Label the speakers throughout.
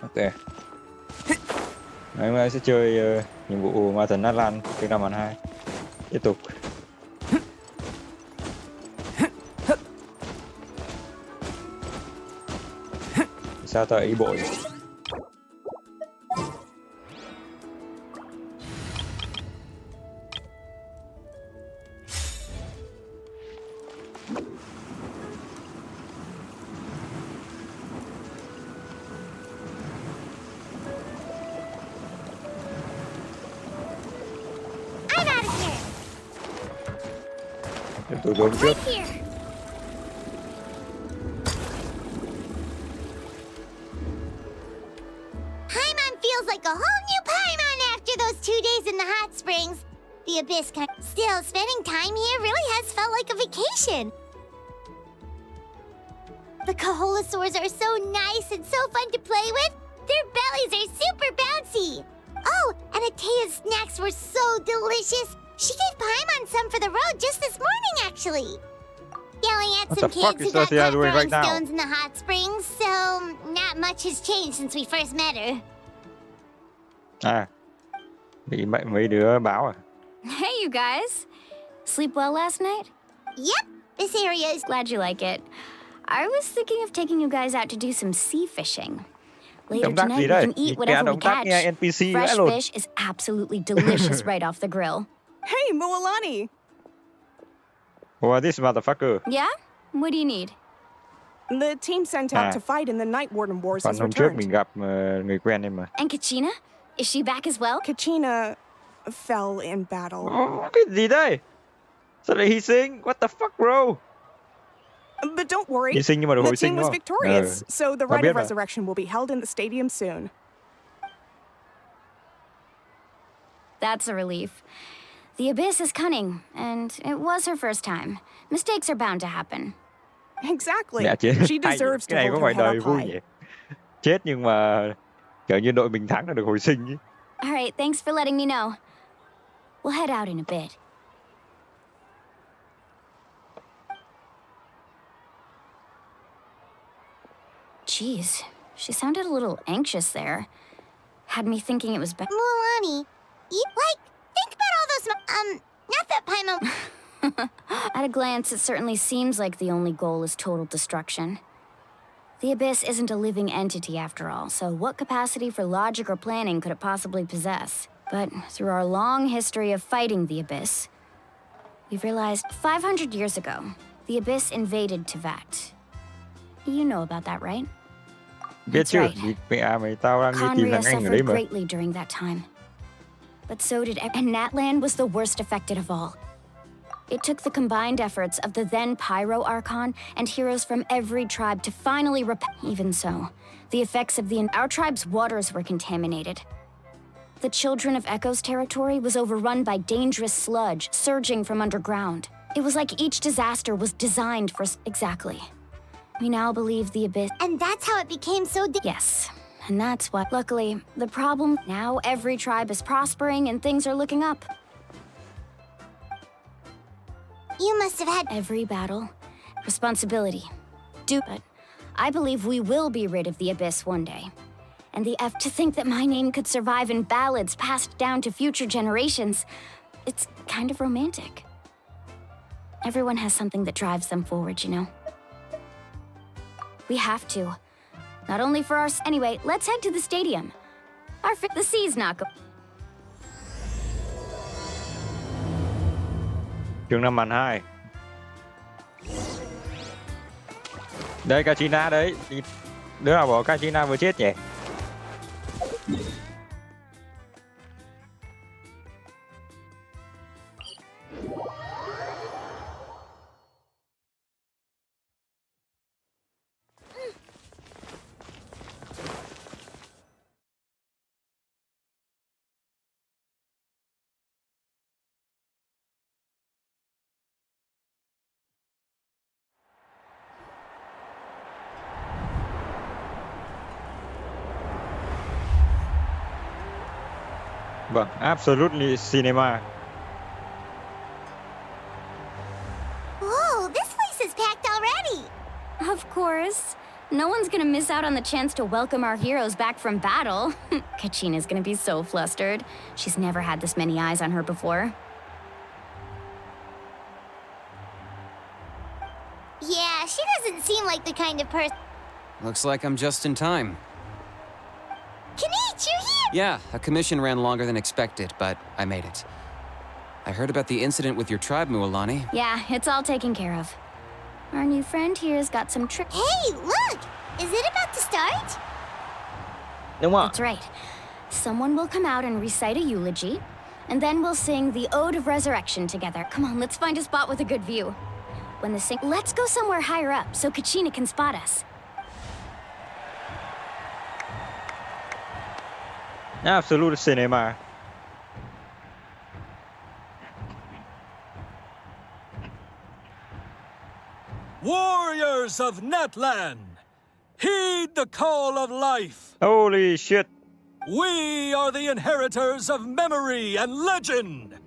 Speaker 1: Ok. Ngày mai sẽ chơi nhiệm vụ ma thần Natlan chương 5/2. Tiếp tục. Sao ta ý bội? Tôi trốn trước.
Speaker 2: Paimon feels like a whole new Paimon after those 2 days in the hot springs. The Abyss still spending time here really has felt like a vacation. The Kaholosaurs are so nice and so fun to play with. Their bellies are super bouncy. Oh, and Atea's snacks were so delicious. She gave Paimon some for the road just this morning, actually. Yelling at
Speaker 1: What
Speaker 2: some
Speaker 1: the fuck
Speaker 2: kids
Speaker 1: is
Speaker 2: who got
Speaker 1: Atea
Speaker 2: caught
Speaker 1: doing
Speaker 2: throwing
Speaker 1: right now?
Speaker 2: stones in the hot springs, so not much has changed since we first met her.
Speaker 1: À, bị mấy đứa báo à?
Speaker 3: Hey, you guys. Sleep well last night?
Speaker 2: Yep, this area is...
Speaker 3: Glad you like it. I was thinking of taking you guys out to do some sea fishing. Later
Speaker 1: Động tác
Speaker 3: tonight,
Speaker 1: gì
Speaker 3: we
Speaker 1: đây?
Speaker 3: can eat
Speaker 1: Kẻ
Speaker 3: whatever we
Speaker 1: động tác nghe
Speaker 3: catch.
Speaker 1: NPC vãi
Speaker 3: Fresh
Speaker 1: luôn.
Speaker 3: fish is absolutely delicious right off the grill.
Speaker 4: Hey, Moalani!
Speaker 1: Who are this motherfucker?
Speaker 3: Yeah? What do you need?
Speaker 4: The team sent out
Speaker 1: À.
Speaker 4: to fight in the Night Warden Wars
Speaker 1: Còn
Speaker 4: has
Speaker 1: hôm trước
Speaker 4: returned.
Speaker 1: mình gặp người quen em mà.
Speaker 3: And Kachina? Is she back as well?
Speaker 4: Kachina fell in battle.
Speaker 1: Cái gì đây? Sao lại hy sinh? What the fuck bro?
Speaker 4: But don't worry,
Speaker 1: Hy sinh nhưng mà được
Speaker 4: the
Speaker 1: hồi sinh
Speaker 4: team
Speaker 1: đúng
Speaker 4: was
Speaker 1: không?
Speaker 4: victorious, so the
Speaker 1: Tao
Speaker 4: rite
Speaker 1: biết
Speaker 4: of
Speaker 1: mà.
Speaker 4: resurrection will be held in the stadium soon.
Speaker 3: That's a relief. The Abyss is cunning, and it was her first time. Mistakes are bound to happen.
Speaker 4: Exactly.
Speaker 1: Dạ chứ.
Speaker 4: She deserves
Speaker 1: Cái
Speaker 4: to
Speaker 1: này
Speaker 4: hold
Speaker 1: có
Speaker 4: her
Speaker 1: ngoài
Speaker 4: head
Speaker 1: đời
Speaker 4: up
Speaker 1: vui
Speaker 4: high.
Speaker 1: nhỉ? Chết nhưng mà kiểu như đội mình thắng là được hồi sinh chứ.
Speaker 3: All right, thanks for letting me know. We'll head out in a bit. Jeez, she sounded a little anxious there. Had me thinking it was bad.
Speaker 2: Mualani, you, think about all those... not that Paimon...
Speaker 3: At a glance, it certainly seems like the only goal is total destruction. The Abyss isn't a living entity after all, so what capacity for logic or planning could it possibly possess? But through our long history of fighting the Abyss, we've realized 500 years ago, the Abyss invaded Tevat. You know about that, right?
Speaker 1: Biết
Speaker 3: That's
Speaker 1: chứ,
Speaker 3: right.
Speaker 1: vì mẹ mày tao đang đi tìm
Speaker 3: Conria
Speaker 1: thằng anh ở đấy
Speaker 3: suffered
Speaker 1: mà.
Speaker 3: greatly during that time. But so did and Natlan was the worst affected of all. It took the combined efforts of the then Pyro Archon and heroes from every tribe to finally Even so, the effects of our tribe's waters were contaminated. The Children of Echo's territory was overrun by dangerous sludge surging from underground. It was like each disaster was designed for exactly. We now believe the Abyss.
Speaker 2: And that's how it became so...
Speaker 3: Yes, and that's what. Luckily, the problem now every tribe is prospering and things are looking up.
Speaker 2: You must have had...
Speaker 3: Every battle, responsibility. But I believe we will be rid of the Abyss one day. And to think that my name could survive in ballads passed down to future generations, it's kind of romantic. Everyone has something that drives them forward, you know? We have to. Not only for our... Anyway, let's head to the stadium. The sea's not go...
Speaker 1: Chương 5/2. Đây Kachina đấy. Đứa nào bỏ Kachina vừa chết nhỉ? Vâng, absolutely cinema.
Speaker 2: Whoa, this place is packed already.
Speaker 3: Of course. No one's gonna miss out on the chance to welcome our heroes back from battle. Kachina's gonna be so flustered. She's never had this many eyes on her before.
Speaker 2: Yeah, she doesn't seem like the kind of person.
Speaker 5: Looks like I'm just in time.
Speaker 2: Kanich, you're here!
Speaker 5: Yeah, a commission ran longer than expected, but I made it. I heard about the incident with your tribe, Mualani.
Speaker 3: Yeah, it's all taken care of. Our new friend here's got some trick.
Speaker 2: Hey, look! Is it about to start?
Speaker 1: Đúng không ạ?
Speaker 3: That's right. Someone will come out and recite a eulogy, and then we'll sing the Ode of Resurrection together. Come on, let's find a spot with a good view. When the sing, let's go somewhere higher up so Kachina can spot us.
Speaker 1: Absolute cinema.
Speaker 6: Warriors of Natlan, heed the call of life.
Speaker 1: Holy shit.
Speaker 6: We are the inheritors of memory and legend.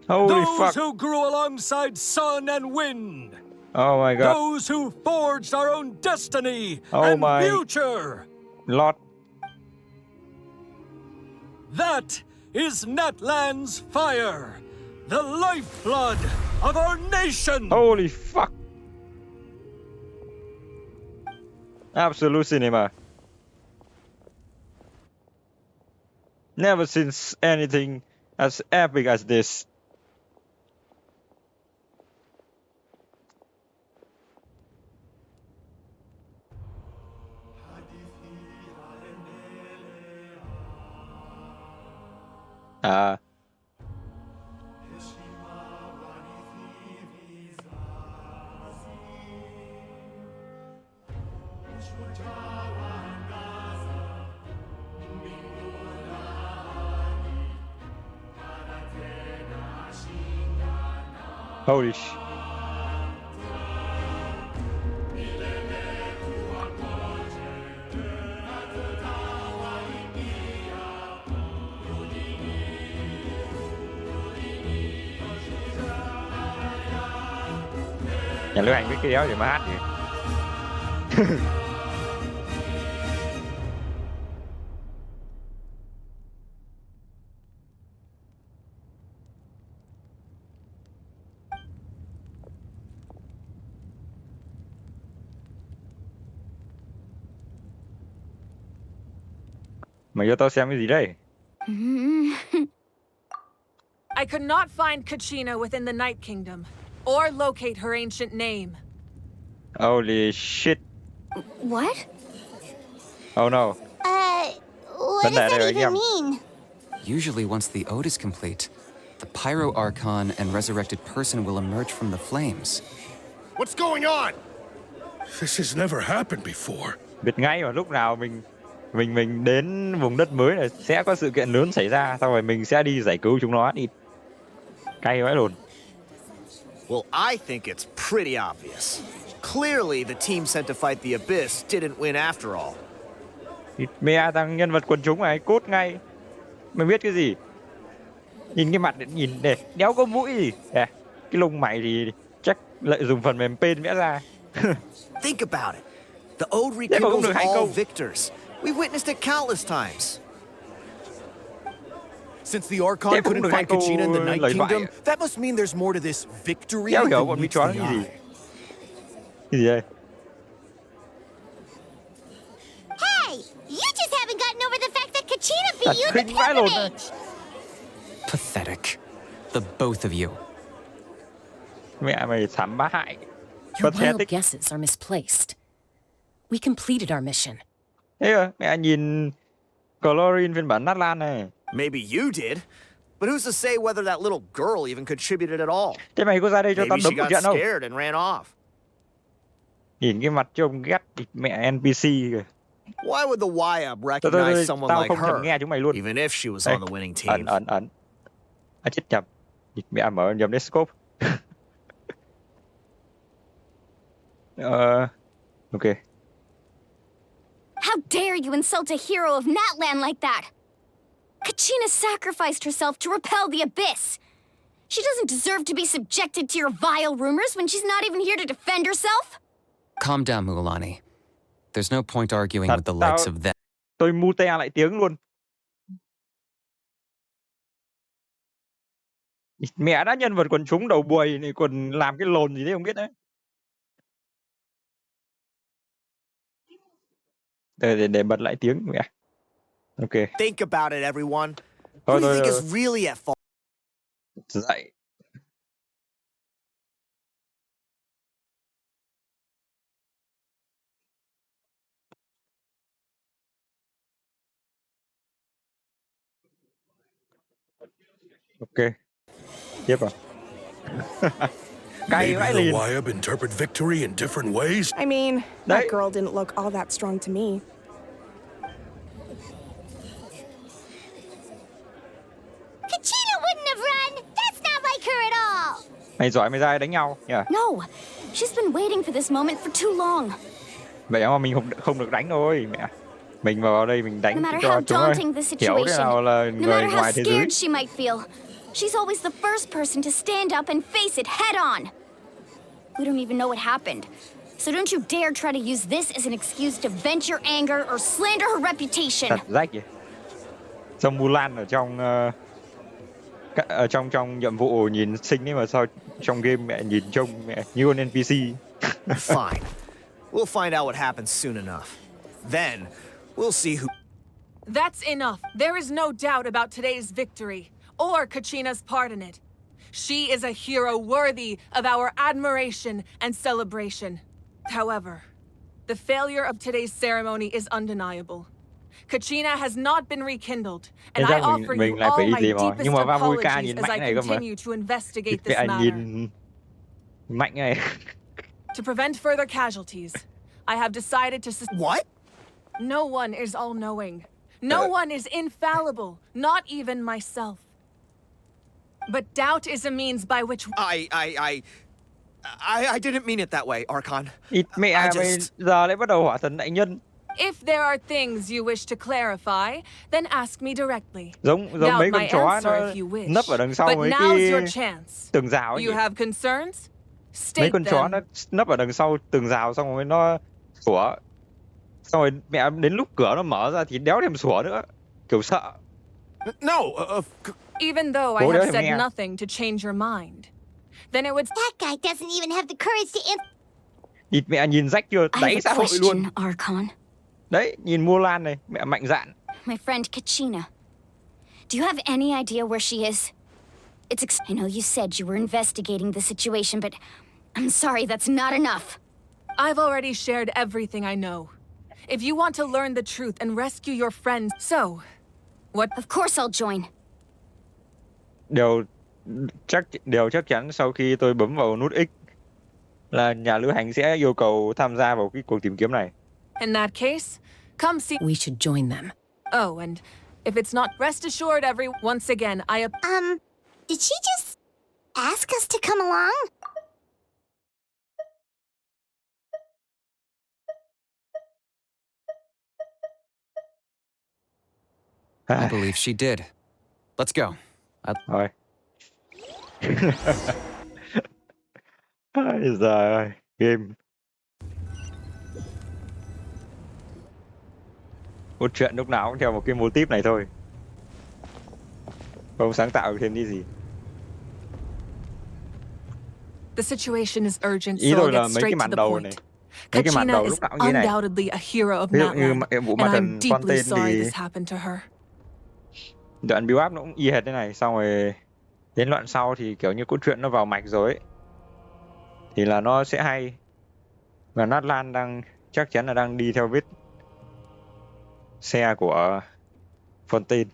Speaker 1: Holy
Speaker 6: Those
Speaker 1: fuck.
Speaker 6: who grew alongside sun and wind.
Speaker 1: Oh my god.
Speaker 6: Those who forged our own destiny
Speaker 1: Oh
Speaker 6: and
Speaker 1: my-
Speaker 6: future.
Speaker 1: Lord.
Speaker 6: That is Natlan's fire, the lifeblood of our nation.
Speaker 1: Holy fuck. Absolute cinema. Never seen anything as epic as this. À. Holy sh... Nhà lữ hành biết cái đéo gì mà hát gì. Mày cho tao xem cái gì đây?
Speaker 7: I could not find Kachina within the Night Kingdom, or locate her ancient name.
Speaker 1: Holy shit.
Speaker 3: What?
Speaker 1: Oh no.
Speaker 2: What
Speaker 1: Vấn
Speaker 2: does
Speaker 1: đề
Speaker 2: that
Speaker 1: đây anh
Speaker 2: even
Speaker 1: em.
Speaker 2: mean?
Speaker 5: Usually, once the ode is complete, the Pyro Archon and resurrected person will emerge from the flames.
Speaker 8: What's going on? This has never happened before.
Speaker 1: Biết ngay mà lúc nào mình đến vùng đất mới này sẽ có sự kiện lớn xảy ra, xong rồi mình sẽ đi giải cứu chúng nó đi. Cay vãi luôn.
Speaker 9: Well, I think it's pretty obvious. Clearly, the team sent to fight the Abyss didn't win after all.
Speaker 1: Thì mẹ thằng nhân vật quần chúng này cốt ngay. Mày biết cái gì? Nhìn cái mặt nhìn để đéo có mũi gì. Cái lông mày thì chắc lại dùng phần mềm pen vẽ ra.
Speaker 9: Think about it. The Ode
Speaker 1: Thế mà cũng được
Speaker 9: rekindles
Speaker 1: hai
Speaker 9: all
Speaker 1: câu.
Speaker 9: victors. We've witnessed it countless times.
Speaker 8: Since the Archon
Speaker 1: Thế cũng
Speaker 8: couldn't
Speaker 1: được hai
Speaker 8: find
Speaker 1: câu
Speaker 8: Kachina in the Night
Speaker 1: lời thoại
Speaker 8: Kingdom,
Speaker 1: à?
Speaker 8: that must mean there's more to this victory
Speaker 1: Đéo hiểu
Speaker 8: than
Speaker 1: bọn mình
Speaker 8: meets
Speaker 1: choáng
Speaker 8: the
Speaker 1: cái gì.
Speaker 8: eye.
Speaker 1: Cái gì đây?
Speaker 2: Hey, you just haven't gotten over the fact that Kachina beat
Speaker 1: That's
Speaker 2: you in the
Speaker 1: khinh vãi luôn.
Speaker 2: pilgrimage!
Speaker 5: Pathetic. The both of you.
Speaker 1: Mẹ mày thảm bá hại.
Speaker 10: Your wild
Speaker 1: Pathetic.
Speaker 10: guesses are misplaced. We completed our mission.
Speaker 1: Thế à, mẹ nhìn Chlorine phiên bản Natlan này.
Speaker 9: Maybe you did, but who's to say whether that little girl even contributed at all?
Speaker 1: Thế mày có ra đây cho tao
Speaker 9: Maybe she
Speaker 1: đấm một
Speaker 9: got
Speaker 1: trận không?
Speaker 9: scared and ran off.
Speaker 1: Nhìn cái mặt trông ghét thịt mẹ NPC kìa.
Speaker 9: Why would the YUB
Speaker 1: Thôi,
Speaker 9: recognize someone
Speaker 1: tao
Speaker 9: like
Speaker 1: không thèm
Speaker 9: her,
Speaker 1: nghe chúng mày luôn.
Speaker 9: even if she was
Speaker 1: Đây,
Speaker 9: on the winning team?
Speaker 1: ẩn. À chết chậm. Thịt mẹ mở nhầm đến scope. Ok.
Speaker 3: How dare you insult a hero of Natlan like that? Kachina sacrificed herself to repel the Abyss. She doesn't deserve to be subjected to your vile rumors when she's not even here to defend herself.
Speaker 5: Calm down, Mualani. There's no point arguing
Speaker 1: Thật,
Speaker 5: with the
Speaker 1: tao
Speaker 5: likes of them.
Speaker 1: tôi mute lại tiếng luôn. Mẹ đã nhân vật quần chúng đầu buồi này còn làm cái lồn gì đấy không biết đấy. Để bật lại tiếng mẹ. Ok.
Speaker 9: Think about it, everyone. Who
Speaker 1: Thôi
Speaker 9: do you
Speaker 1: thôi.
Speaker 9: think is really at fault?
Speaker 1: Dậy. Ok. Tiếp à? Cay
Speaker 8: Maybe
Speaker 1: vãi
Speaker 8: the
Speaker 1: lìn.
Speaker 8: Wyab interpret victory in different ways?
Speaker 4: I mean, that
Speaker 1: Đấy.
Speaker 4: girl didn't look all that strong to me.
Speaker 2: Kachina wouldn't have run! That's not like her at all!
Speaker 1: Mày giỏi mày ra đánh nhau nhỉ?
Speaker 3: No, she's been waiting for this moment for too long.
Speaker 1: Vậy mà mình không được đánh thôi mẹ. Mình vào đây mình
Speaker 3: No
Speaker 1: đánh
Speaker 3: matter
Speaker 1: cho
Speaker 3: how
Speaker 1: chúng nó
Speaker 3: daunting the
Speaker 1: hiểu thế
Speaker 3: situation,
Speaker 1: nào là
Speaker 3: no
Speaker 1: người
Speaker 3: matter how
Speaker 1: ngoài thế giới.
Speaker 3: scared she might feel, she's always the first person to stand up and face it head on. We don't even know what happened, so don't you dare try to use this as an excuse to vent your anger or slander her reputation.
Speaker 1: Thật rách vậy. Trong Mulan ở trong nhiệm vụ nhìn xinh ấy mà sao trong game mẹ nhìn trông mẹ như con NPC.
Speaker 9: Fine. We'll find out what happens soon enough. Then, we'll see who...
Speaker 7: That's enough. There is no doubt about today's victory, or Kachina's part in it. She is a hero worthy of our admiration and celebration. However, the failure of today's ceremony is undeniable. Kachina has not been rekindled, and I offer you all my deepest
Speaker 1: Nhưng mà Vamuka
Speaker 7: apologies
Speaker 1: nhìn
Speaker 7: as
Speaker 1: mạnh
Speaker 7: I
Speaker 1: này cơ mà.
Speaker 7: continue to investigate this
Speaker 1: Mẹ
Speaker 7: matter.
Speaker 1: nhìn mạnh này.
Speaker 7: To prevent further casualties, I have decided to...
Speaker 9: What?
Speaker 7: No one is all-knowing. No one is infallible, not even myself. But doubt is a means by which...
Speaker 9: I didn't mean it that way, Archon.
Speaker 1: Ít mẹ mày giờ lại bắt đầu hỏa thần đại nhân.
Speaker 7: If there are things you wish to clarify, then ask me directly.
Speaker 1: Giống
Speaker 7: Doubt
Speaker 1: mấy con
Speaker 7: my
Speaker 1: chó
Speaker 7: answer
Speaker 1: nó
Speaker 7: if you wish.
Speaker 1: nấp ở đằng sau
Speaker 7: But
Speaker 1: mấy
Speaker 7: now's your
Speaker 1: cái
Speaker 7: chance.
Speaker 1: tường rào ấy.
Speaker 7: You have concerns? State
Speaker 1: Mấy con chó
Speaker 7: them.
Speaker 1: nó nấp ở đằng sau tường rào xong rồi nó sủa. Xong rồi mẹ đến lúc cửa nó mở ra thì đéo thèm sủa nữa. Kiểu sợ.
Speaker 8: No,
Speaker 7: Even though I
Speaker 1: Bố
Speaker 7: have
Speaker 1: đéo thèm
Speaker 7: said
Speaker 1: nghe.
Speaker 7: nothing to change your mind, then it would...
Speaker 2: That guy doesn't even have the courage to answer.
Speaker 1: Địt mẹ nhìn rách chưa?
Speaker 3: I have
Speaker 1: Đáy
Speaker 3: a
Speaker 1: xã hội luôn.
Speaker 3: question, Archon.
Speaker 1: Đấy, nhìn Mulan này, mẹ mạnh dạn.
Speaker 3: My friend Kachina. Do you have any idea where she is? I know you said you were investigating the situation, but I'm sorry, that's not enough.
Speaker 7: I've already shared everything I know. If you want to learn the truth and rescue your friends, so... What?
Speaker 3: Of course I'll join.
Speaker 1: Điều chắc chắn sau khi tôi bấm vào nút X là nhà lữ hành sẽ yêu cầu tham gia vào cái cuộc tìm kiếm này.
Speaker 7: In that case, come see...
Speaker 10: We should join them.
Speaker 7: Oh, and if it's not, rest assured, once again,
Speaker 2: Did she just ask us to come along?
Speaker 5: I believe she did. Let's go.
Speaker 1: Thôi. Ôi giời ơi, game. Một chuyện lúc nào cũng theo một cái mô típ này thôi. Không sáng tạo được thêm cái gì.
Speaker 7: The situation is urgent,
Speaker 1: Ý
Speaker 7: so
Speaker 1: tôi
Speaker 7: I'll
Speaker 1: là
Speaker 7: get
Speaker 1: mấy cái
Speaker 7: straight to
Speaker 1: màn
Speaker 7: the
Speaker 1: đầu
Speaker 7: point.
Speaker 1: này. Mấy cái màn
Speaker 7: Kachina
Speaker 1: đầu
Speaker 7: is
Speaker 1: lúc nào cũng như này.
Speaker 7: undoubtedly a hero of
Speaker 1: Ví dụ như
Speaker 7: Natlan,
Speaker 1: vụ
Speaker 7: and
Speaker 1: ma
Speaker 7: I'm
Speaker 1: thần
Speaker 7: deeply
Speaker 1: Fontaine
Speaker 7: sorry
Speaker 1: thì
Speaker 7: this happened to her.
Speaker 1: đoạn build up nó cũng y hệt thế này. Xong rồi đến đoạn sau thì kiểu như cốt truyện nó vào mạch rồi ấy. Thì là nó sẽ hay. Và Natlan chắc chắn là đang đi theo vết xe của Fontaine.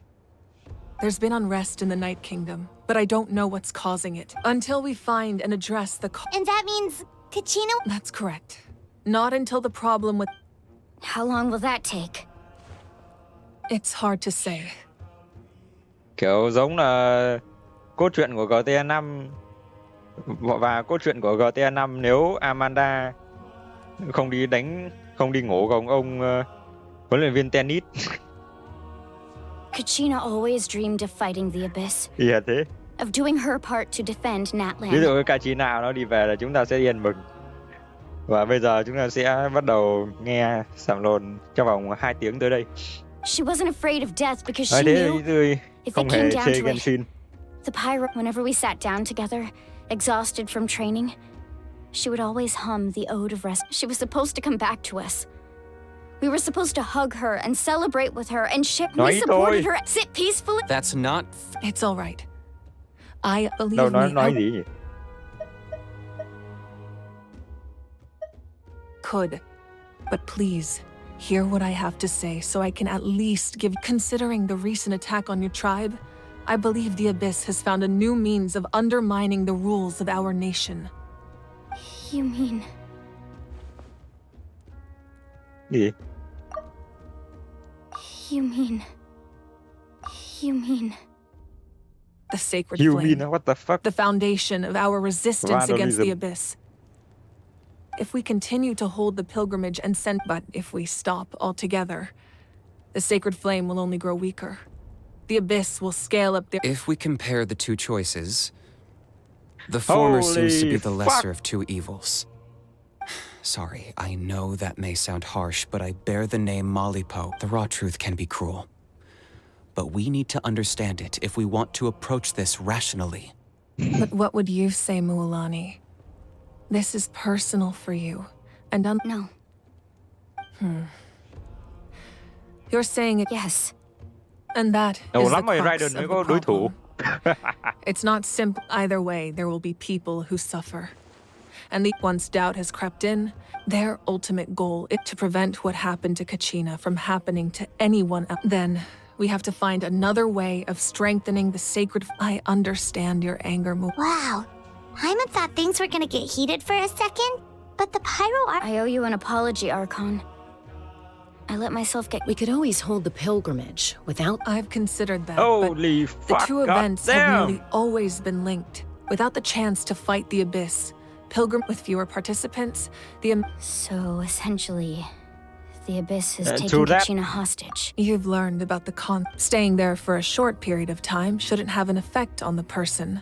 Speaker 7: There's been unrest in the Night Kingdom, but I don't know what's causing it. Until we find and address the
Speaker 2: And that means Kachina...
Speaker 7: That's correct. Not until the problem with...
Speaker 3: How long will that take?
Speaker 7: It's hard to say.
Speaker 1: Kiểu giống là cốt truyện của GTA 5 và cốt truyện của GTA 5 nếu Amanda không đi ngủ cùng ông huấn luyện viên tennis.
Speaker 3: Kachina always dreamed of fighting the Abyss,
Speaker 1: Ý thế.
Speaker 3: of doing her part to defend
Speaker 1: Ví
Speaker 3: Natlan.
Speaker 1: dụ cái chi nào nó đi về là chúng ta sẽ yên mừng. Và bây giờ chúng ta sẽ bắt đầu nghe sàm lồn trong vòng 2 tiếng tới đây.
Speaker 3: She wasn't afraid of death because
Speaker 1: Nói
Speaker 3: she
Speaker 1: thế
Speaker 3: knew
Speaker 1: tôi
Speaker 3: if
Speaker 1: không
Speaker 3: it
Speaker 1: hề
Speaker 3: came down
Speaker 1: chê
Speaker 3: to it,
Speaker 1: Genshin.
Speaker 3: the pyro, whenever we sat down together, exhausted from training, she would always hum the ode of rest. She was supposed to come back to us. We were supposed to hug her and celebrate with her and share.
Speaker 1: Nói
Speaker 3: We supported
Speaker 1: thôi.
Speaker 3: her, sit peacefully.
Speaker 5: That's not.
Speaker 7: It's all right. I believe
Speaker 1: Đâu
Speaker 7: me.
Speaker 1: nói
Speaker 7: I
Speaker 1: gì nhỉ?
Speaker 7: could. But please, hear what I have to say so I can at least give. Considering the recent attack on your tribe, I believe the Abyss has found a new means of undermining the rules of our nation.
Speaker 3: You mean
Speaker 1: Gì?
Speaker 3: You mean
Speaker 7: The sacred
Speaker 1: You
Speaker 7: flame.
Speaker 1: mean what the fuck?
Speaker 7: The foundation of our resistance against the
Speaker 1: Vandalism.
Speaker 7: Abyss. If we continue to hold the pilgrimage and send, but if we stop altogether, the sacred flame will only grow weaker. The Abyss will scale up the.
Speaker 5: If we compare the two choices, the former seems to be the
Speaker 1: Holy
Speaker 5: lesser
Speaker 1: fuck.
Speaker 5: of two evils. Sorry, I know that may sound harsh, but I bear the name Malipo. The raw truth can be cruel. But we need to understand it if we want to approach this rationally.
Speaker 7: But what would you say, Mualani? This is personal for you, and
Speaker 3: no?
Speaker 7: you're saying it,
Speaker 3: Yes.
Speaker 7: and that
Speaker 1: Lâu
Speaker 7: is the
Speaker 1: lắm rồi
Speaker 7: crux
Speaker 1: Raiden mới
Speaker 7: of
Speaker 1: có
Speaker 7: the
Speaker 1: đối thủ.
Speaker 7: problem. It's not simple. Either way, there will be people who suffer. And once doubt has crept in, their ultimate goal is to prevent what happened to Kachina from happening to anyone else. Then, we have to find another way of strengthening the sacred. I understand your anger,
Speaker 2: Wow. Hyman thought things were gonna get heated for a second, but the pyro are.
Speaker 3: I owe you an apology, Archon. I let myself get.
Speaker 10: We could always hold the pilgrimage without.
Speaker 7: I've considered that,
Speaker 1: Holy
Speaker 7: but the
Speaker 1: fuck,
Speaker 7: two events have
Speaker 1: goddamn.
Speaker 7: nearly always been linked. Without the chance to fight the Abyss, pilgrim with fewer participants,
Speaker 3: So essentially, the Abyss has taken
Speaker 1: true that.
Speaker 3: Kachina hostage.
Speaker 7: you've learned about the staying there for a short period of time shouldn't have an effect on the person.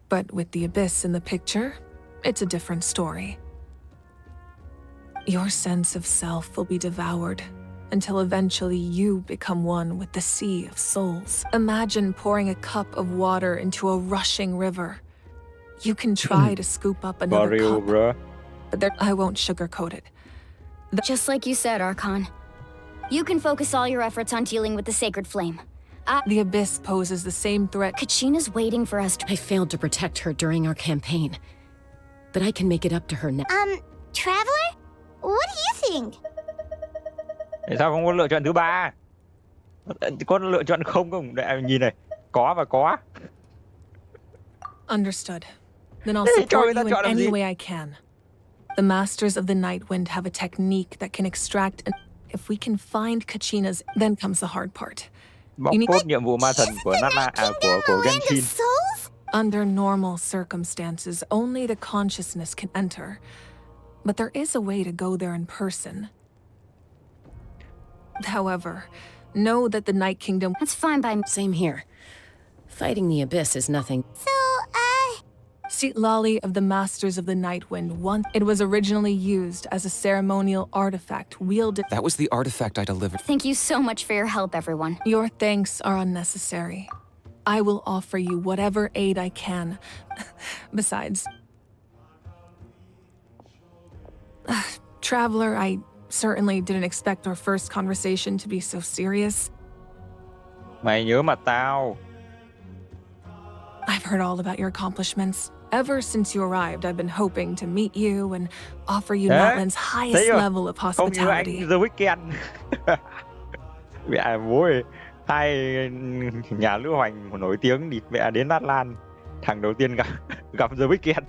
Speaker 7: But with the Abyss in the picture, it's a different story. Your sense of self will be devoured until eventually you become one with the sea of souls. Imagine pouring a cup of water into a rushing river. You can try to scoop up another
Speaker 1: Barrio,
Speaker 7: cup,
Speaker 1: bro.
Speaker 7: but I won't sugarcoat it.
Speaker 3: Just like you said, Archon. You can focus all your efforts on dealing with the sacred flame.
Speaker 7: The Abyss poses the same threat.
Speaker 3: Kachina's waiting for us to.
Speaker 10: I failed to protect her during our campaign. But I can make it up to her now.
Speaker 2: Traveler? What do you think?
Speaker 1: Tại sao không có lựa chọn thứ ba? Có lựa chọn không không? Để nhìn này, có và có.
Speaker 7: Understood. Then I'll
Speaker 1: Hey,
Speaker 7: support
Speaker 1: Joey,
Speaker 7: you
Speaker 1: that's
Speaker 7: in
Speaker 1: what I'm
Speaker 7: any
Speaker 1: saying.
Speaker 7: way I can. The Masters of the Night Wind have a technique that can extract and if we can find Kachina's, then comes the hard part.
Speaker 1: Bóc
Speaker 7: You need-
Speaker 1: cốt nhiệm vụ ma thần của Natlan, của
Speaker 2: Land of
Speaker 1: Genshin.
Speaker 2: souls?
Speaker 7: Under normal circumstances, only the consciousness can enter. But there is a way to go there in person. However, know that the Night Kingdom.
Speaker 3: That's fine by me.
Speaker 10: Same here. Fighting the Abyss is nothing.
Speaker 2: So,
Speaker 7: Seat Lolly of the Masters of the Night Wind once. It was originally used as a ceremonial artifact wielded.
Speaker 5: That was the artifact I delivered.
Speaker 3: Thank you so much for your help, everyone.
Speaker 7: Your thanks are unnecessary. I will offer you whatever aid I can. Besides, Traveler, I certainly didn't expect our first conversation to be so serious.
Speaker 1: Mày nhớ mặt tao.
Speaker 7: I've heard all about your accomplishments. Ever since you arrived, I've been hoping to meet you and offer you
Speaker 1: Thế,
Speaker 7: Natlan's
Speaker 1: thấy
Speaker 7: highest
Speaker 1: chưa?
Speaker 7: level of
Speaker 1: Không như
Speaker 7: hospitality.
Speaker 1: anh The Weeknd. Mẹ bố ơi, hai nhà lữ hành nổi tiếng đi mẹ đến Natlan. Thằng đầu tiên gặp The Weeknd.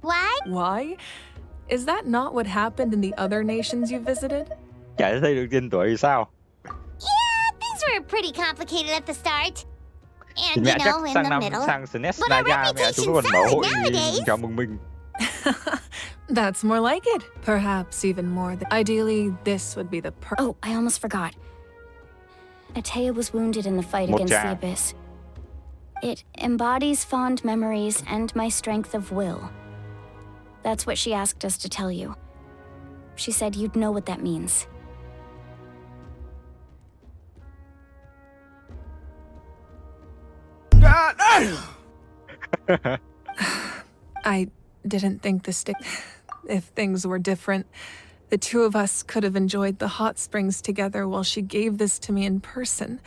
Speaker 2: why?
Speaker 7: Why? Is that not what happened in the other nations you visited?
Speaker 1: Chả thấy được tên tuổi thì sao?
Speaker 2: Yeah, things were pretty complicated at the start.
Speaker 1: Thì
Speaker 2: And,
Speaker 1: mẹ
Speaker 2: you
Speaker 1: chắc
Speaker 2: know, in
Speaker 1: sang
Speaker 2: the
Speaker 1: năm
Speaker 2: middle.
Speaker 1: sang SNES
Speaker 2: But our
Speaker 1: Naya mẹ chúng nó còn
Speaker 2: reputation's
Speaker 1: mở hội
Speaker 2: solid nowadays.
Speaker 1: chào mừng mình.
Speaker 7: That's more like it. Perhaps even more than. Ideally, this would be the
Speaker 3: Oh, I almost forgot. Atea was wounded in the fight
Speaker 1: Một
Speaker 3: against the
Speaker 1: trà.
Speaker 3: Abyss. It embodies fond memories and my strength of will. That's what she asked us to tell you. She said you'd know what that means.
Speaker 7: I didn't think if things were different, the two of us could have enjoyed the hot springs together while she gave this to me in person.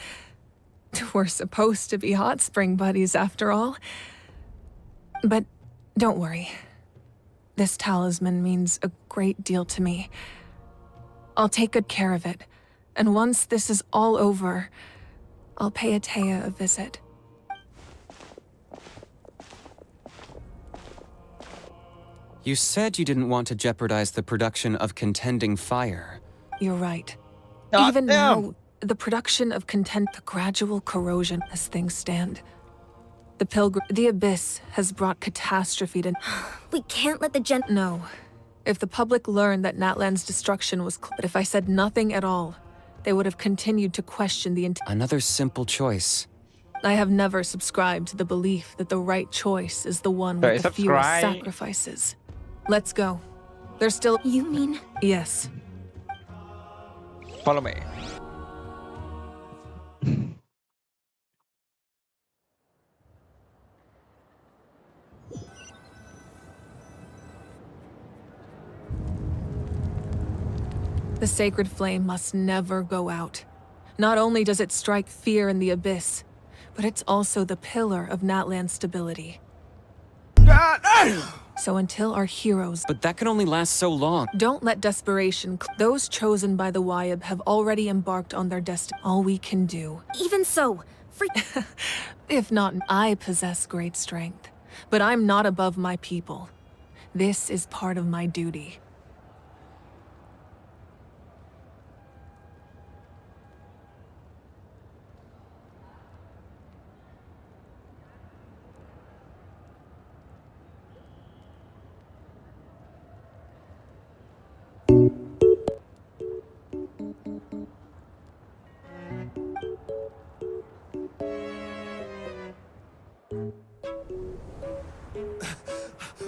Speaker 7: We're supposed to be hot spring buddies after all. But don't worry. This talisman means a great deal to me. I'll take good care of it. And once this is all over, I'll pay Atea a visit.
Speaker 5: You said you didn't want to jeopardize the production of contending fire.
Speaker 7: You're right.
Speaker 1: God
Speaker 7: Even
Speaker 1: damn.
Speaker 7: now, the production of the gradual corrosion as things stand. The Abyss has brought catastrophe to...
Speaker 2: We can't let the
Speaker 7: No. If the public learned that Natlan's destruction was... But if I said nothing at all, they would have continued to question the
Speaker 5: Another simple choice.
Speaker 7: I have never subscribed to the belief that the right choice is the one with the fewest sacrifices. Let's go. There's still...
Speaker 2: You mean?
Speaker 7: Yes.
Speaker 1: Follow me.
Speaker 7: The sacred flame must never go out. Not only does it strike fear in the Abyss, but it's also the pillar of Natlan's stability. So until our heroes...
Speaker 5: But that can only last so long.
Speaker 7: Don't let desperation... Those chosen by the Wyeb have already embarked on their destiny. All we can do...
Speaker 2: Even so,
Speaker 7: If not, I possess great strength. But I'm not above my people. This is part of my duty.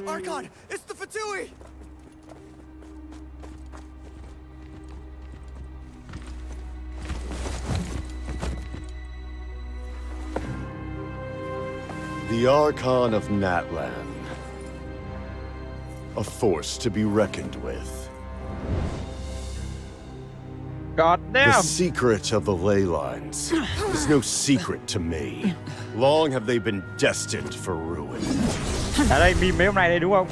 Speaker 9: Archon, it's the Fatui!
Speaker 8: The Archon of Natlan. A force to be reckoned with.
Speaker 1: God
Speaker 8: The
Speaker 1: damn.
Speaker 8: secret of the ley lines is no secret to me. Long have they been destined for ruin.
Speaker 1: Ở đây meme mấy hôm nay đây đúng không?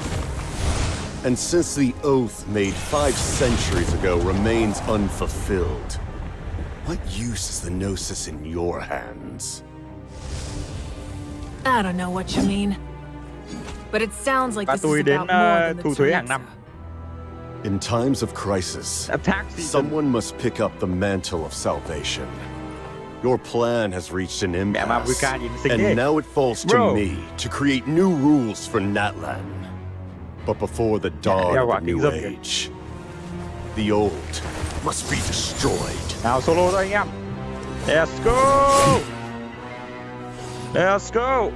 Speaker 8: And since the oath made 5 centuries ago remains unfulfilled, what use is the Gnosis in your hands?
Speaker 7: I don't know what you mean. But it sounds like
Speaker 1: Và
Speaker 7: this is
Speaker 1: tôi đến
Speaker 7: about more than the
Speaker 1: thu thuế hàng năm.
Speaker 8: In times of crisis,
Speaker 1: Attack season.
Speaker 8: someone must pick up the mantle of salvation. Your plan has reached an
Speaker 1: Mẹ mà
Speaker 8: impasse,
Speaker 1: Wicca nhìn xinh
Speaker 8: and
Speaker 1: thế.
Speaker 8: now it falls to
Speaker 1: Bro.
Speaker 8: me to create new rules for Natlan. But before the dawn
Speaker 1: đeo
Speaker 8: of
Speaker 1: quả
Speaker 8: a
Speaker 1: kính
Speaker 8: new
Speaker 1: dâm kìa.
Speaker 8: age, the old must be destroyed.
Speaker 1: Nào solo thôi anh em. Let's go. Let's go.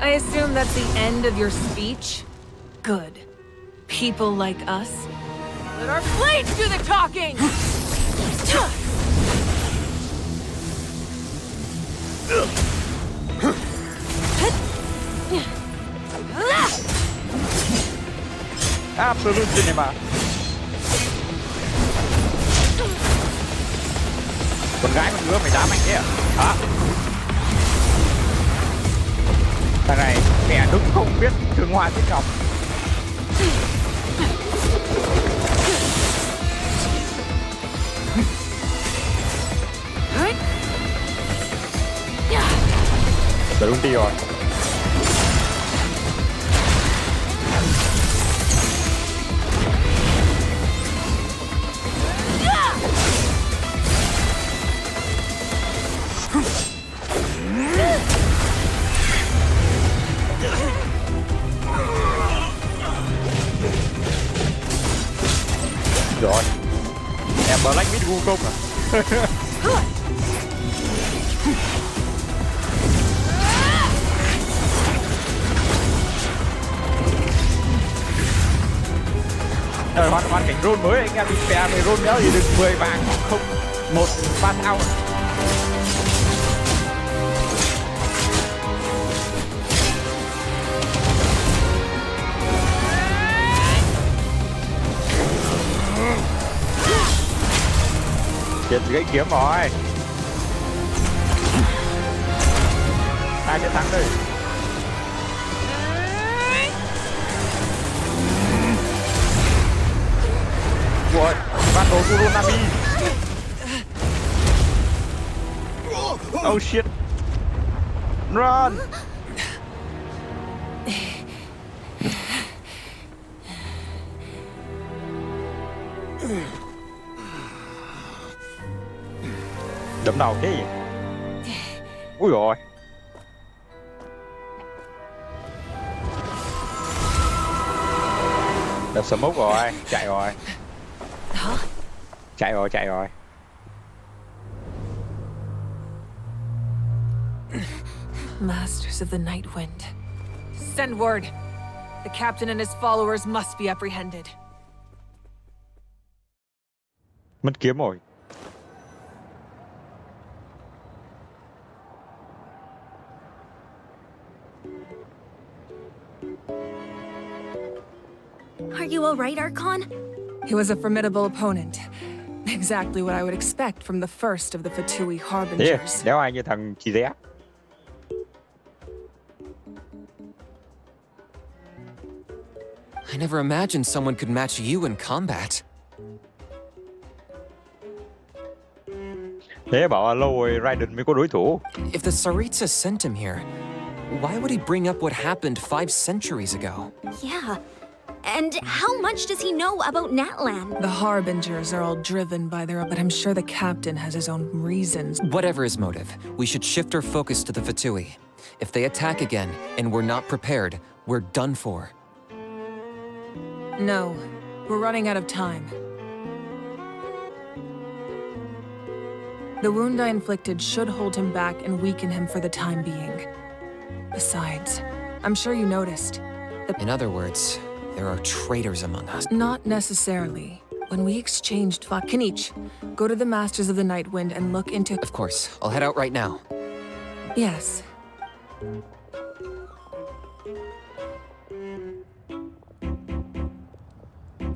Speaker 7: I assume that's the end of your speech? Good. People like us. Let our blades do the talking!
Speaker 1: Absolute cinema. Con gái con ngứa mày đá mạnh thế à? Hả? Thằng này kẻ đúng không biết thương hoa tiếc ngọc. Giờ đúng đi rồi. Rồi. Em Black Mid Wukong à? Rồi hoàn cảnh roll mới anh em bị phe về roll béo thì được 10 vàng không một pass out. Chết gãy kiếm rồi. Ai sẽ thắng đây? Rồi, bắt đầu Kuronami. Oh shit. Run. Đấm đầu cái gì? Ui rồi. Đập smoke rồi, chạy rồi. Chạy rồi.
Speaker 7: Masters of the Night Wind. Send word. The captain and his followers must be apprehended.
Speaker 1: Mất kiếm rồi.
Speaker 3: Are you alright, Archon?
Speaker 7: He was a formidable opponent. Exactly what I would expect from the first of the Fatui Harbingers.
Speaker 1: Đéo ai như thằng chị dé.
Speaker 5: I never imagined someone could match you in combat.
Speaker 1: Thế bảo là lâu rồi Raiden mới có đối thủ.
Speaker 5: If the Saritsa sent him here, why would he bring up what happened 5 centuries ago?
Speaker 3: Yeah. And how much does he know about Natlan?
Speaker 7: The Harbingers are all driven by their own, but I'm sure the captain has his own reasons.
Speaker 5: Whatever his motive, we should shift our focus to the Fatui. If they attack again and we're not prepared, we're done for.
Speaker 7: No, we're running out of time. The wound I inflicted should hold him back and weaken him for the time being. Besides, I'm sure you noticed.
Speaker 5: In other words, there are traitors among us.
Speaker 7: Not necessarily. When we exchanged Kinich, go to the Masters of the Night Wind and look into—
Speaker 5: Of course. I'll head out right now.
Speaker 7: Yes.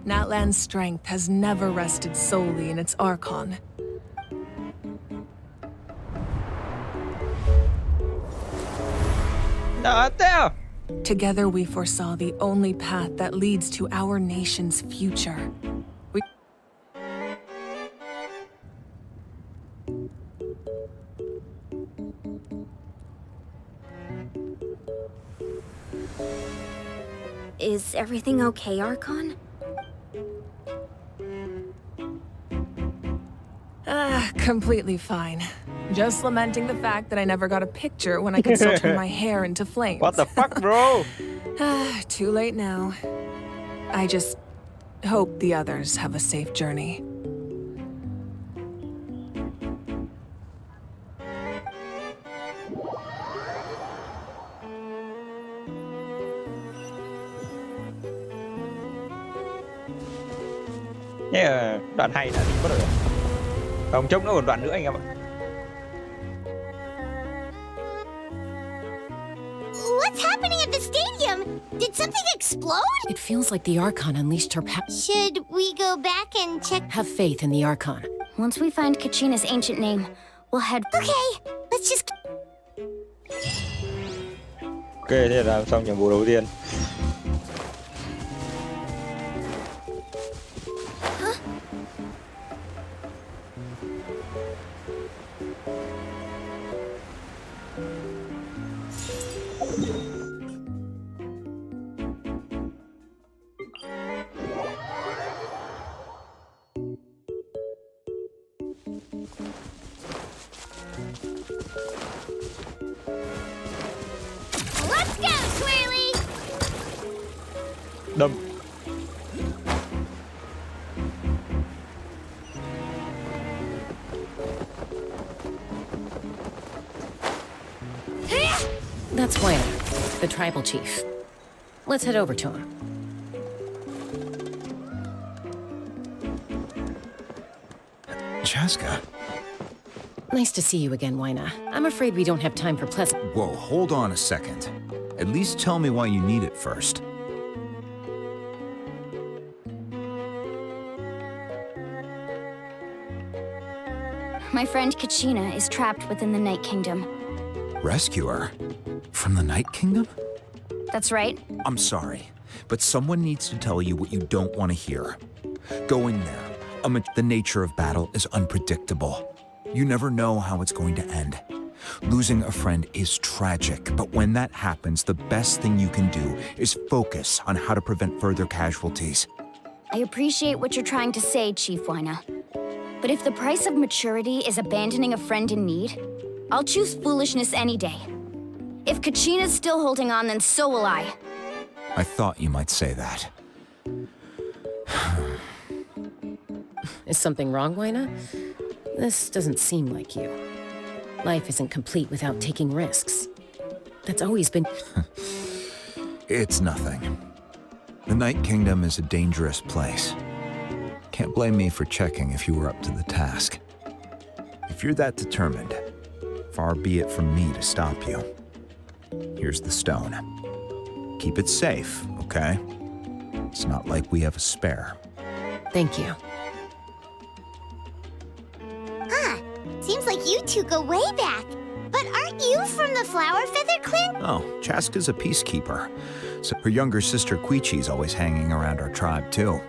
Speaker 7: Natlan's strength has never rested solely in its Archon. Together we foresaw the only path that leads to our nation's future.
Speaker 3: Is everything okay, Archon?
Speaker 7: Completely fine. Just lamenting the fact that I never got a picture when I could still turn my hair into flames.
Speaker 1: What the fuck, bro?
Speaker 7: Too late now. I just hope the others have a safe journey.
Speaker 1: Yeah, đoạn hay là đi mất rồi. Không, trông nó còn đoạn nữa anh em ạ.
Speaker 2: What's happening at the stadium? Did something explode?
Speaker 10: It feels like the Archon unleashed her power.
Speaker 2: Should we go back and check?
Speaker 10: Have faith in the Archon.
Speaker 3: Once we find Kachina's ancient name, we'll head—
Speaker 2: Okay, let's just...
Speaker 1: Ok, thế là xong nhiệm vụ đầu tiên.
Speaker 2: Let's go, Swirly!
Speaker 1: Đâm.
Speaker 10: That's Wayne, the tribal chief. Let's head over to him.
Speaker 11: Chaska.
Speaker 10: Nice to see you again, Wyna. I'm afraid we don't have time for pleasant.
Speaker 11: Whoa, hold on a second. At least tell me why you need it first.
Speaker 3: My friend Kachina is trapped within the Night Kingdom.
Speaker 11: Rescue her? From the Night Kingdom?
Speaker 3: That's right.
Speaker 11: I'm sorry, but someone needs to tell you what you don't want to hear. Go in there. The nature of battle is unpredictable. You never know how it's going to end. Losing a friend is tragic, but when that happens, the best thing you can do is focus on how to prevent further casualties.
Speaker 3: I appreciate what you're trying to say, Chief Wyna. But if the price of maturity is abandoning a friend in need, I'll choose foolishness any day. If Kachina's still holding on, then so will I.
Speaker 11: I thought you might say that.
Speaker 10: Is something wrong, Wyna? This doesn't seem like you. Life isn't complete without taking risks. That's always been...
Speaker 11: It's nothing. The Night Kingdom is a dangerous place. Can't blame me for checking if you were up to the task. If you're that determined, far be it from me to stop you. Here's the stone. Keep it safe, okay? It's not like we have a spare.
Speaker 10: Thank you.
Speaker 2: Huh. Seems like you two go way back. But aren't you from the Flower Feather Clan?
Speaker 11: Oh, Chaska's a peacekeeper. So her younger sister Quichi's always hanging around our tribe, too.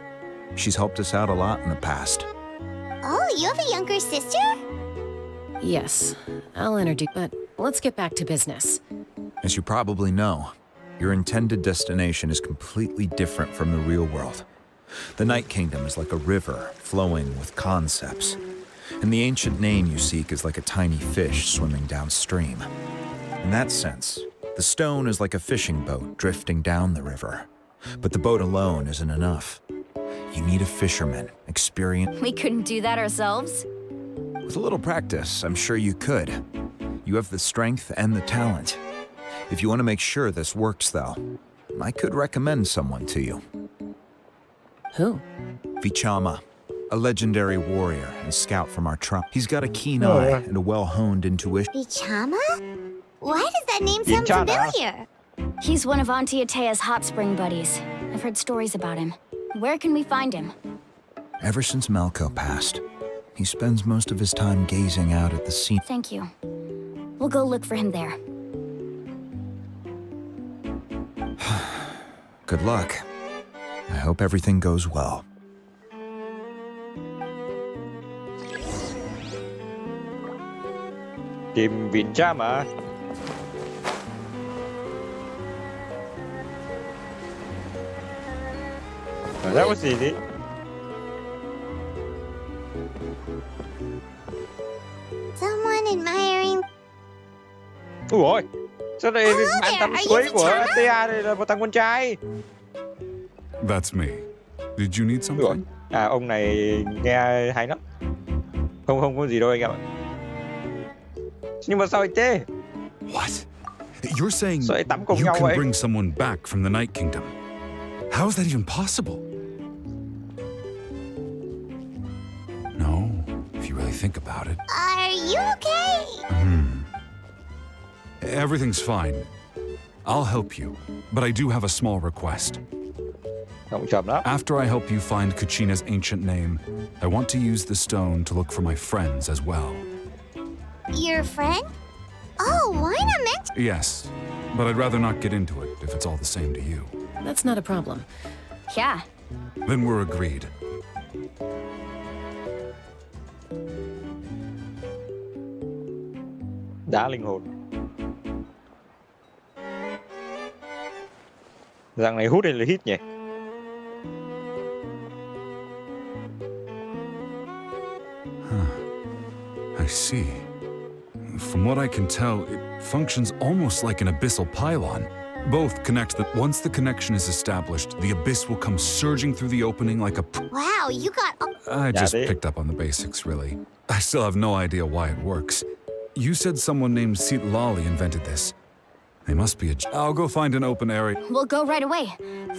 Speaker 11: She's helped us out a lot in the past.
Speaker 2: Oh, you have a younger sister?
Speaker 10: Yes, I'll introduce, but let's get back to business.
Speaker 11: As you probably know, your intended destination is completely different from the real world. The Night Kingdom is like a river flowing with concepts, and the ancient name you seek is like a tiny fish swimming downstream. In that sense, the stone is like a fishing boat drifting down the river, but the boat alone isn't enough. You need a fisherman, experienced.
Speaker 3: We couldn't do that ourselves?
Speaker 11: With a little practice, I'm sure you could. You have the strength and the talent. If you want to make sure this works, though, I could recommend someone to you.
Speaker 10: Who?
Speaker 11: Vichama, a legendary warrior and scout from our tribe. He's got a keen eye and a well-honed intuition.
Speaker 2: Vichama? Why does that name sound familiar?
Speaker 3: He's one of Auntie Atea's hot spring buddies. I've heard stories about him. Where can we find him?
Speaker 11: Ever since Malco passed, he spends most of his time gazing out at the sea.
Speaker 3: Thank you. We'll go look for him there.
Speaker 11: Good luck. I hope everything goes well.
Speaker 1: Tìm Vichama. That was easy.
Speaker 2: Someone admiring.
Speaker 1: Ui ôi, sao đây
Speaker 2: Hello
Speaker 1: bạn
Speaker 2: there,
Speaker 1: tắm
Speaker 2: are
Speaker 1: suối
Speaker 2: you
Speaker 1: của
Speaker 2: Vichama?
Speaker 1: Atea đây là một thằng con trai.
Speaker 6: That's me. Did you need
Speaker 1: Ui
Speaker 6: something?
Speaker 1: ôi, ông này nghe hay lắm. Không có gì đâu anh em ạ. Nhưng mà sao anh thế?
Speaker 6: What? You're saying
Speaker 1: Sao lại tắm cùng
Speaker 6: you
Speaker 1: nhau
Speaker 6: can
Speaker 1: vậy?
Speaker 6: bring someone back from the Night Kingdom? How is that even possible? No, if you really think about it.
Speaker 2: Are you okay?
Speaker 6: Everything's fine. I'll help you, but I do have a small request.
Speaker 1: Không chậm lắm.
Speaker 6: After I help you find Kachina's ancient name, I want to use the stone to look for my friends as well.
Speaker 2: Your friend? Oh, why not meant?
Speaker 6: Yes, but I'd rather not get into it if it's all the same to you.
Speaker 10: That's not a problem.
Speaker 3: Yeah.
Speaker 6: Then we're agreed.
Speaker 1: Đá linh hồn. Rằng này hút hay là hít nhỉ?
Speaker 6: I see. From what I can tell, it functions almost like an abyssal pylon. Both connect that once the connection is established, the abyss will come surging through the opening like a...
Speaker 2: Wow, you got.
Speaker 6: I just
Speaker 1: they-
Speaker 6: picked up on the basics, really. I still have no idea why it works. You said someone named Lali invented this. They must be a... I'll go find an open area.
Speaker 3: We'll go right away.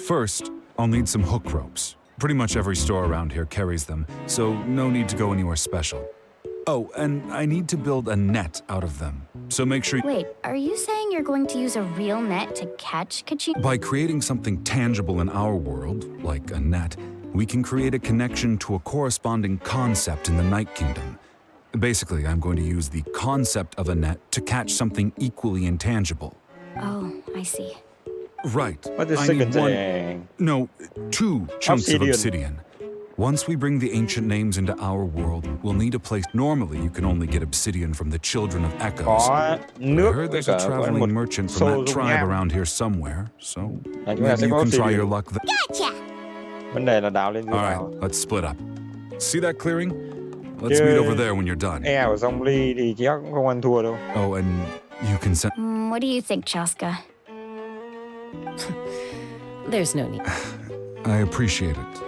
Speaker 6: First, I'll need some hook ropes. Pretty much every store around here carries them, so no need to go anywhere special. Oh, and I need to build a net out of them. So make sure
Speaker 3: Wait, are you saying you're going to use a real net to catch Kachina?
Speaker 6: by creating something tangible in our world, like a net, we can create a connection to a corresponding concept in the Night Kingdom. Basically, I'm going to use the concept of a net to catch something equally intangible.
Speaker 3: Oh, I see.
Speaker 6: Right.
Speaker 1: What is
Speaker 6: I need
Speaker 1: second?
Speaker 6: no, 2 chunks of
Speaker 1: Obsidian.
Speaker 6: obsidian. Once we bring the ancient names into our world, we'll need a place. Normally, you can only get obsidian from the Children of Echoes.
Speaker 1: Có
Speaker 6: I
Speaker 1: nước
Speaker 6: heard
Speaker 1: với
Speaker 6: there's a
Speaker 1: cả có một
Speaker 6: traveling merchant
Speaker 1: xô
Speaker 6: from that
Speaker 1: dung
Speaker 6: tribe
Speaker 1: nham.
Speaker 6: around here somewhere, so
Speaker 1: Chúng ta
Speaker 6: maybe
Speaker 1: sẽ
Speaker 6: you
Speaker 1: có
Speaker 6: can try
Speaker 1: obsidian.
Speaker 6: your luck there.
Speaker 2: Gotcha!
Speaker 1: Vấn đề là đào lên dưới
Speaker 6: All
Speaker 1: nào.
Speaker 6: right, let's split up. See that clearing? Let's meet over there when you're done.
Speaker 1: E của zombie thì chắc cũng không ăn thua đâu.
Speaker 6: Oh, and you can send.
Speaker 3: What do you think, Chaska?
Speaker 10: There's no need.
Speaker 6: I appreciate it,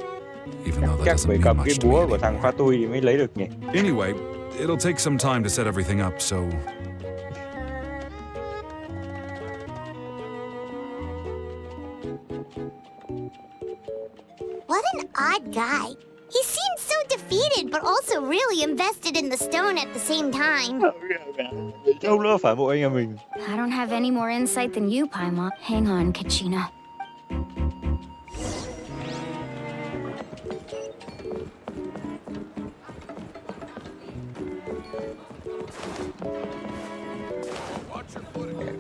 Speaker 6: even though that
Speaker 1: Chắc
Speaker 6: doesn't
Speaker 1: phải
Speaker 6: mean
Speaker 1: cầm cái
Speaker 6: much to me
Speaker 1: búa của thằng Pha Tui thì mới lấy được nhỉ.
Speaker 6: Anyway, it'll take some time to set everything up, so
Speaker 2: What an odd guy. He seems so defeated, but also really invested in the stone at the same time.
Speaker 1: Đâu nữa phải bộ anh em mình.
Speaker 3: I don't have any more insight than you, Paimon. Hang on, Kachina.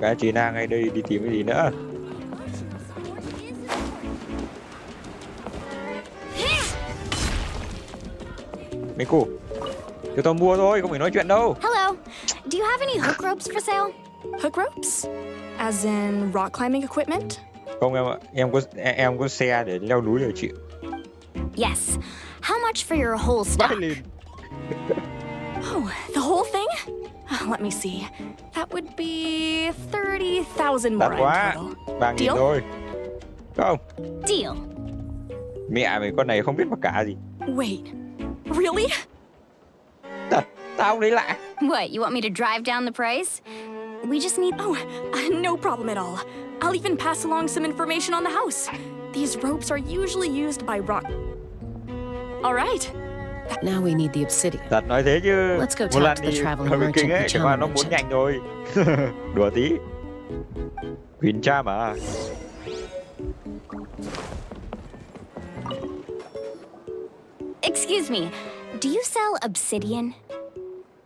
Speaker 1: Cái chị nàng ngay đây đi tìm cái gì nữa. Mấy cô, cho tao mua thôi, không phải nói chuyện đâu.
Speaker 3: Hello. Do you have any hook ropes for sale?
Speaker 4: Hook ropes? As in rock climbing equipment?
Speaker 1: Không em ạ, em có xe để leo núi rồi chị.
Speaker 3: Yes. How much for your whole stack?
Speaker 1: Bay lên.
Speaker 4: Oh, the whole thing? Let me see. That would be 30,000 more
Speaker 1: Đắt
Speaker 4: in
Speaker 1: quá,
Speaker 4: total.
Speaker 1: 3.000
Speaker 4: Deal?
Speaker 1: thôi. Không,
Speaker 3: Deal.
Speaker 1: mẹ mày con này không biết mặc cả gì.
Speaker 4: Wait, really?
Speaker 1: Tao đấy lạ.
Speaker 3: What, you want me to drive down the price? We just need...
Speaker 4: Oh, no problem at all. I'll even pass along some information on the house. These ropes are usually used by rock. All right.
Speaker 10: Now we need the obsidian.
Speaker 1: Thật nói thế chứ.
Speaker 10: Let's go
Speaker 1: một
Speaker 10: talk
Speaker 1: lần
Speaker 10: to the
Speaker 1: đi
Speaker 10: traveling
Speaker 1: hơi bị
Speaker 10: merchant
Speaker 1: kinh ấy,
Speaker 10: the
Speaker 1: chẳng qua
Speaker 10: Chama
Speaker 1: nó muốn
Speaker 10: mentioned.
Speaker 1: nhanh thôi. Đùa tí. Huyền cha mà.
Speaker 3: Excuse me. Do you sell obsidian?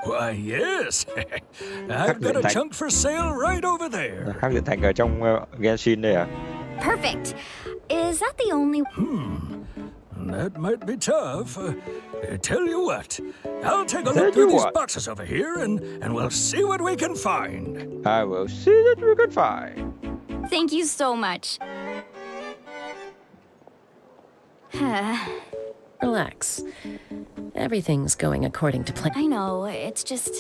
Speaker 12: Why, yes.
Speaker 1: Khác
Speaker 12: I've got
Speaker 1: biệt
Speaker 12: a
Speaker 1: thành,
Speaker 12: chunk for sale right over there.
Speaker 1: khác biệt thành ở trong Genshin đây à?
Speaker 3: Perfect. Is that the only...
Speaker 12: That might be tough. Tell you what, I'll take a
Speaker 1: Tell
Speaker 12: look through
Speaker 1: you
Speaker 12: these
Speaker 1: what.
Speaker 12: boxes over here and we'll see what we can find.
Speaker 1: I will see that we can find.
Speaker 3: Thank you so much.
Speaker 10: Relax. Everything's going according to plan.
Speaker 3: I know, it's just...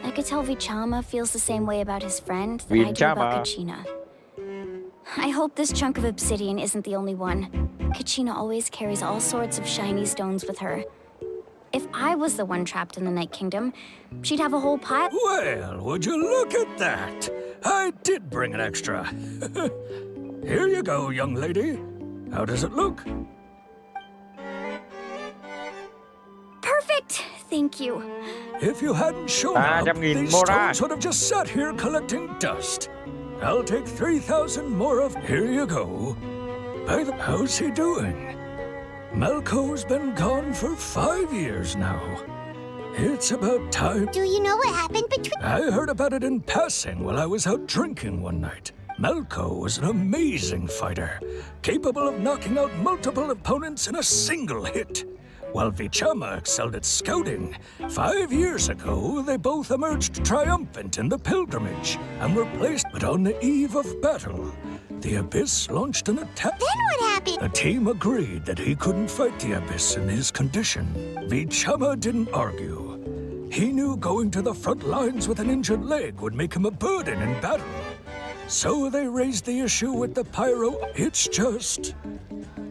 Speaker 3: I could tell Vichama feels the same way about his friend that I do about
Speaker 1: Vichama.
Speaker 3: Kachina. I hope this chunk of obsidian isn't the only one. Kachina always carries all sorts of shiny stones with her. If I was the one trapped in the Night Kingdom, she'd have a whole pile.
Speaker 12: Well, would you look at that? I did bring an extra. Here you go, young lady. How does it look?
Speaker 3: Perfect! Thank you.
Speaker 12: If you hadn't shown up,
Speaker 1: 300.000
Speaker 12: these
Speaker 1: more.
Speaker 12: stones would have just sat here collecting dust. I'll take 3,000 more of... Here you go. By the... How's he doing? Malco's been gone for 5 years now. It's about time...
Speaker 2: Do you know what happened between...
Speaker 12: I heard about it in passing while I was out drinking one night. Malco was an amazing fighter, capable of knocking out multiple opponents in a single hit. While Vichama excelled at scouting, 5 years ago they both emerged triumphant in the pilgrimage and were placed, but on the eve of battle, the Abyss launched an attack.
Speaker 2: Then what happened?
Speaker 12: The team agreed that he couldn't fight the Abyss in his condition. Vichama didn't argue. He knew going to the front lines with an injured leg would make him a burden in battle. So they raised the issue with the Pyro. It's just...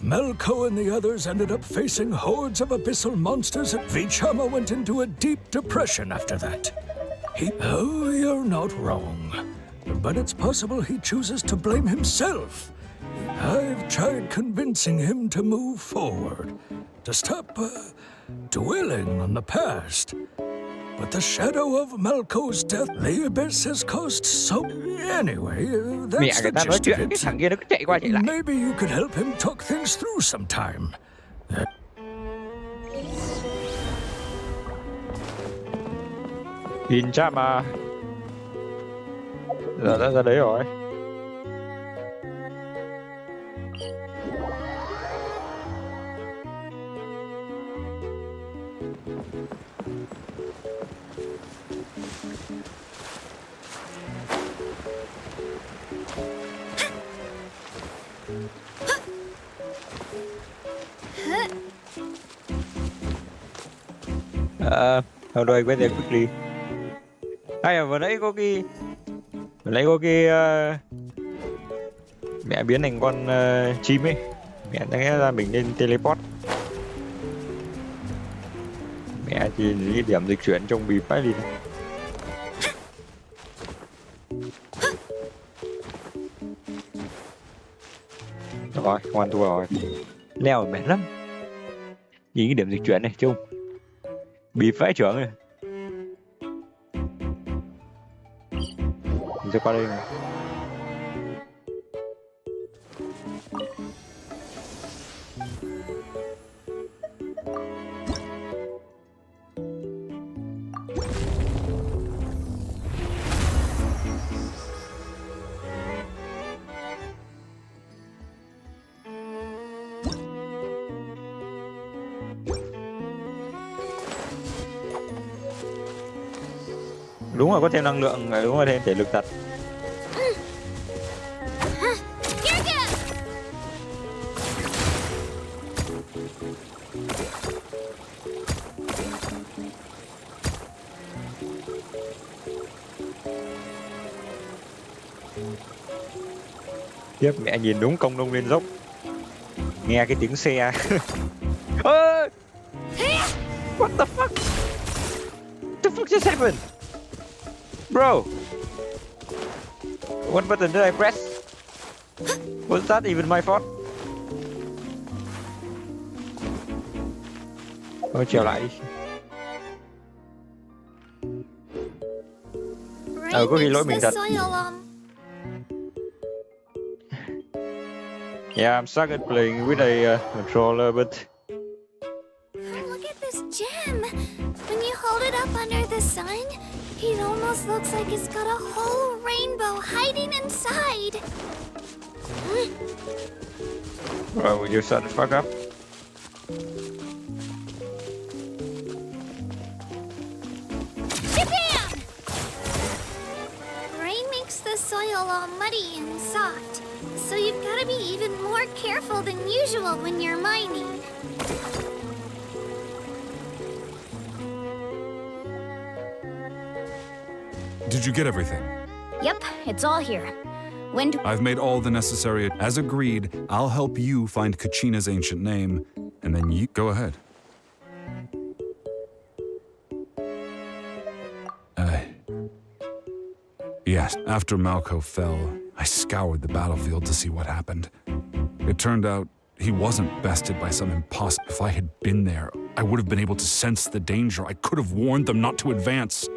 Speaker 12: Malco and the others ended up facing hordes of abyssal monsters, and Vichama went into a deep depression after that. You're not wrong. But it's possible he chooses to blame himself. I've tried convincing him to move forward, to stop dwelling on the past. But the shadow of Malco's death, the Abyss has caused so... Anyway,
Speaker 1: Mẹ
Speaker 12: that's
Speaker 1: người
Speaker 12: the
Speaker 1: ta nói
Speaker 12: gist of
Speaker 1: chuyện, cái
Speaker 12: it.
Speaker 1: thằng kia nó cứ chạy qua chạy lại.
Speaker 12: Maybe you could help him talk things through sometime.
Speaker 1: Nhìn cha mà. Giờ đã ra đấy rồi. How do I get there quickly? Hay là vừa nãy có cái mẹ biến thành con chim ấy, mẹ đang nghe ra mình nên teleport. Mẹ thì cái điểm dịch chuyển trong bì phải đi. Rồi, hoàn thua rồi. Leo mệt lắm. Nhìn cái điểm dịch chuyển này chung. Bị phái trưởng này. Mình sẽ qua đây này. Đúng rồi, có thêm năng lượng, đúng rồi, thêm thể lực thật. Tiếp mẹ nhìn đúng công nông lên dốc. Nghe cái tiếng xe. What the fuck? What the fuck just happened? Bro, what button did I press? Was that even my fault? Thôi trèo lại đi. Có khi lỗi mình thật. Yeah, I'm stuck at playing with a controller, but...
Speaker 2: Look at this gem. When you hold it up under the sun, it almost looks like it's got a whole rainbow hiding inside.
Speaker 1: Bro, will you shut the fuck up?
Speaker 2: Bam! Rain makes the soil all muddy and soft, so you've got to be even more careful than usual when you're mining.
Speaker 6: Did you get everything?
Speaker 3: Yep, it's all here. When do
Speaker 6: I've made all the necessary. As agreed, I'll help you find Kachina's ancient name, and then you go ahead. Yes, after Malco fell, I scoured the battlefield to see what happened. It turned out he wasn't bested by some imposter. If I had been there, I would have been able to sense the danger. I could have warned them not to advance.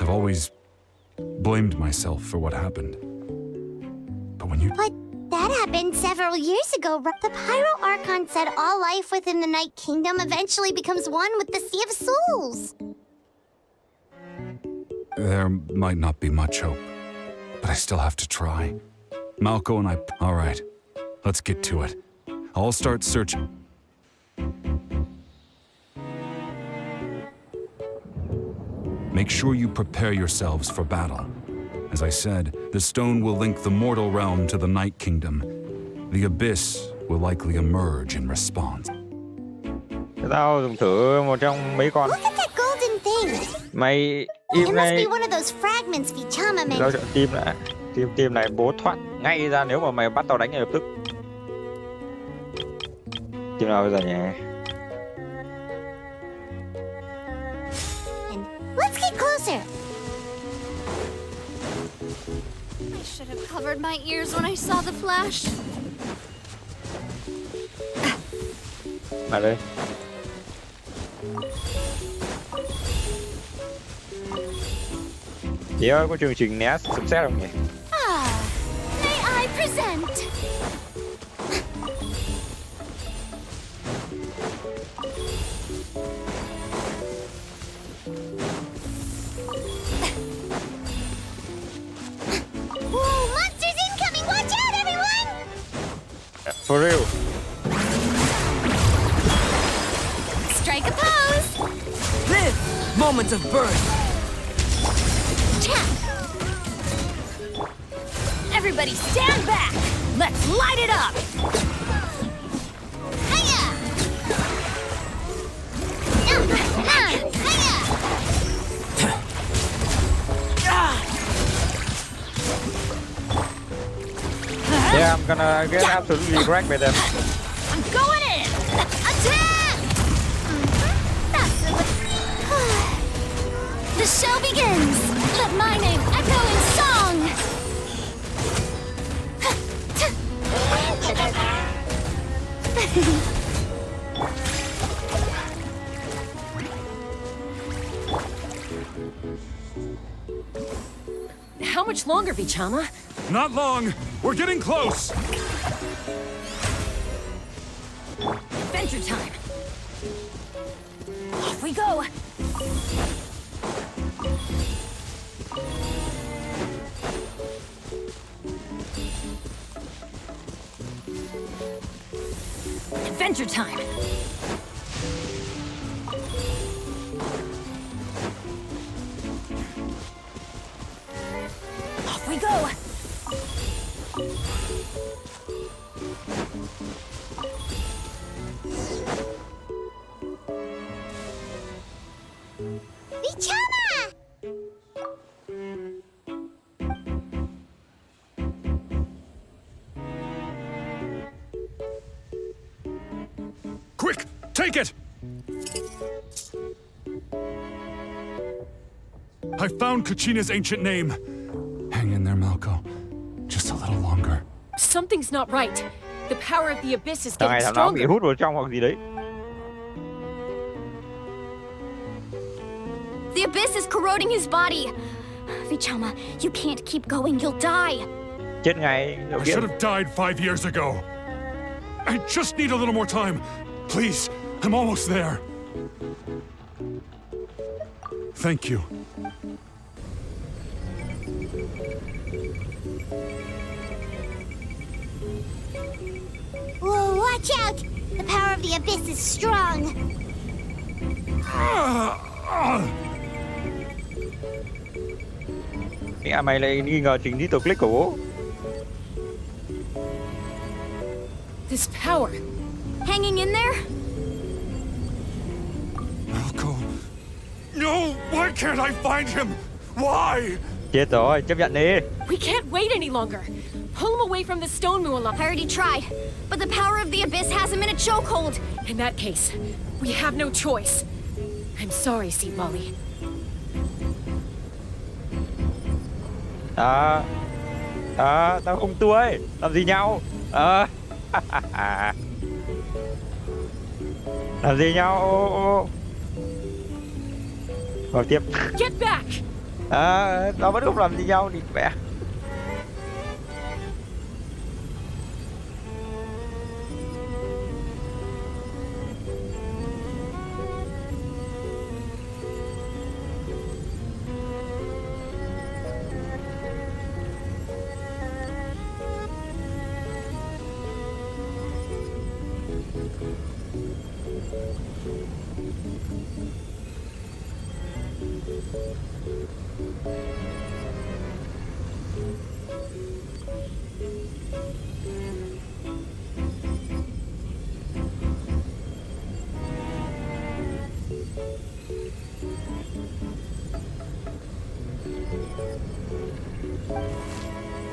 Speaker 6: I've always blamed myself for what happened. But when you...
Speaker 2: But that happened several years ago. The Pyro Archon said all life within the Night Kingdom eventually becomes one with the Sea of Souls.
Speaker 6: There might not be much hope, but I still have to try. Malco and I... All right, let's get to it. I'll start searching. Make sure you prepare yourselves for battle. As I said, the stone will link the mortal realm to the Night Kingdom. The Abyss will likely emerge in response.
Speaker 1: Tao dùng thử một trong mấy con.
Speaker 2: Look at that golden thing.
Speaker 1: Mày
Speaker 2: It
Speaker 1: im
Speaker 2: must
Speaker 1: ngay.
Speaker 2: be one of those fragments Vichama
Speaker 1: Tao
Speaker 2: meant.
Speaker 1: chọn tim lại. Tim này bố thoát ngay ra nếu mà mày bắt tao đánh ngay lập tức. Tim nào bây giờ nhỉ?
Speaker 2: And let's get closer.
Speaker 3: should have covered my ears when I saw the flash.
Speaker 1: Mà đây. Chị ơi, có chương trình né sấm sét không nhỉ?
Speaker 3: May I present?
Speaker 2: Whoa, monsters incoming! Watch out, everyone!
Speaker 1: For real.
Speaker 3: Strike a pose!
Speaker 13: Live! Moments of birth!
Speaker 3: Everybody stand back! Let's light it up!
Speaker 2: Hiya! Hiya!
Speaker 1: Yeah, I'm gonna get absolutely wrecked by them.
Speaker 3: I'm going in!
Speaker 2: Attack!
Speaker 3: The show begins! Let my name echo in song!
Speaker 10: How much longer, Vichama?
Speaker 6: Not long. We're getting close.
Speaker 3: Adventure time! Off we go! Adventure time! Off we go!
Speaker 2: Vichama!
Speaker 6: Quick, take it! I found Kachina's ancient name. Hang in there, Malco. Just a little longer.
Speaker 10: Something's not right. The power of the abyss is
Speaker 1: Thằng
Speaker 10: getting
Speaker 1: này thằng nó bị
Speaker 10: stronger.
Speaker 1: hút vào trong hoặc gì đấy.
Speaker 3: The abyss is corroding his body. Vichama, you can't keep going, you'll die.
Speaker 1: Chết ngay. Đầu
Speaker 6: I
Speaker 1: tiên.
Speaker 6: should have died 5 years ago. I just need a little more time. Please, I'm almost there. Thank you.
Speaker 2: Whoa, watch out! The power of the abyss is strong.
Speaker 1: Mẹ mày lại nghi ngờ trình digital click của bố.
Speaker 10: This power.
Speaker 3: Hanging in there?
Speaker 6: Malco. No, why can't I find him? Why?
Speaker 1: Chết rồi, chấp nhận đi.
Speaker 10: We can't wait any longer. Pull him away from the stone Muala.
Speaker 3: I already tried, but the power of the abyss has him in a chokehold.
Speaker 10: In that case, we have no choice. I'm sorry, Seed Lolly.
Speaker 1: Tao không tuổi. Làm gì nhau? Làm gì nhau? Vào tiếp.
Speaker 10: Get back!
Speaker 1: Tao vẫn không làm gì nhau đi mẹ.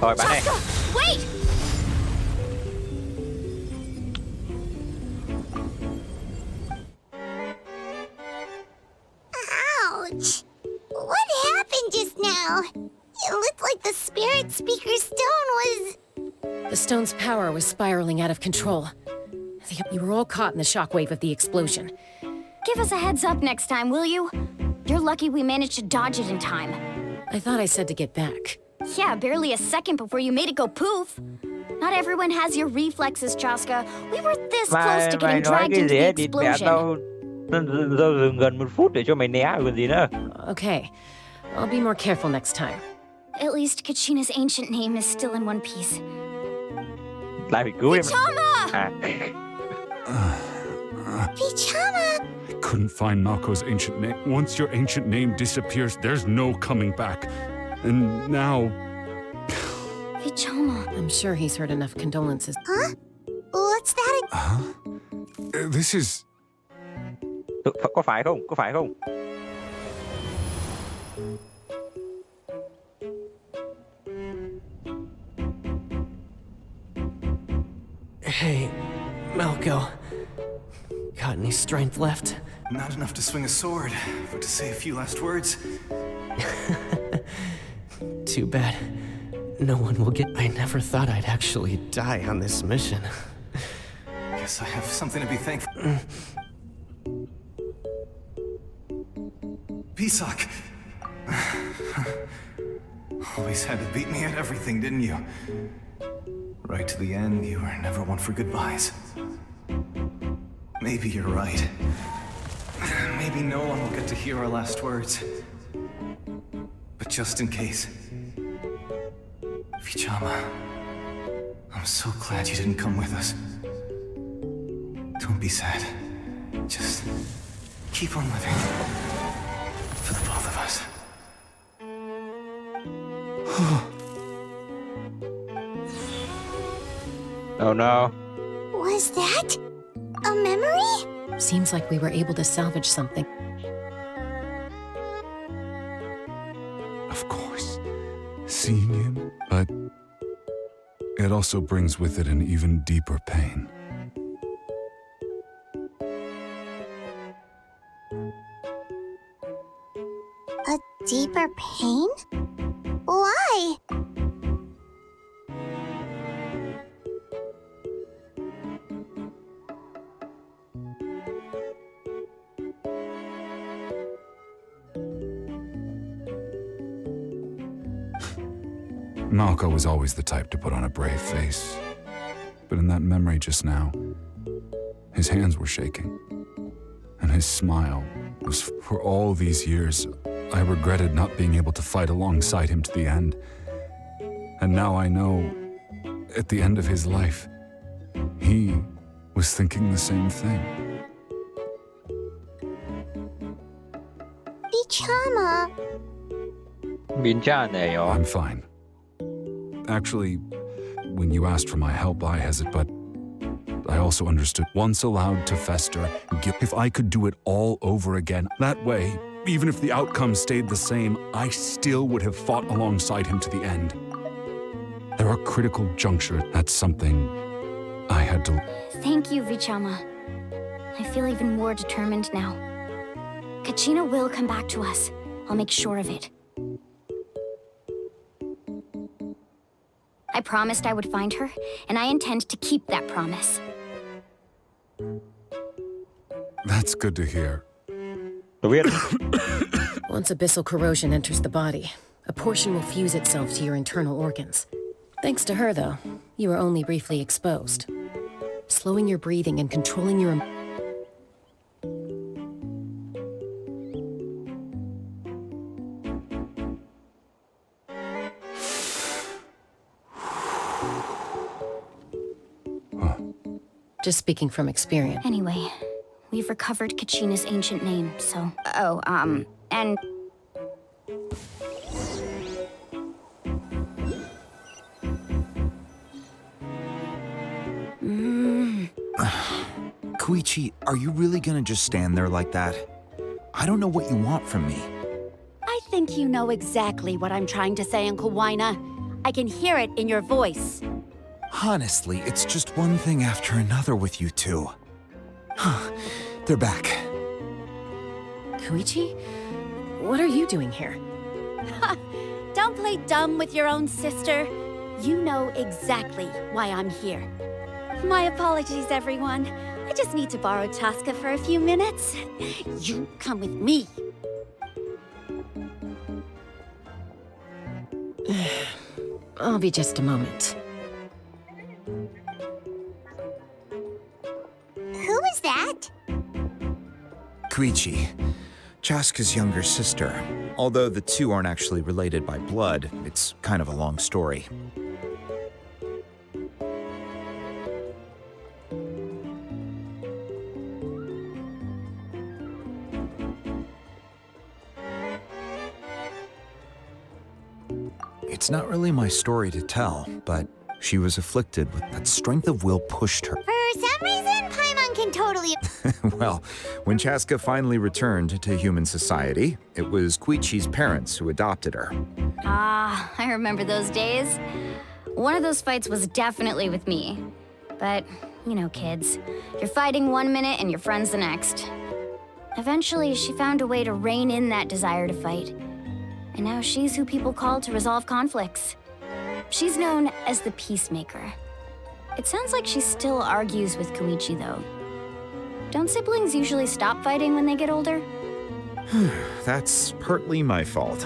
Speaker 1: Rồi bạn này.
Speaker 3: Wait!
Speaker 2: Ouch! What happened just now? It looked like the spirit speaker's stone was...
Speaker 10: The stone's power was spiraling out of control. You were all caught in the shockwave of the explosion.
Speaker 3: Give us a heads up next time, will you? You're lucky we managed to dodge it in time.
Speaker 10: I thought I said to get back.
Speaker 3: Yeah, barely a second before you made it go poof. Not everyone has your reflexes, Chaska. We were this close to getting
Speaker 1: Mày nói
Speaker 3: dragged
Speaker 1: cái
Speaker 3: into
Speaker 1: gì
Speaker 3: the
Speaker 1: ấy, địt mẹ
Speaker 3: explosion.
Speaker 1: tao dừng gần 1 phút để cho mày né còn gì nữa.
Speaker 10: Okay, I'll be more careful next time.
Speaker 3: At least Kachina's ancient name is still in one piece.
Speaker 1: Lại phải cứu em.
Speaker 3: Vichama!
Speaker 2: Vichama!
Speaker 6: I couldn't find Mako's ancient name. Once your ancient name disappears, there's no coming back. And now...
Speaker 3: Vichama.
Speaker 10: I'm sure he's heard enough condolences.
Speaker 2: Huh? What's that?
Speaker 6: This is...
Speaker 1: Có phải không? Có phải không?
Speaker 14: Hey, Malco. Got any strength left?
Speaker 15: Not enough to swing a sword, but to say a few last words.
Speaker 14: Too bad. No one will get... I never thought I'd actually die on this mission.
Speaker 15: Guess I have something to be thankful. Pisak! Always had to beat me at everything, didn't you? Right to the end, you were never one for goodbyes. Maybe you're right. Maybe no one will get to hear our last words. But just in case... Vichama, I'm so glad you didn't come with us. Don't be sad. Just keep on living. For the both of us.
Speaker 1: Oh no.
Speaker 2: Was that a memory?
Speaker 10: Seems like we were able to salvage something.
Speaker 6: Of course. Seeing him, but it also brings with it an even deeper pain.
Speaker 2: A deeper pain? Why?
Speaker 6: Malco was always the type to put on a brave face. But in that memory just now, his hands were shaking. And his smile was... For all these years, I regretted not being able to fight alongside him to the end. And now I know, at the end of his life, he was thinking the same thing.
Speaker 2: Vichama.
Speaker 6: I'm fine. Actually, when you asked for my help, I hesitated, but I also understood. Once allowed to fester, if I could do it all over again, that way, even if the outcome stayed the same, I still would have fought alongside him to the end. There are critical junctures. That's something I had to...
Speaker 3: Thank you, Vichama. I feel even more determined now. Kachina will come back to us. I'll make sure of it. I promised I would find her, and I intend to keep that promise.
Speaker 6: That's good to hear.
Speaker 10: Once abyssal corrosion enters the body, a portion will fuse itself to your internal organs. Thanks to her, though, you were only briefly exposed. Slowing your breathing and controlling your... Just speaking from experience.
Speaker 3: Anyway, we've recovered Kachina's ancient name, so... Oh, and...
Speaker 11: Koichi, are you really gonna just stand there like that? I don't know what you want from me.
Speaker 16: I think you know exactly what I'm trying to say, Uncle Waina. I can hear it in your voice.
Speaker 11: Honestly, it's just one thing after another with you two. They're back.
Speaker 10: Koichi? What are you doing here?
Speaker 16: don't play dumb with your own sister. You know exactly why I'm here. My apologies, everyone. I just need to borrow Chaska for a few minutes. You come with me.
Speaker 10: I'll be just a moment.
Speaker 2: Who is that?
Speaker 11: Koichi, Chaska's younger sister. Although the two aren't actually related by blood, it's kind of a long story. It's not really my story to tell, but she was afflicted with that strength of will pushed her.
Speaker 2: For some reason, Paimon can totally...
Speaker 11: Well, when Chaska finally returned to human society, it was Koichi's parents who adopted her.
Speaker 3: Ah, I remember those days. One of those fights was definitely with me. But, you know, kids. You're fighting one minute and your friend's the next. Eventually, she found a way to rein in that desire to fight. And now she's who people call to resolve conflicts. She's known as the Peacemaker. It sounds like she still argues with Koichi, though. Don't siblings usually stop fighting when they get older?
Speaker 11: That's partly my fault.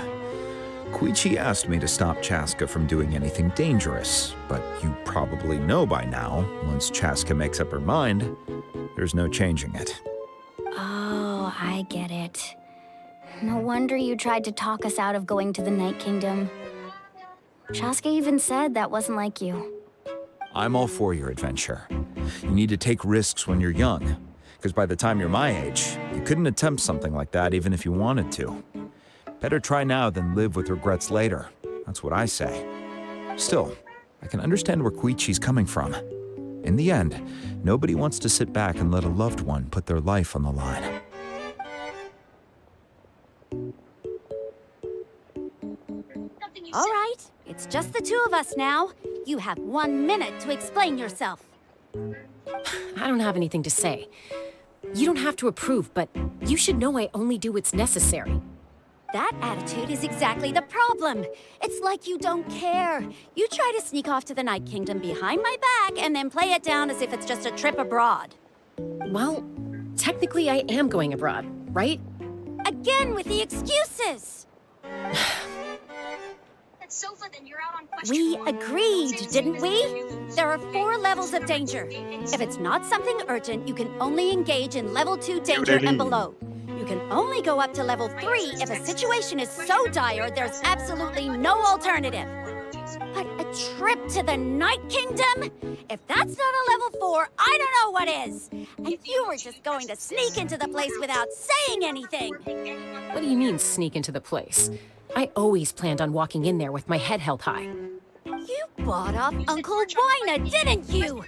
Speaker 11: Koichi asked me to stop Chaska from doing anything dangerous, but you probably know by now, once Chaska makes up her mind, there's no changing it.
Speaker 3: Oh, I get it. No wonder you tried to talk us out of going to the Night Kingdom. Chaska even said that wasn't like you.
Speaker 11: I'm all for your adventure. You need to take risks when you're young, because by the time you're my age, you couldn't attempt something like that even if you wanted to. Better try now than live with regrets later. That's what I say. Still, I can understand where Koichi's coming from. In the end, nobody wants to sit back and let a loved one put their life on the line.
Speaker 16: All right, it's just the two of us now. You have 1 minute to explain yourself.
Speaker 10: I don't have anything to say. You don't have to approve, but you should know I only do what's necessary.
Speaker 16: That attitude is exactly the problem. It's like you don't care. You try to sneak off to the Night Kingdom behind my back and then play it down as if it's just a trip abroad.
Speaker 10: Well, technically I am going abroad, right?
Speaker 16: Again with the excuses! We agreed, didn't we? There are 4 levels of danger. If it's not something urgent, you can only engage in level 2 danger and below. You can only go up to level 3 if a situation is so dire there's absolutely no alternative. But a trip to the Night Kingdom? If that's not a level 4, I don't know what is. And you were just going to sneak into the place without saying anything.
Speaker 10: What do you mean, sneak into the place? I always planned on walking in there with my head held high.
Speaker 16: You bought off Uncle Wina, didn't you?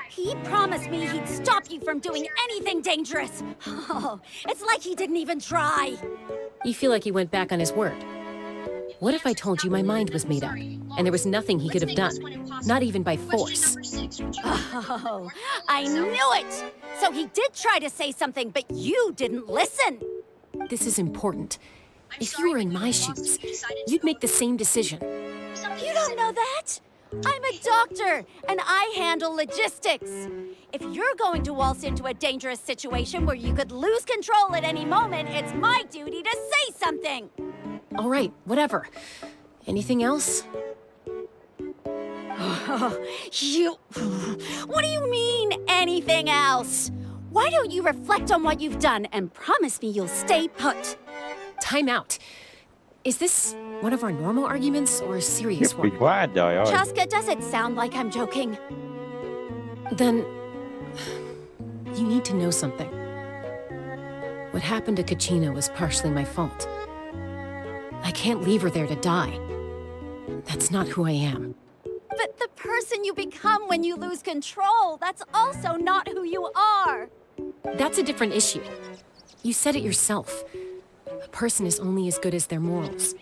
Speaker 16: He promised me he'd stop you from doing anything dangerous. Oh, it's like he didn't even try.
Speaker 10: You feel like he went back on his word. What if I told you my mind was made up, and there was nothing he could have done? Not even by force.
Speaker 16: Oh, I knew it! So he did try to say something, but you didn't listen.
Speaker 10: This is important. If you were in my shoes, you'd make the same decision.
Speaker 16: You don't know that? I'm a doctor, and I handle logistics. If you're going to waltz into a dangerous situation where you could lose control at any moment, it's my duty to say something.
Speaker 10: All right, whatever. Anything else?
Speaker 16: What do you mean, anything else? Why don't you reflect on what you've done and promise me you'll stay put?
Speaker 10: Time out. Is this one of our normal arguments or a serious one?
Speaker 16: Chaska, does it sound like I'm joking?
Speaker 10: Then, you need to know something. What happened to Kachina was partially my fault. I can't leave her there to die. That's not who I am.
Speaker 16: But the person you become when you lose control, that's also not who you are.
Speaker 10: That's a different issue. You said it yourself. A person is only as good as their morals.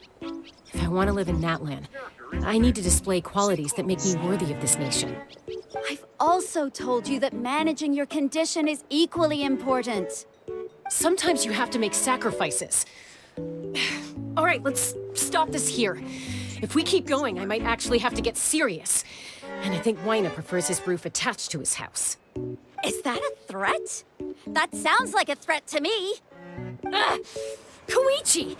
Speaker 10: If I want to live in Natlan, I need to display qualities that make me worthy of this nation.
Speaker 16: I've also told you that managing your condition is equally important.
Speaker 10: Sometimes you have to make sacrifices. All right, let's stop this here. If we keep going, I might actually have to get serious. And I think Weina prefers his roof attached to his house.
Speaker 16: Is that a threat? That sounds like a threat to me.
Speaker 10: Koichi!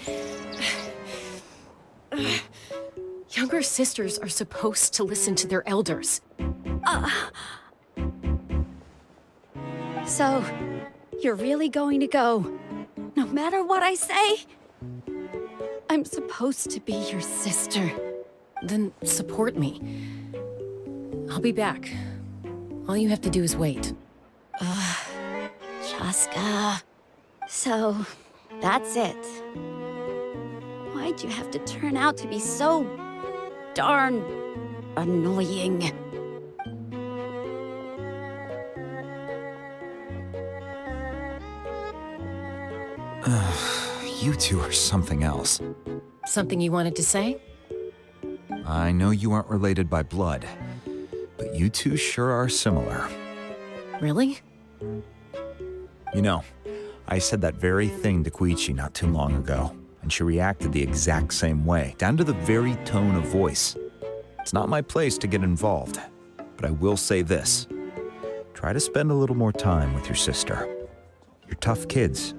Speaker 10: Younger sisters are supposed to listen to their elders.
Speaker 16: So, you're really going to go, no matter what I say? I'm supposed to be your sister.
Speaker 10: Then support me. I'll be back. All you have to do is wait.
Speaker 16: Chaska. So, that's it. Why'd you have to turn out to be so darn annoying?
Speaker 11: You two are something else.
Speaker 10: Something you wanted to say?
Speaker 11: I know you aren't related by blood, but you two sure are similar.
Speaker 10: Really?
Speaker 11: You know, I said that very thing to Koichi not too long ago, and she reacted the exact same way, down to the very tone of voice. It's not my place to get involved, but I will say this. Try to spend a little more time with your sister. You're tough kids.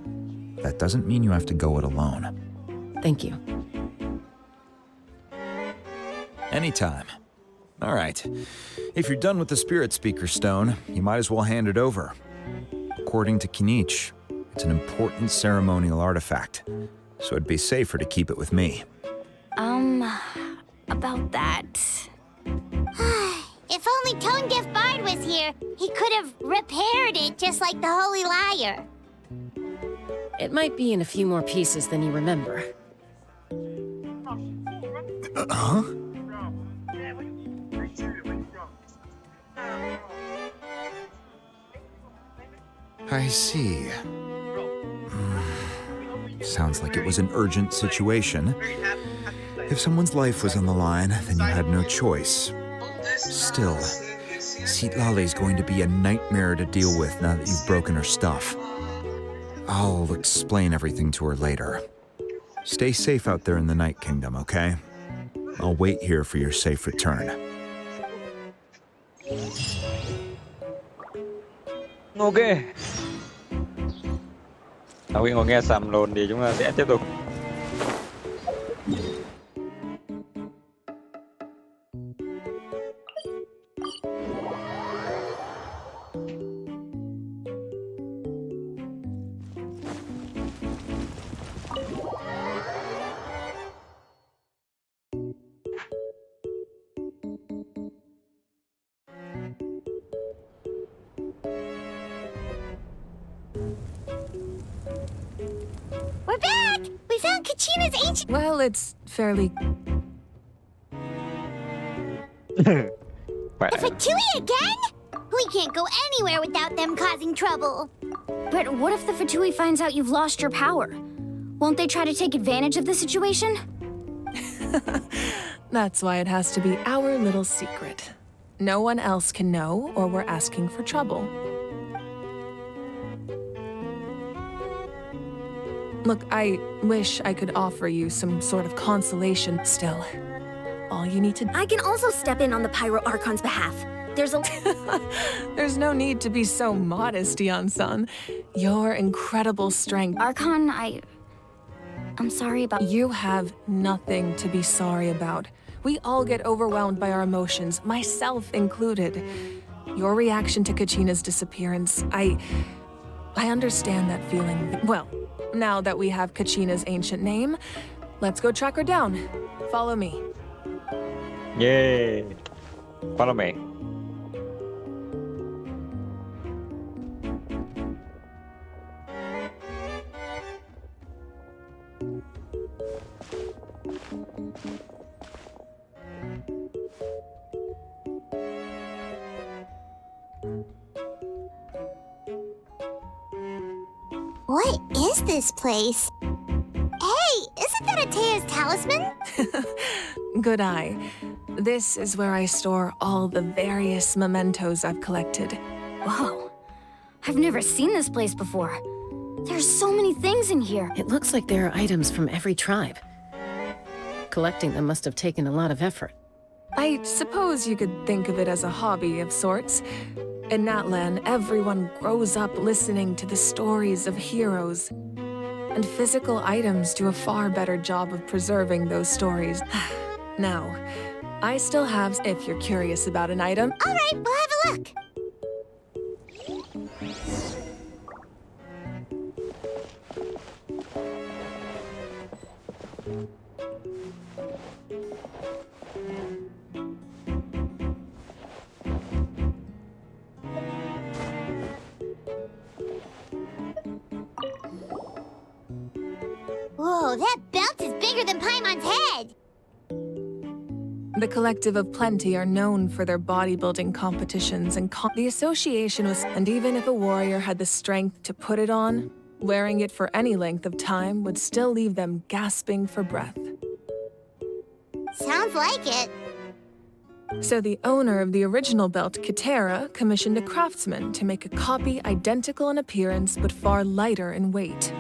Speaker 11: That doesn't mean you have to go it alone.
Speaker 10: Thank you.
Speaker 11: Anytime. All right. If you're done with the Spirit Speaker Stone, you might as well hand it over. According to Kinich, it's an important ceremonial artifact, so it'd be safer to keep it with me.
Speaker 3: About that.
Speaker 2: If only Tone Deaf Bard was here, he could have repaired it just like the Holy Liar.
Speaker 10: It might be in a few more pieces than you remember.
Speaker 11: Huh? I see. Sounds like it was an urgent situation. If someone's life was on the line, then you had no choice. Still, Citlali's going to be a nightmare to deal with now that you've broken her stuff. I'll explain everything to her later. Stay safe out there in the Night Kingdom, okay? I'll wait here for your safe return.
Speaker 1: Ok. Sau khi ngồi nghe sầm lồn thì chúng ta sẽ tiếp tục.
Speaker 2: We're back! We found Kachina's ancient...
Speaker 7: Well, it's fairly...
Speaker 2: The Fatui again? We can't go anywhere without them causing trouble.
Speaker 3: But what if the Fatui finds out you've lost your power? Won't they try to take advantage of the situation?
Speaker 7: That's why it has to be our little secret. No one else can know, or we're asking for trouble. Look, I wish I could offer you some sort of consolation. Still, all you need to...
Speaker 16: I can also step in on the Pyro Archon's behalf. There's a...
Speaker 7: There's no need to be so modest, Yan-san. Your incredible strength...
Speaker 3: Archon, I'm sorry about...
Speaker 7: You have nothing to be sorry about. We all get overwhelmed by our emotions, myself included. Your reaction to Kachina's disappearance, I understand that feeling. Well, now that we have Kachina's ancient name, let's go track her down. Follow me.
Speaker 1: Yay! Follow me.
Speaker 2: What is this place? Hey, isn't that Atea's talisman?
Speaker 7: Good eye. This is where I store all the various mementos I've collected.
Speaker 3: Whoa. I've never seen this place before. There's so many things in here.
Speaker 10: It looks like there are items from every tribe. Collecting them must have taken a lot of effort.
Speaker 7: I suppose you could think of it as a hobby of sorts. In Natlan, everyone grows up listening to the stories of heroes. And physical items do a far better job of preserving those stories. Now, I still have, if you're curious about an item.
Speaker 2: All right, we'll have a look. Whoa, that belt is bigger than Paimon's head!
Speaker 7: The Collective of Plenty are known for their bodybuilding competitions and the association was, and even if a warrior had the strength to put it on, wearing it for any length of time would still leave them gasping for breath.
Speaker 2: Sounds like it.
Speaker 7: So the owner of the original belt, Kitera, commissioned a craftsman to make a copy identical in appearance but far lighter in weight.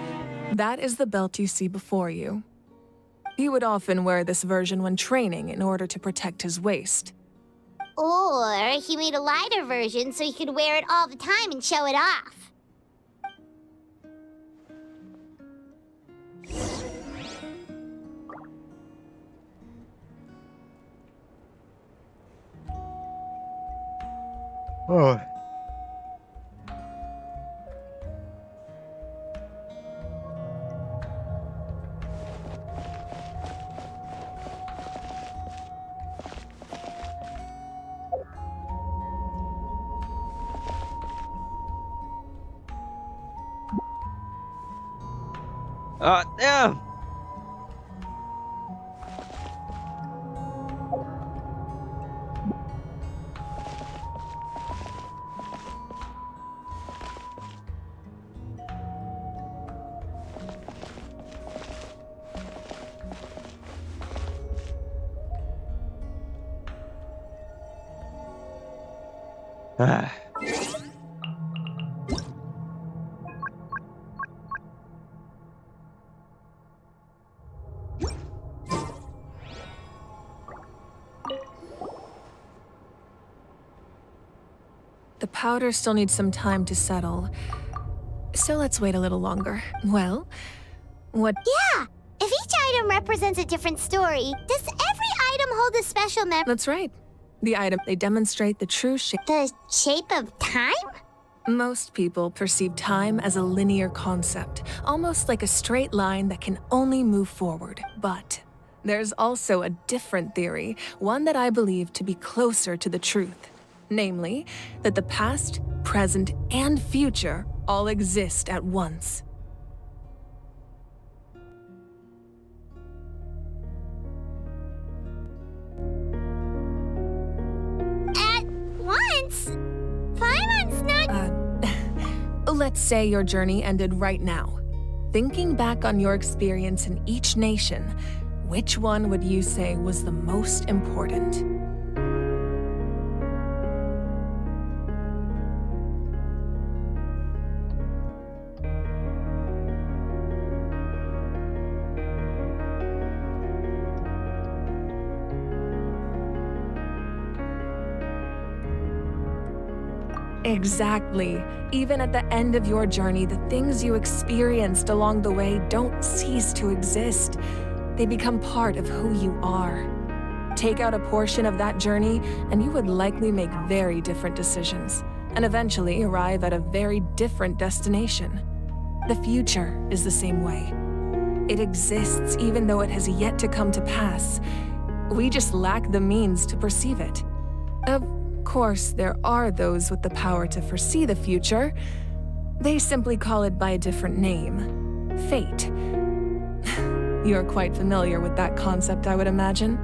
Speaker 7: That is the belt you see before you. He would often wear this version when training in order to protect his waist.
Speaker 2: Or he made a lighter version so he could wear it all the time and show it off.
Speaker 1: Oh. Damn! Ah.
Speaker 7: The powder still needs some time to settle, so let's wait a little longer. Well, what—
Speaker 2: Yeah! If each item represents a different story, does every item hold a special memory?
Speaker 7: That's right. The item, they demonstrate the true shape.
Speaker 2: The shape of time?
Speaker 7: Most people perceive time as a linear concept, almost like a straight line that can only move forward. But there's also a different theory, one that I believe to be closer to the truth. Namely, that the past, present, and future all exist at once.
Speaker 2: At once? Paimon's not—
Speaker 7: Let's say your journey ended right now. Thinking back on your experience in each nation, which one would you say was the most important? Exactly. Even at the end of your journey, the things you experienced along the way don't cease to exist. They become part of who you are. Take out a portion of that journey, and you would likely make very different decisions, and eventually arrive at a very different destination. The future is the same way. It exists even though it has yet to come to pass. We just lack the means to perceive it. Of course, there are those with the power to foresee the future. They simply call it by a different name. Fate. You're quite familiar with that concept, I would imagine.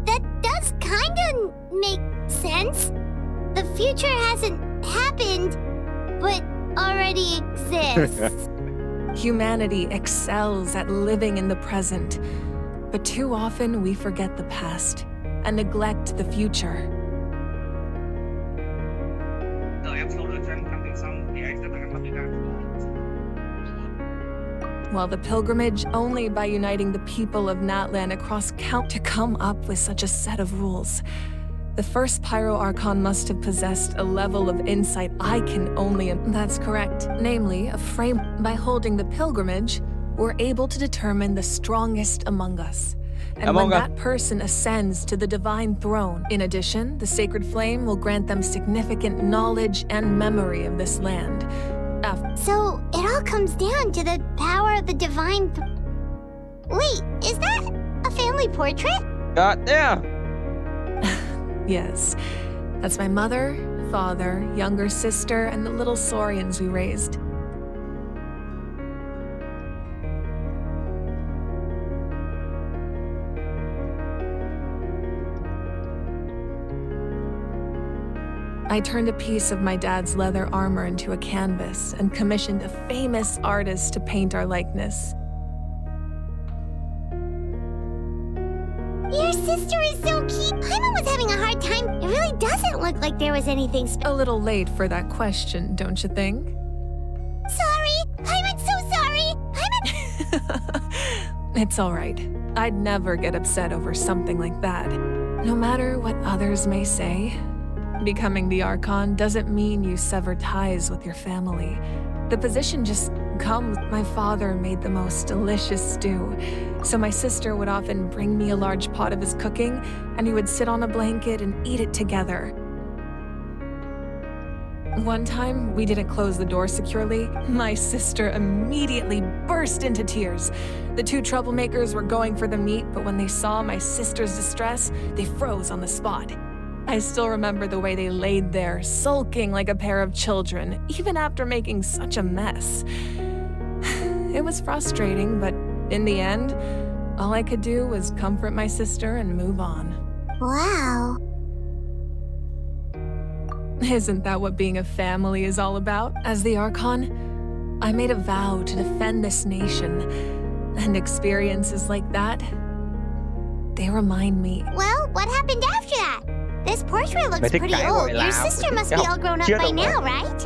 Speaker 2: That does kinda make sense. The future hasn't happened, but already exists.
Speaker 7: Humanity excels at living in the present, but too often we forget the past and neglect the future. while the pilgrimage only by uniting the people of Natlan across count to come up with such a set of rules. The first Pyro Archon must have possessed a level of insight I can only... That's correct. Namely, a frame. By holding the pilgrimage, we're able to determine the strongest among us. And when that person ascends to the divine throne, in addition, the sacred flame will grant them significant knowledge and memory of this land.
Speaker 2: So, it all comes down to the power of the divine... Wait, is that a family portrait?
Speaker 1: God damn!
Speaker 7: Yes. That's my mother, father, younger sister, and the little saurians we raised. I turned a piece of my dad's leather armor into a canvas and commissioned a famous artist to paint our likeness.
Speaker 2: Your sister is so cute. Paimon was having a hard time. It really doesn't look like there was anything
Speaker 7: A little late for that question, don't you think?
Speaker 2: Sorry! Paimon's so sorry! Paimon...
Speaker 7: It's all right. I'd never get upset over something like that. No matter what others may say, becoming the Archon doesn't mean you sever ties with your family. The position just comes. My father made the most delicious stew, so my sister would often bring me a large pot of his cooking, and we would sit on a blanket and eat it together. One time, we didn't close the door securely. My sister immediately burst into tears. The two troublemakers were going for the meat, but when they saw my sister's distress, they froze on the spot. I still remember the way they laid there, sulking like a pair of children, even after making such a mess. It was frustrating, but in the end, all I could do was comfort my sister and move on.
Speaker 2: Wow.
Speaker 7: Isn't that what being a family is all about? As the Archon, I made a vow to defend this nation, and experiences like that, they remind me.
Speaker 2: Well, what happened after that? This portrait looks pretty old. Your sister must be all grown up by now, right?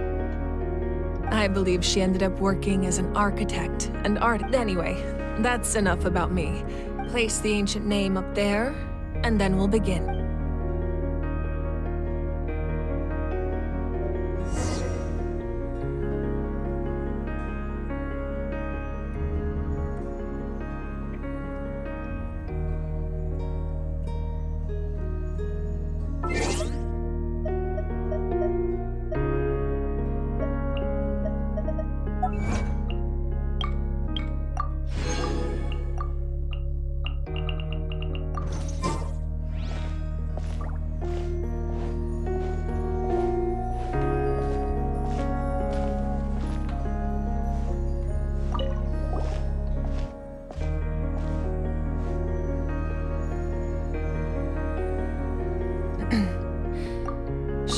Speaker 7: I believe she ended up working as an architect and art. Anyway, that's enough about me. Place the ancient name up there, and then we'll begin.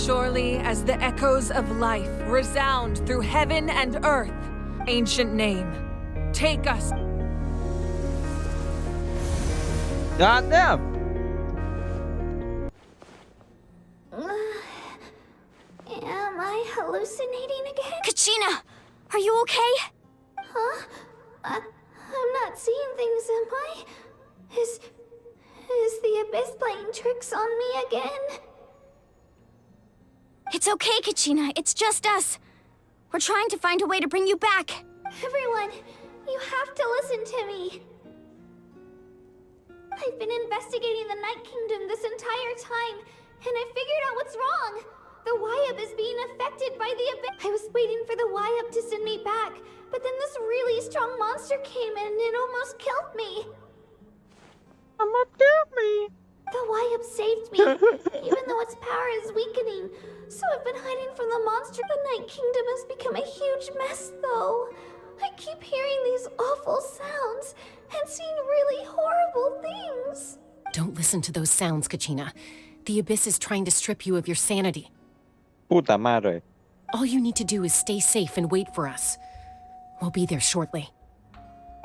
Speaker 7: Surely as the echoes of life resound through heaven and earth, ancient name, take us.
Speaker 1: God damn!
Speaker 2: Am I hallucinating again?
Speaker 3: Kachina, are you okay?
Speaker 2: Huh? I'm not seeing things, am I? Is the Abyss playing tricks on me again?
Speaker 3: It's okay, Kachina. It's just us. We're trying to find a way to bring you back.
Speaker 2: Everyone, you have to listen to me. I've been investigating the Night Kingdom this entire time, and I figured out what's wrong. The Wyup is being affected by the Abyss. I was waiting for the Wyup to send me back, but then this really strong monster came in and it almost killed me.
Speaker 1: Almost killed me.
Speaker 2: The Wyup saved me, even though its power is weakening. So I've been hiding from the monster. The Night Kingdom has become a huge mess, though. I keep hearing these awful sounds and seeing really horrible things.
Speaker 10: Don't listen to those sounds, Kachina. The Abyss is trying to strip you of your sanity.
Speaker 1: Puta madre.
Speaker 10: All you need to do is stay safe and wait for us. We'll be there shortly.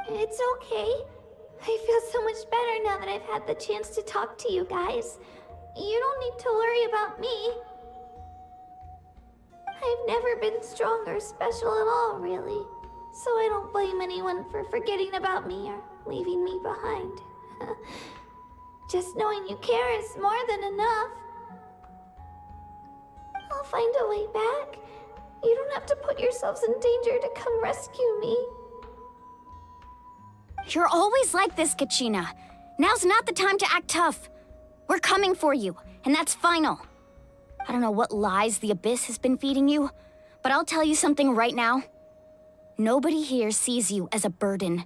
Speaker 2: It's okay. I feel so much better now that I've had the chance to talk to you guys. You don't need to worry about me. I've never been strong or special at all, really. so I don't blame anyone for forgetting about me or leaving me behind. Just knowing you care is more than enough. I'll find a way back. You don't have to put yourselves in danger to come rescue me.
Speaker 3: You're always like this, Kachina. Now's not the time to act tough. We're coming for you, and that's final. I don't know what lies the Abyss has been feeding you, but I'll tell you something right now. Nobody here sees you as a burden.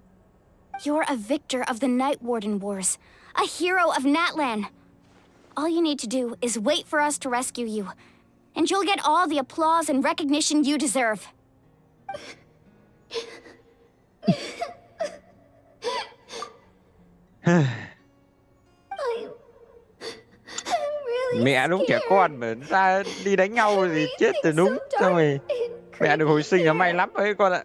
Speaker 3: You're a victor of the Night Warden Wars, a hero of Natlan. All you need to do is wait for us to rescue you, and you'll get all the applause and recognition you deserve.
Speaker 1: Mẹ đúng trẻ con mà ra đi đánh nhau thì chết thì đúng. Xong rồi mẹ được hồi sinh là may lắm đấy con ạ.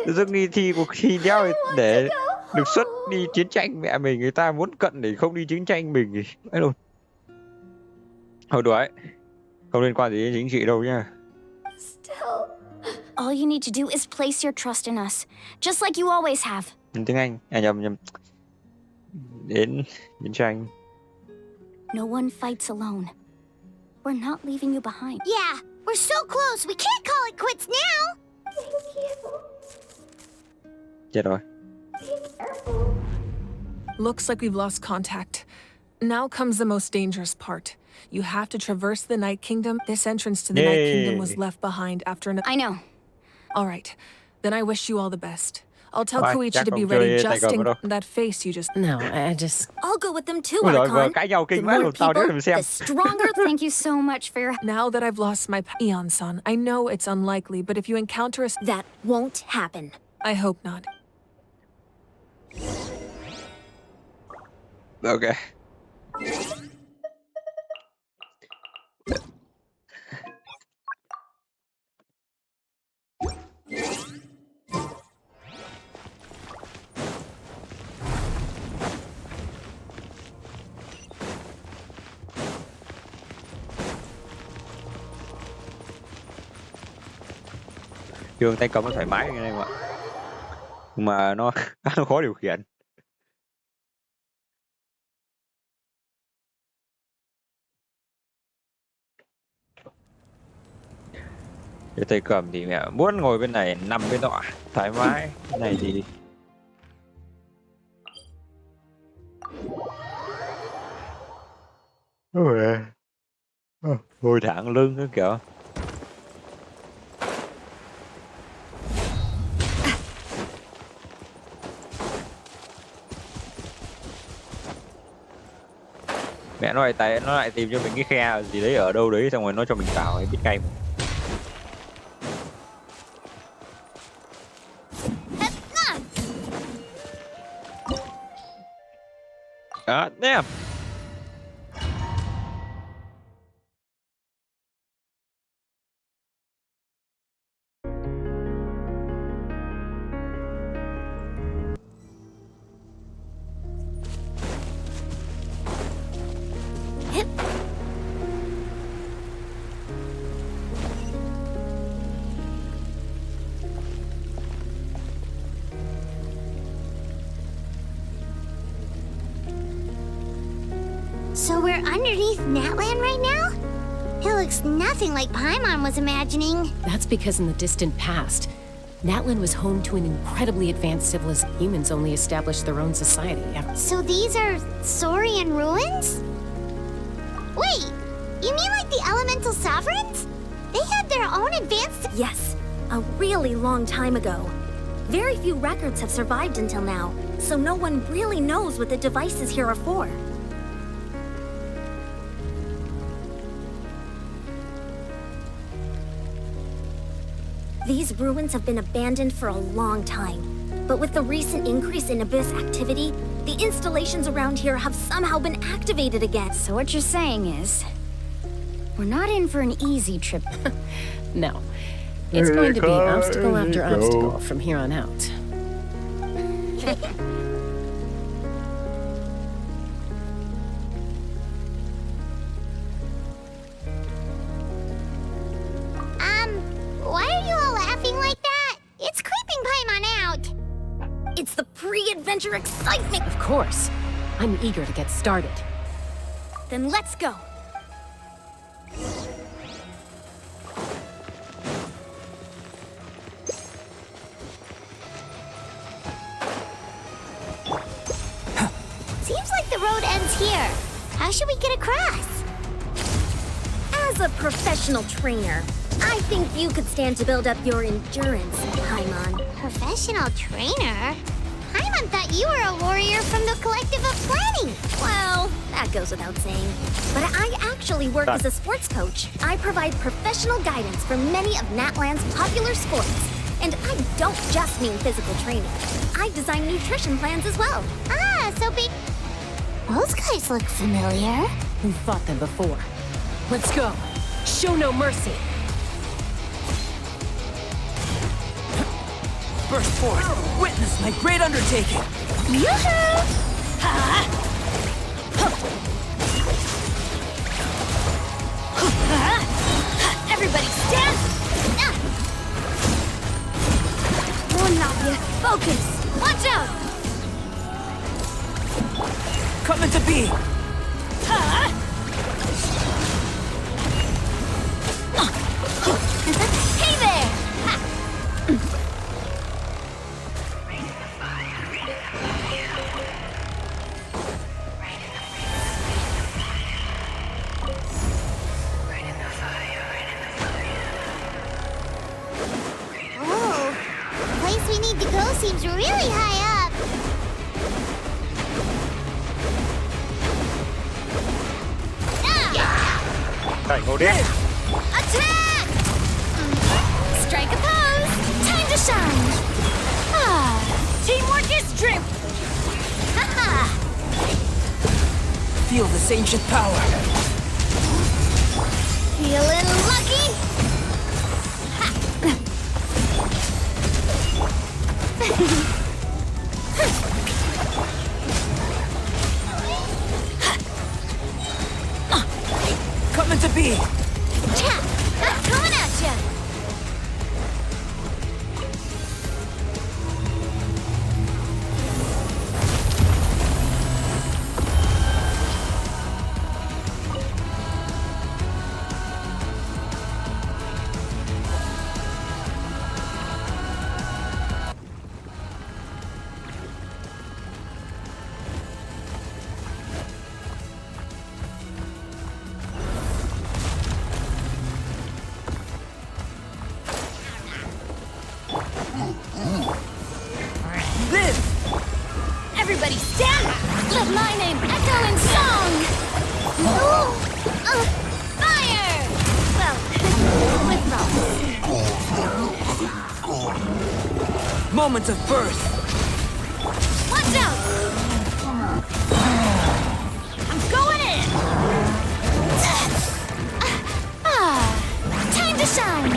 Speaker 1: Tự dưng đi thi cuộc thi đeo để được xuất đi chiến tranh, mẹ mình người ta muốn cận để không đi chiến tranh mình thì ấy luôn. Thôi đùa ấy, không liên quan gì đến chính trị đâu nha.
Speaker 3: All you need to do is place your trust in us, just like you always have.
Speaker 1: Tiếng Anh, nhầm. Đến chiến tranh.
Speaker 3: No one fights alone. We're not leaving you behind.
Speaker 2: Yeah, we're so close. We can't call it quits now. Thank you.
Speaker 1: Chết rồi.
Speaker 7: Looks like we've lost contact. Now comes the most dangerous part. You have to traverse the Night Kingdom. This entrance to the Night Kingdom was left behind after an...
Speaker 3: I know.
Speaker 7: All right. Then I wish you all the best. I'll tell Koichi to be ready just in that face you just...
Speaker 10: No, I just...
Speaker 16: I'll go with them too,
Speaker 1: Ôi giời,
Speaker 16: Archon.
Speaker 1: cãi nhau
Speaker 16: The
Speaker 1: kinh quá,
Speaker 16: more
Speaker 1: tao
Speaker 16: people,
Speaker 1: đứa xem.
Speaker 16: the stronger...
Speaker 3: Thank you so much for your...
Speaker 7: Now that I've lost my Eon-san, I know it's unlikely, but if you encounter us...
Speaker 16: That won't happen.
Speaker 7: I hope not.
Speaker 1: Okay. Chương tay cầm nó thoải mái anh em ạ, mà nó khó điều khiển. Cái tay cầm thì mẹ muốn ngồi bên này nằm bên nọ thoải mái, cái này thì ngồi thẳng lưng cái kiểu. Mẹ nó lại tìm cho mình cái khe gì đấy ở đâu đấy, xong rồi nó cho mình vào ấy, biết cay. God damn.
Speaker 2: So we're underneath Natlan right now? It looks nothing like Paimon was imagining.
Speaker 10: That's because in the distant past, Natlan was home to an incredibly advanced civilization. Humans only established their own society.
Speaker 2: So these are Saurian ruins? Wait, you mean like the elemental sovereigns? They had their own advanced...
Speaker 16: Yes, a really long time ago. Very few records have survived until now, so no one really knows what the devices here are for. These ruins have been abandoned for a long time, but with the recent increase in Abyss activity, the installations around here have somehow been activated again.
Speaker 3: So what you're saying is, we're not in for an easy trip.
Speaker 10: No. It's going to be obstacle after obstacle from here on out.
Speaker 2: Why are you all laughing like that? It's creepy
Speaker 16: adventure excite me.
Speaker 10: Of course. I'm eager to get started.
Speaker 3: Then let's go.
Speaker 2: Seems like the road ends here. How should we get across?
Speaker 16: As a professional trainer, I think you could stand to build up your endurance, Paimon.
Speaker 2: Professional trainer? Paimon thought you were a warrior from the Collective of Planning.
Speaker 16: Well, that goes without saying. But I actually work as a sports coach. I provide professional guidance for many of Natlan's popular sports. And I don't just mean physical training. I design nutrition plans as well.
Speaker 2: Ah, so big. Those guys look familiar.
Speaker 10: We've fought them before. Let's go. Show no mercy.
Speaker 13: Burst forth. Witness my great undertaking.
Speaker 2: Yoo-hoo!
Speaker 16: Everybody stand! One of you, focus! Watch out!
Speaker 13: Coming to be.
Speaker 16: Hey there!
Speaker 2: Oh, the place we need to go seems really high up.
Speaker 1: Cảnh ngộ đen.
Speaker 16: Attack! Strike a pose! Time to shine! Ah, teamwork is dream! Haha!
Speaker 13: Feel this ancient power.
Speaker 16: Feeling lucky?
Speaker 13: Coming to be.
Speaker 16: I'm coming at ya! Everybody stand! Let my name echo in song! Fire! Well, with
Speaker 13: Moments of birth.
Speaker 16: Watch out! I'm going in! Time to shine!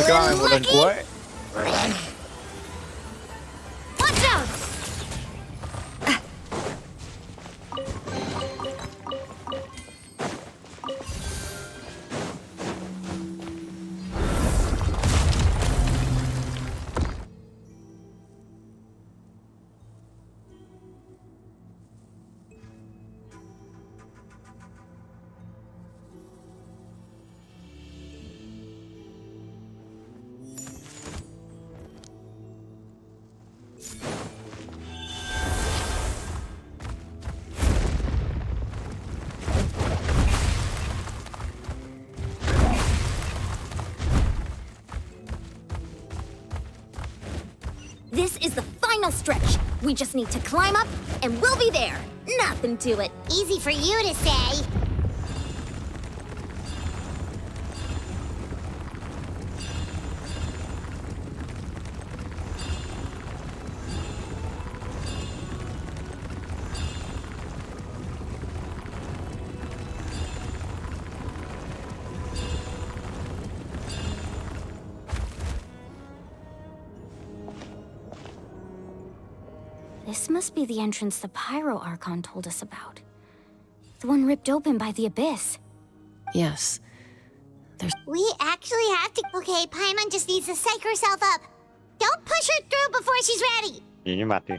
Speaker 1: Coi một lần cuối.
Speaker 16: Watch out! This is the final stretch. We just need to climb up, and we'll be there. Nothing to it.
Speaker 2: Easy for you to say.
Speaker 3: This must be the entrance the Pyro Archon told us about. The one ripped open by the abyss.
Speaker 10: Yes.
Speaker 2: We actually have to... Okay, Paimon just needs to psych herself up. Don't push her through before she's ready.
Speaker 1: Nhìn cái mặt đi.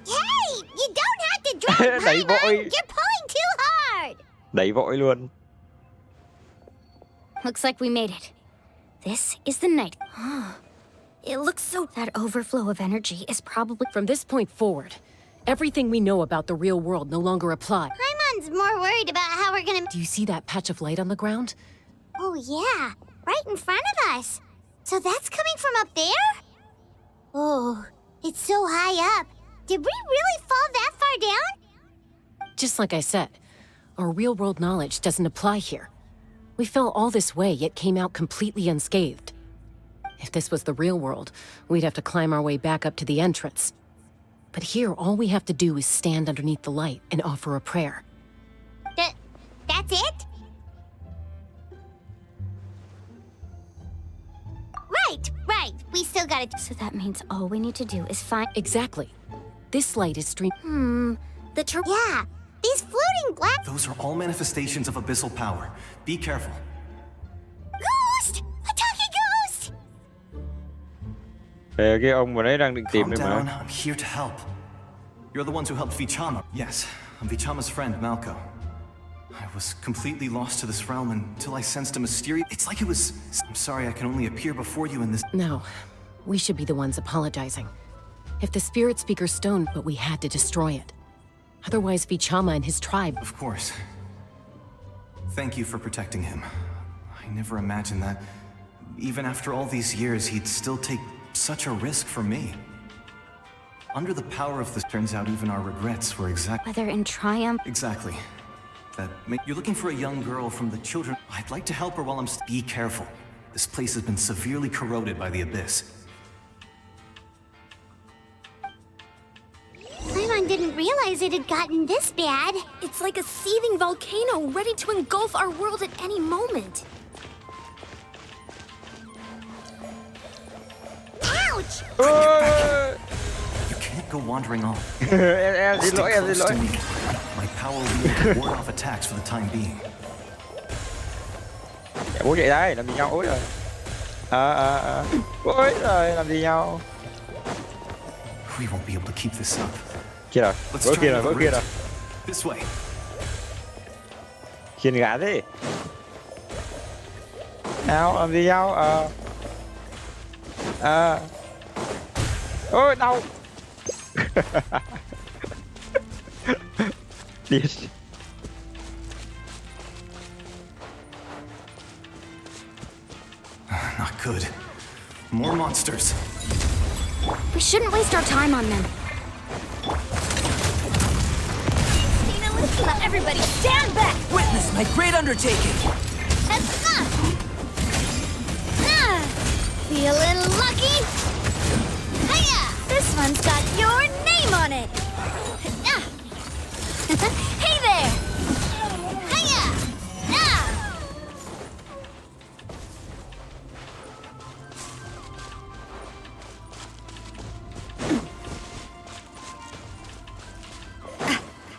Speaker 2: Hey, you don't have to drop
Speaker 1: Đẩy
Speaker 2: Paimon.
Speaker 1: vội.
Speaker 2: You're pulling too hard.
Speaker 1: Đẩy vội luôn.
Speaker 3: Looks like we made it. This is the night. It looks so... That overflow of energy is probably...
Speaker 10: From this point forward, everything we know about the real world no longer applies.
Speaker 2: Paimon's more worried about how we're gonna...
Speaker 10: Do you see that patch of light on the ground?
Speaker 2: Oh, yeah. Right in front of us. So that's coming from up there? Oh, it's so high up. Did we really fall that far down?
Speaker 10: Just like I said, our real-world knowledge doesn't apply here. We fell all this way, yet came out completely unscathed. If this was the real world, we'd have to climb our way back up to the entrance. But here, all we have to do is stand underneath the light and offer a prayer.
Speaker 2: That's it? Right. We still gotta...
Speaker 3: So that means all we need to do is find...
Speaker 10: Exactly. This light is streaming...
Speaker 2: Yeah, these floating black...
Speaker 15: Those are all manifestations of abyssal power. Be careful.
Speaker 2: Ghost! A talking ghost!
Speaker 1: Cái ông mà đấy đang định tìm
Speaker 15: Calm
Speaker 1: đấy
Speaker 15: down,
Speaker 1: mà.
Speaker 15: I'm here to help. You're the ones who helped Vichama. Yes, I'm Vichama's friend, Malco. I was completely lost to this realm until I sensed a mysterious... It's like it was... I'm sorry I can only appear before you in this...
Speaker 10: No, we should be the ones apologizing. If the Spirit Speaker's stone, but we had to destroy it. Otherwise, Vichama and his tribe...
Speaker 15: Of course. Thank you for protecting him. I never imagined that, even after all these years, he'd still take such a risk for me. Under the power of this, turns out even our regrets were exactly...
Speaker 3: Whether in triumph...
Speaker 15: Exactly. You're looking for a young girl from the children... I'd like to help her while I'm... Be careful. This place has been severely corroded by the abyss.
Speaker 2: Paimon didn't realize it had gotten this bad.
Speaker 4: It's like a seething volcano ready to engulf our world at any moment.
Speaker 2: Ouch!
Speaker 15: You can't go wandering off.
Speaker 1: Em xin lỗi, em xin lỗi.
Speaker 15: My power will ward off attacks for the time being.
Speaker 1: Ủa vậy đấy, làm gì nhau? Ôi rồi. Ôi rồi, làm gì nhau?
Speaker 15: We won't be able to keep this up.
Speaker 1: Kia rồi, vỡ kia rồi.
Speaker 15: This way.
Speaker 1: Khiên gã thế. Nào, làm gì nhau? Ôi, đau. Điên.
Speaker 15: Not good. More monsters.
Speaker 3: We shouldn't waste our time on them.
Speaker 16: Let everybody stand back!
Speaker 13: Witness my great undertaking!
Speaker 2: That's enough! Feeling lucky? Hiya!
Speaker 16: This one's got your name on it!
Speaker 2: Hey there! Hiya!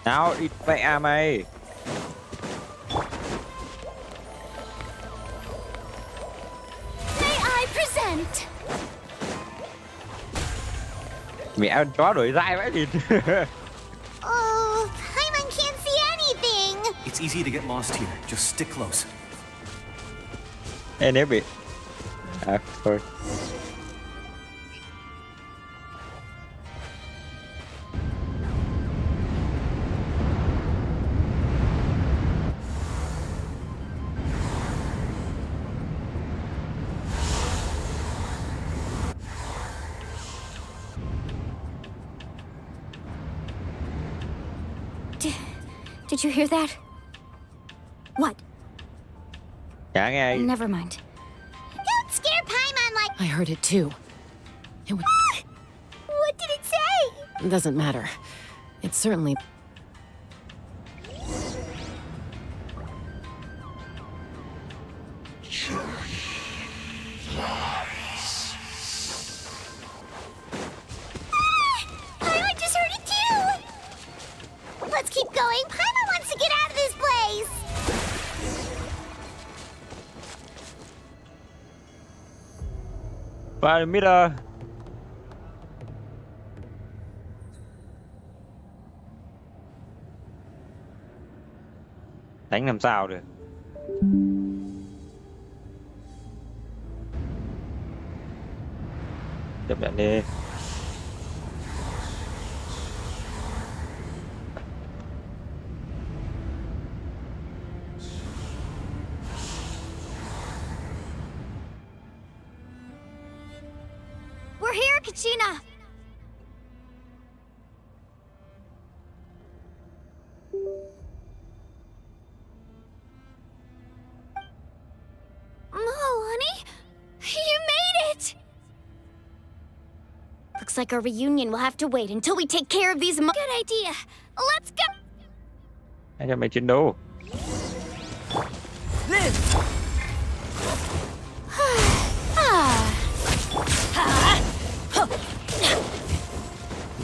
Speaker 1: Nào, đi mẹ mày.
Speaker 2: May I present?
Speaker 1: Mẹ ăn chó đổi dai vãi thịt.
Speaker 2: Oh, Paimon can't see anything.
Speaker 15: It's easy to get lost here. Just stick close.
Speaker 1: Ê, nếu bị... thôi.
Speaker 3: Did you hear that?
Speaker 16: What?
Speaker 1: Chả nghe.
Speaker 3: Never mind.
Speaker 2: Don't scare Paimon like...
Speaker 10: I heard it too. It was...
Speaker 2: What did it say?
Speaker 10: It doesn't matter. It certainly...
Speaker 2: Paimon just heard it too! Let's keep going. Paimon wants to get out of this place!
Speaker 1: Và Mira. Đánh làm sao được. Chấp nhận đi.
Speaker 3: We're here, Kachina!
Speaker 2: Honey, you made it!
Speaker 3: Looks like our reunion will have to wait until we take care of these
Speaker 2: Good idea. Let's go!
Speaker 1: Hãy cho mày chiến đấu.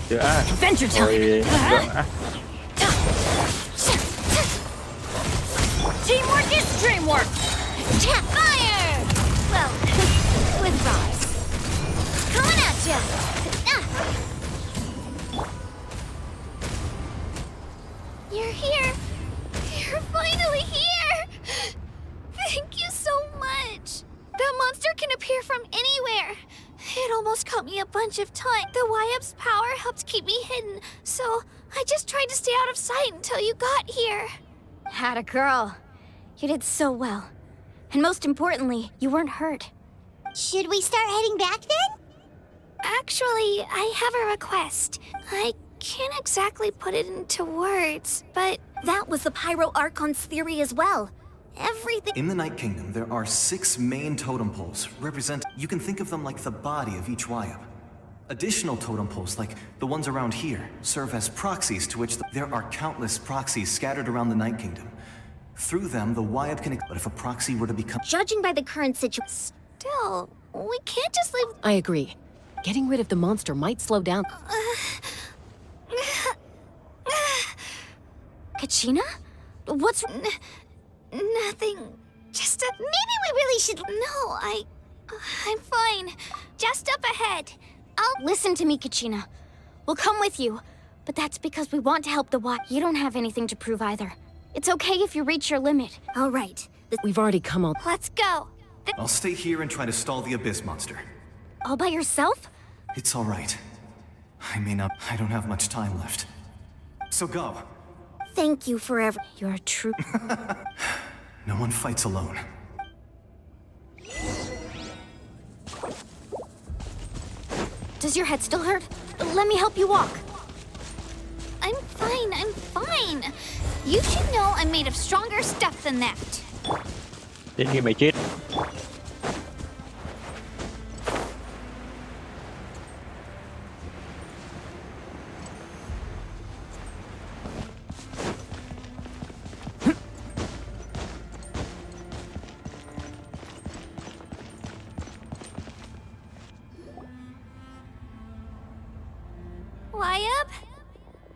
Speaker 1: Chưa à?
Speaker 3: Adventure
Speaker 1: time!
Speaker 3: Teamwork is dreamwork!
Speaker 2: Fire! Well, with Ross. Coming at ya! You're here! You're finally here! Thank you so much! That monster can appear from anywhere! It almost caught me a bunch of times. The Wyap's power helped keep me hidden, so I just tried to stay out of sight until you got here.
Speaker 3: Had a girl. You did so well. And most importantly, you weren't hurt.
Speaker 2: Should we start heading back then? Actually, I have a request. I can't exactly put it into words, but
Speaker 16: That was the Pyro Archon's theory as well.
Speaker 2: everything...
Speaker 15: In the Night Kingdom, there are 6 main totem poles. You can think of them like the body of each Wyap. Additional totem poles, like the ones around here, serve as proxies to which there are countless proxies scattered around the Night Kingdom. Through them, the Wyap can... But if a proxy were to become...
Speaker 16: Judging by the current situation...
Speaker 2: Still, we can't just leave...
Speaker 10: I agree. Getting rid of the monster might slow down.
Speaker 3: Kachina? What's...
Speaker 2: Nothing. Just maybe we really should... No, I'm fine. Just up ahead.
Speaker 3: Listen to me, Kachina. We'll come with you, but that's because we want to help the Wyap. You don't have anything to prove either. It's okay if you reach your limit.
Speaker 16: All right.
Speaker 10: We've already come all...
Speaker 2: Let's go.
Speaker 15: I'll stay here and try to stall the Abyss monster.
Speaker 3: All by yourself?
Speaker 15: It's all right. I don't have much time left. So go.
Speaker 16: Thank you for
Speaker 3: You're a true...
Speaker 15: No one fights alone.
Speaker 3: Does your head still hurt? Let me help you walk.
Speaker 2: I'm fine. You should know I'm made of stronger stuff than that.
Speaker 1: Đến khi mày chết.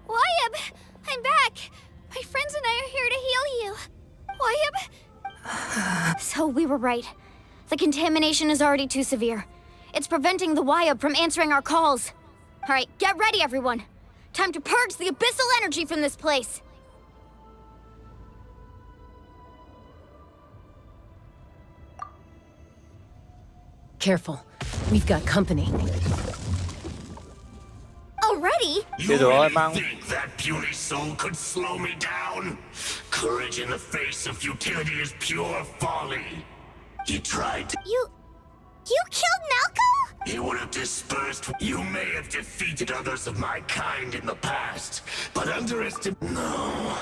Speaker 2: Wyap! I'm back! My friends and I are here to heal you. Wyap?
Speaker 3: So we were right. The contamination is already too severe. It's preventing the Wyap from answering our calls. All right, get ready, everyone. Time to purge the abyssal energy from this place.
Speaker 10: Careful. We've got company.
Speaker 2: Already?
Speaker 1: Thế rồi, mang...
Speaker 17: Think that puny soul could slow me down? Courage in the face of futility is pure folly. He tried to...
Speaker 2: You killed Malco?
Speaker 17: He would have dispersed... You may have defeated others of my kind in the past, but No.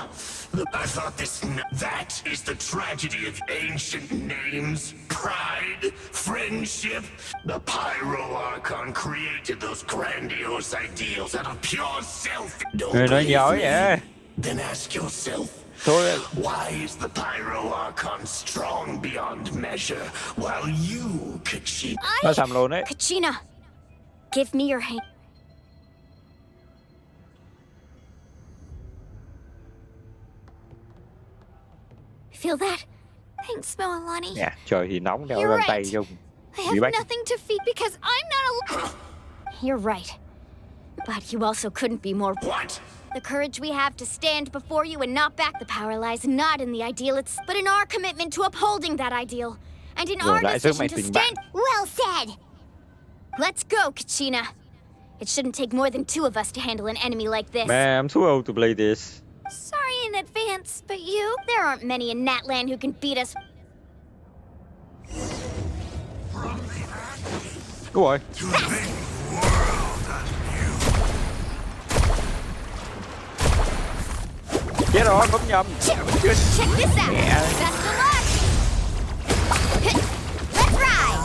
Speaker 17: I thought that is the tragedy of ancient names, pride, friendship. The Pyro Archon created those grandiose ideals out of pure self. Don't
Speaker 1: Người nói
Speaker 17: believe
Speaker 1: giỏi
Speaker 17: me?
Speaker 1: vậy.
Speaker 17: Then ask yourself,
Speaker 1: Thôi.
Speaker 17: Why is the Pyro Archon strong beyond measure, while you, Kachina...
Speaker 1: Nó sầm luôn đấy.
Speaker 3: Kachina, give me your hand. Feel that?
Speaker 2: Thanks, Moalani.
Speaker 1: Nè, trời thì nóng đeo
Speaker 2: You're
Speaker 1: găng
Speaker 2: right.
Speaker 1: tay chung.
Speaker 2: I have nothing to feed because I'm not a...
Speaker 3: You're right. But you also couldn't be more...
Speaker 17: What?
Speaker 3: The courage we have to stand before you and not back the power lies not in the idealists, but in our commitment to upholding that ideal. And in our decision to stand...
Speaker 2: Well said!
Speaker 3: Let's go, Kachina. It shouldn't take more than 2 of us to handle an enemy like this.
Speaker 1: Man, I'm too old to play this.
Speaker 3: Sorry in advance, but you... There aren't many in Natlan who can beat us.
Speaker 1: Đúng rồi. Chết rồi, bấm nhầm.
Speaker 2: Check this out! Best of luck! Let's ride!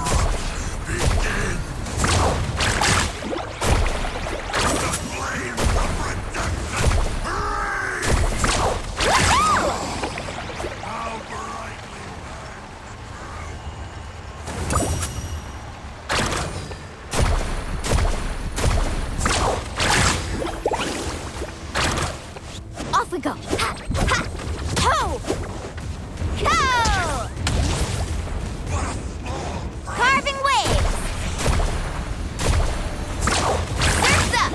Speaker 3: Off we go. Ha! Ha! Ho! Go!
Speaker 2: Carving waves! Surf's up!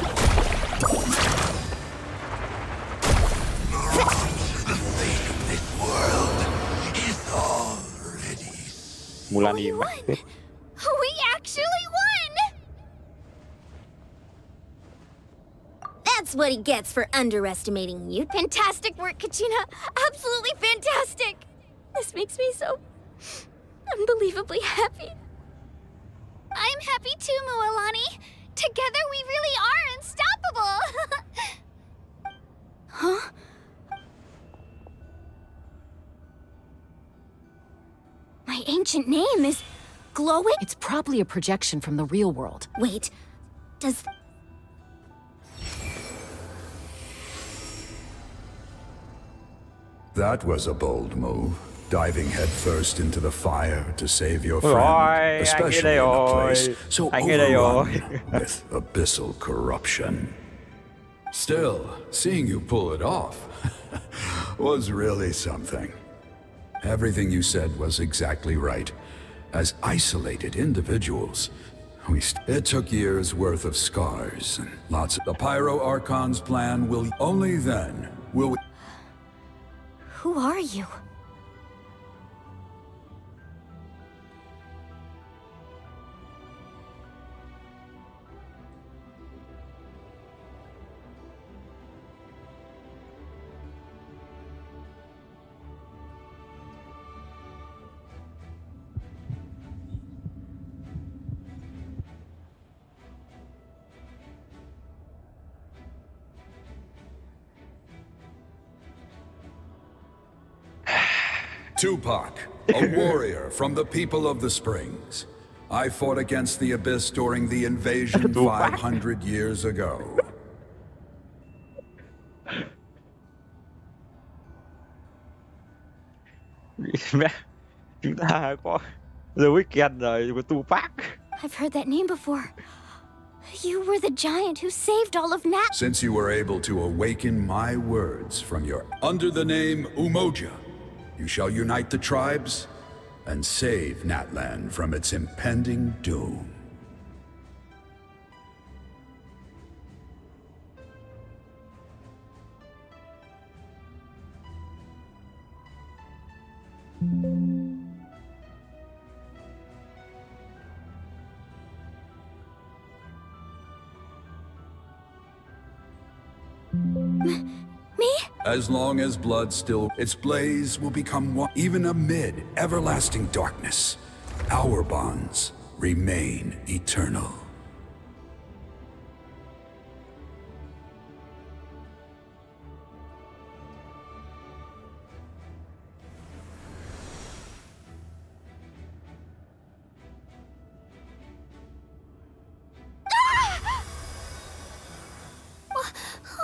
Speaker 1: Mulani.
Speaker 2: We actually won! That's what he gets for underestimating you.
Speaker 3: Fantastic work, Kachina. Absolutely fantastic. This makes me so unbelievably happy.
Speaker 2: I'm happy too, Moalani. Together we really are unstoppable.
Speaker 3: Huh? My ancient name is glowing?
Speaker 10: It's probably a projection from the real world.
Speaker 2: Wait, does...
Speaker 18: That was a bold move, diving headfirst into the fire to save your
Speaker 1: Ôi
Speaker 18: friend,
Speaker 1: ôi,
Speaker 18: especially in a place so
Speaker 1: anh nghe đây rồi.
Speaker 18: overrun with abyssal corruption. Still, seeing you pull it off was really something. Everything you said was exactly right. As isolated individuals, it took years' worth of scars and lots of... The Pyro Archon's plan will... Only then will we...
Speaker 3: Who are you?
Speaker 18: Tupac, a warrior from the people of the Springs. I fought against the Abyss during the invasion 500 years ago.
Speaker 1: Chúng ta có The Weeknd rồi, có Tupac.
Speaker 3: I've heard that name before. You were the giant who saved all of Nat.
Speaker 18: Since you were able to awaken my words from your... Under the name Umoja, you shall unite the tribes and save Natlan from its impending doom.
Speaker 3: Me?
Speaker 18: As long as blood still, its blaze will become one, even amid everlasting darkness. Our bonds remain eternal.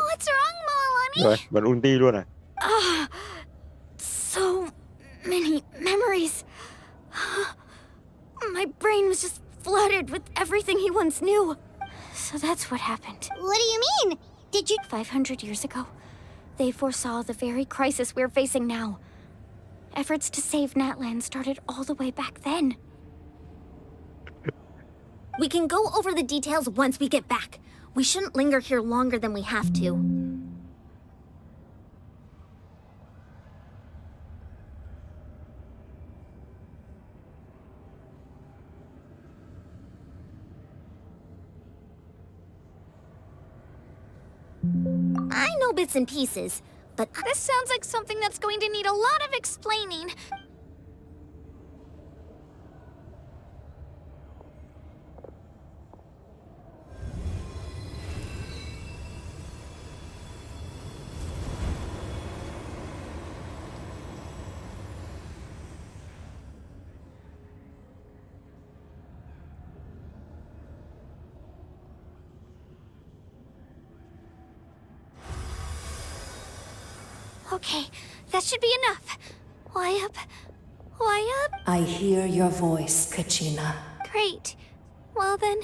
Speaker 2: What's wrong, Moalani?
Speaker 1: Rồi, bật ulti luôn à?
Speaker 3: many memories. My brain was just flooded with everything he once knew. So that's what happened.
Speaker 2: What do you mean? Did you...
Speaker 3: 500 years ago, they foresaw the very crisis we're facing now. Efforts to save Natlan started all the way back then.
Speaker 16: We can go over the details once we get back. We shouldn't linger here longer than we have to. I know bits and pieces, but
Speaker 3: this sounds like something that's going to need a lot of explaining. Okay, that should be enough. Why up?
Speaker 19: I hear your voice, Kachina.
Speaker 3: Great. Well then,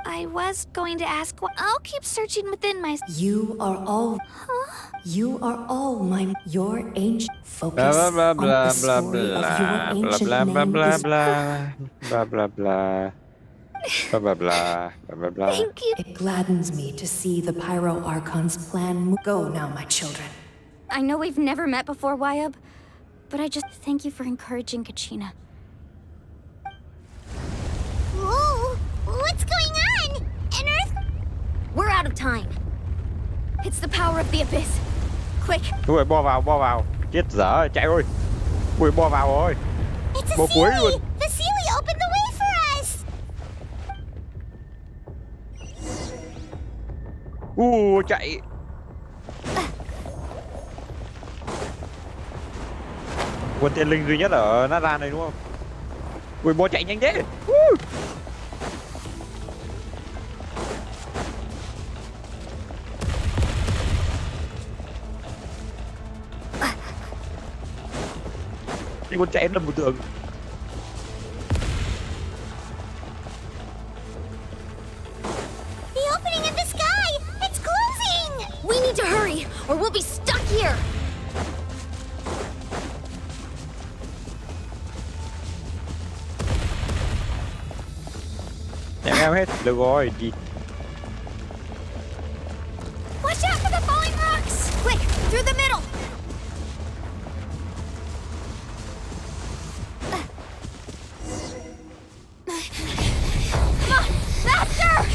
Speaker 3: I was going to ask I'll keep searching within my...
Speaker 19: You are all my... Your ancient focus
Speaker 1: Blah blah
Speaker 19: on
Speaker 1: blah
Speaker 19: the
Speaker 1: blah
Speaker 19: story
Speaker 1: blah
Speaker 19: of your
Speaker 1: blah
Speaker 19: ancient
Speaker 1: blah blah
Speaker 19: name
Speaker 1: blah
Speaker 19: is...
Speaker 1: blah blah blah blah blah blah blah blah.
Speaker 3: Thank you.
Speaker 19: It gladdens me to see the Pyro Archon's plan. Go now, my children.
Speaker 3: I know we've never met before, Wyub, but I just thank you for encouraging Kachina.
Speaker 2: Whoa! What's going on? An earth...
Speaker 16: we're out of time.
Speaker 3: It's the power of the Abyss. Quick.
Speaker 1: Ui, bo vào. Chết dở, chạy ơi. Ui, bo vào rồi.
Speaker 2: It's a
Speaker 1: Bo cuối
Speaker 2: Sealy!
Speaker 1: luôn.
Speaker 2: The Sealy opened the way for us!
Speaker 1: Chạy. Quân tiên linh duy nhất ở Natlan này đúng không? Ui, bo chạy nhanh thế. Cái con chạy đâm một tường.
Speaker 2: The opening in the sky! It's closing!
Speaker 16: We need to hurry, or we'll be stuck here!
Speaker 1: Em hết, được rồi, đi.
Speaker 3: Watch out for the falling rocks! Quick, through the middle! Come on, faster!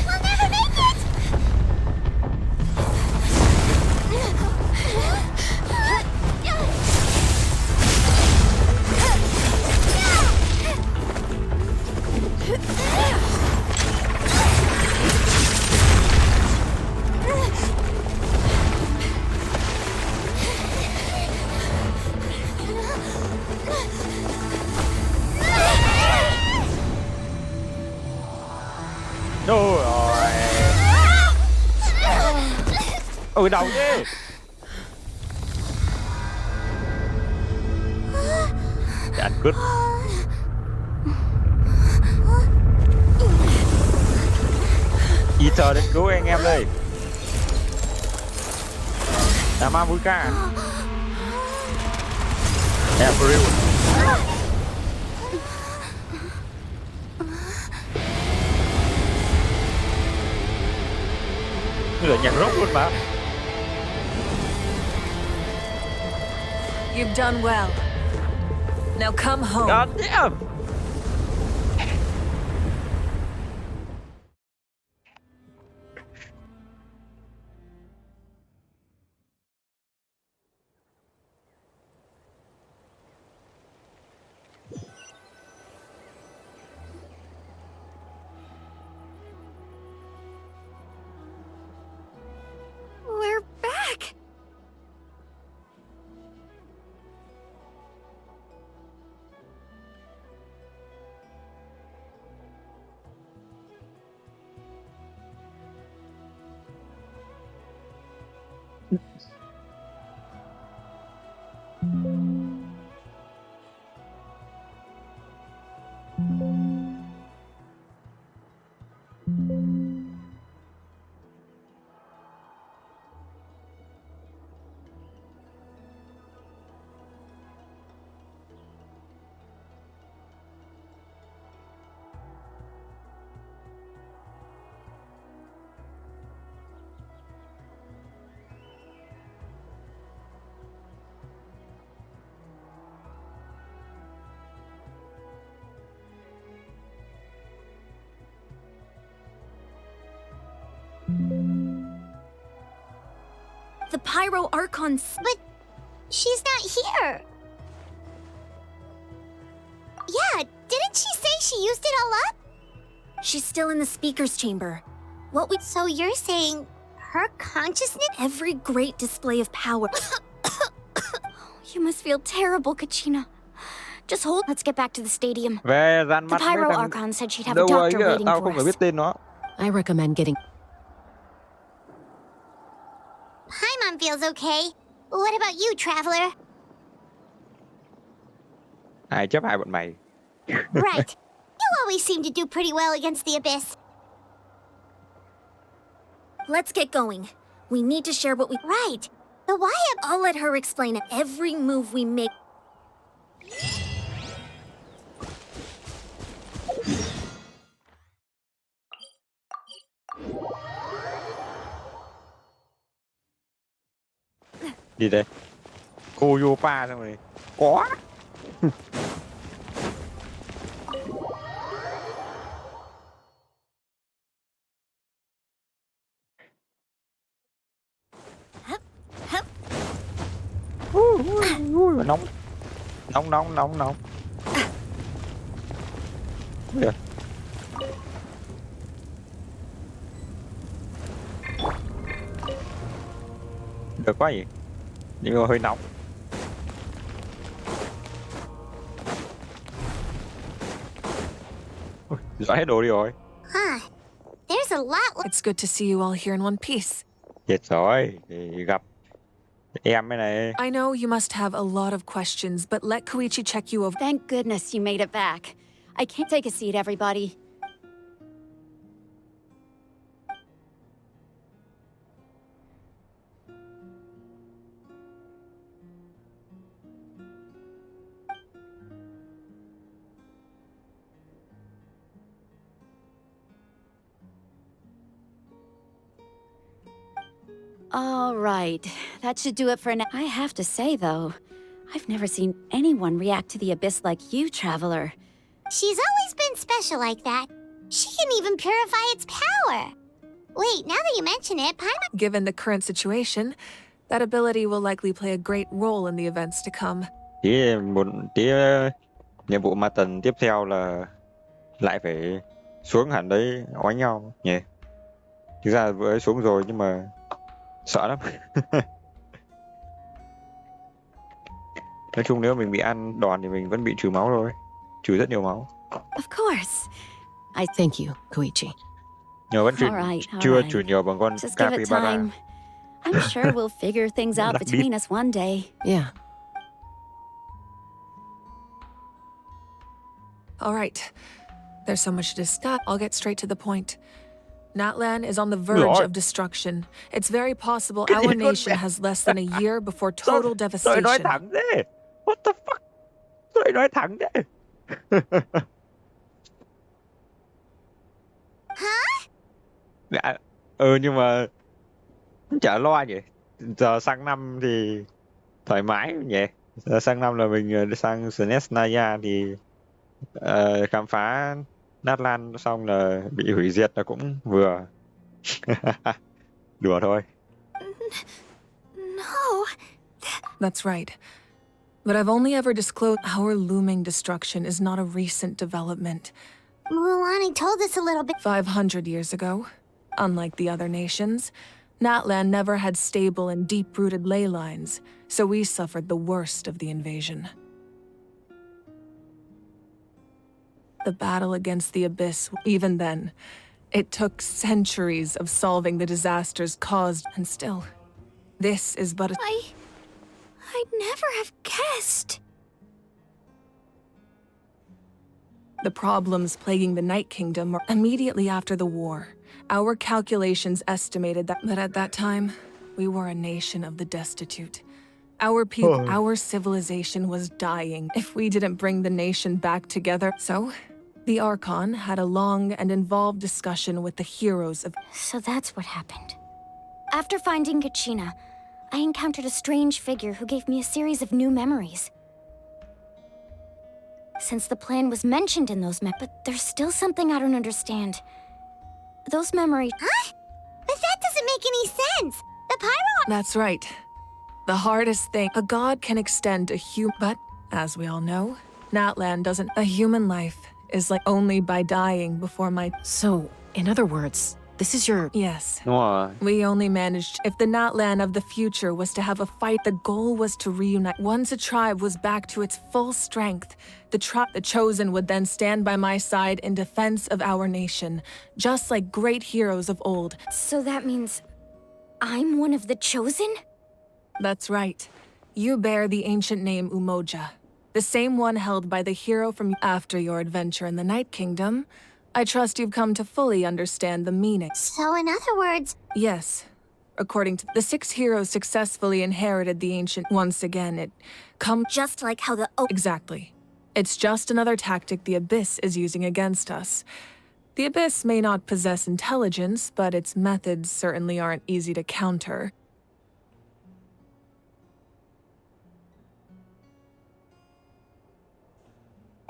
Speaker 2: We'll never make it!
Speaker 1: Đúng rồi. Đầu chứ. Anh cứt. Ether đến cứu anh em đây. Ma mũi ca. April. Là nhạc rock luôn mà.
Speaker 7: You've done well. Now come home.
Speaker 1: God damn.
Speaker 3: We're back!
Speaker 4: The Pyro Archon's...
Speaker 2: But she's not here. Yeah, didn't she say she used it all up?
Speaker 4: She's still in the speaker's chamber.
Speaker 2: So you're saying her consciousness?
Speaker 4: Every great display of power.
Speaker 3: You must feel terrible, Kachina. Just hold. Let's get back to the stadium.
Speaker 1: Về dàn
Speaker 3: The
Speaker 1: mắt với
Speaker 3: Pyro
Speaker 1: thằng...
Speaker 3: Archon said she'd have a
Speaker 1: Đâu rồi
Speaker 3: doctor
Speaker 1: kìa,
Speaker 3: waiting
Speaker 1: tao
Speaker 3: for
Speaker 1: không phải
Speaker 3: us.
Speaker 1: biết tên nó.
Speaker 10: I recommend getting...
Speaker 2: Paimon feels okay. What about you, Traveler?
Speaker 1: Ai chấp hai bọn mày.
Speaker 2: Right. You always seem to do pretty well against the Abyss.
Speaker 4: Let's get going. We need to share what we...
Speaker 2: Right. The why...
Speaker 4: I'll let her explain it. Every move we make...
Speaker 1: Gì đây? Cô vô pa xong rồi. Có. Nóng. Nóng. Được. Được quá vậy. Nhưng mà hơi nóng. Ui, rõ hết đồ đi rồi.
Speaker 2: Huh. There's a lot...
Speaker 7: It's good to see you all here in one piece.
Speaker 1: Chết rồi. Thì gặp em cái này.
Speaker 7: I know you must have a lot of questions, but let Koichi check you over.
Speaker 3: Thank goodness you made it back. I can't take a seat, everybody. All right, that should do it for now. I have to say, though, I've never seen anyone react to the Abyss like you, Traveler.
Speaker 2: She's always been special like that. She can even purify its power. Wait, now that you mention it, Paimon...
Speaker 7: Given the current situation, that ability will likely play a great role in the events to come.
Speaker 1: Nhiệm vụ ma tần tiếp theo là lại phải xuống hẳn đấy oánh nhau nhỉ. Thực ra vừa ấy xuống rồi nhưng mà sợ lắm. Nói chung nếu mình bị ăn đòn thì mình vẫn bị trừ máu thôi. Trừ rất nhiều máu.
Speaker 3: Of course.
Speaker 10: I thank you, Koichi.
Speaker 1: Nhờ vẫn chưa trừ nhiều bằng con
Speaker 3: Just give it
Speaker 1: capybara.
Speaker 3: time. I'm sure we'll figure things out between us one day.
Speaker 10: Yeah.
Speaker 7: All right. There's so much to discuss. I'll get straight to the point. Natlan is on the verge of destruction. It's very possible our nation has less than a year before total devastation.
Speaker 1: Nói thẳng thế. What the fuck? Tôi nói thẳng thế.
Speaker 2: Hả?
Speaker 1: Dạ, nhưng mà chả lo nhỉ. Giờ sang năm thì thoải mái nhỉ. Giờ sang năm là mình sang Snesnaya thì khám phá Natlan xong là bị hủy diệt là cũng vừa. Đùa thôi.
Speaker 2: No.
Speaker 7: That's right. But I've only ever disclosed our looming destruction is not a recent development.
Speaker 2: Mulani told us a little bit.
Speaker 7: 500 years ago, unlike the other nations, Natlan never had stable and deep-rooted ley lines, so we suffered the worst of the invasion. The battle against the Abyss, even then, it took centuries of solving the disasters caused, and still, this is but a...
Speaker 4: I'd never have guessed.
Speaker 7: The problems plaguing the Night Kingdom were immediately after the war. Our calculations estimated that at that time, we were a nation of the destitute. Our people, our civilization was dying if we didn't bring the nation back together. So, the Archon had a long and involved discussion with the heroes of...
Speaker 3: So that's what happened. After finding Kachina, I encountered a strange figure who gave me a series of new memories. Since the plan was mentioned in those but there's still something I don't understand. Those memories...
Speaker 2: Huh? But that doesn't make any sense! The pyro.
Speaker 7: That's right. The hardest thing a god can extend a human, but as we all know, Natlan doesn't. A human life is like only by dying before my.
Speaker 10: So, in other words, this is your...
Speaker 7: Yes.
Speaker 1: Đúng rồi.
Speaker 7: We only managed. If the Natlan of the future was to have a fight, the goal was to reunite. Once a tribe was back to its full strength, the chosen would then stand by my side in defense of our nation, just like great heroes of old.
Speaker 3: So that means I'm one of the chosen?
Speaker 7: That's right. You bear the ancient name Umoja, the same one held by the hero from after your adventure in the Night Kingdom. I trust you've come to fully understand the meaning.
Speaker 2: So in other words...
Speaker 7: Yes. According to the 6 heroes successfully inherited the ancient once again. It come
Speaker 2: just like how the...
Speaker 7: Exactly. It's just another tactic the Abyss is using against us. The Abyss may not possess intelligence, but its methods certainly aren't easy to counter.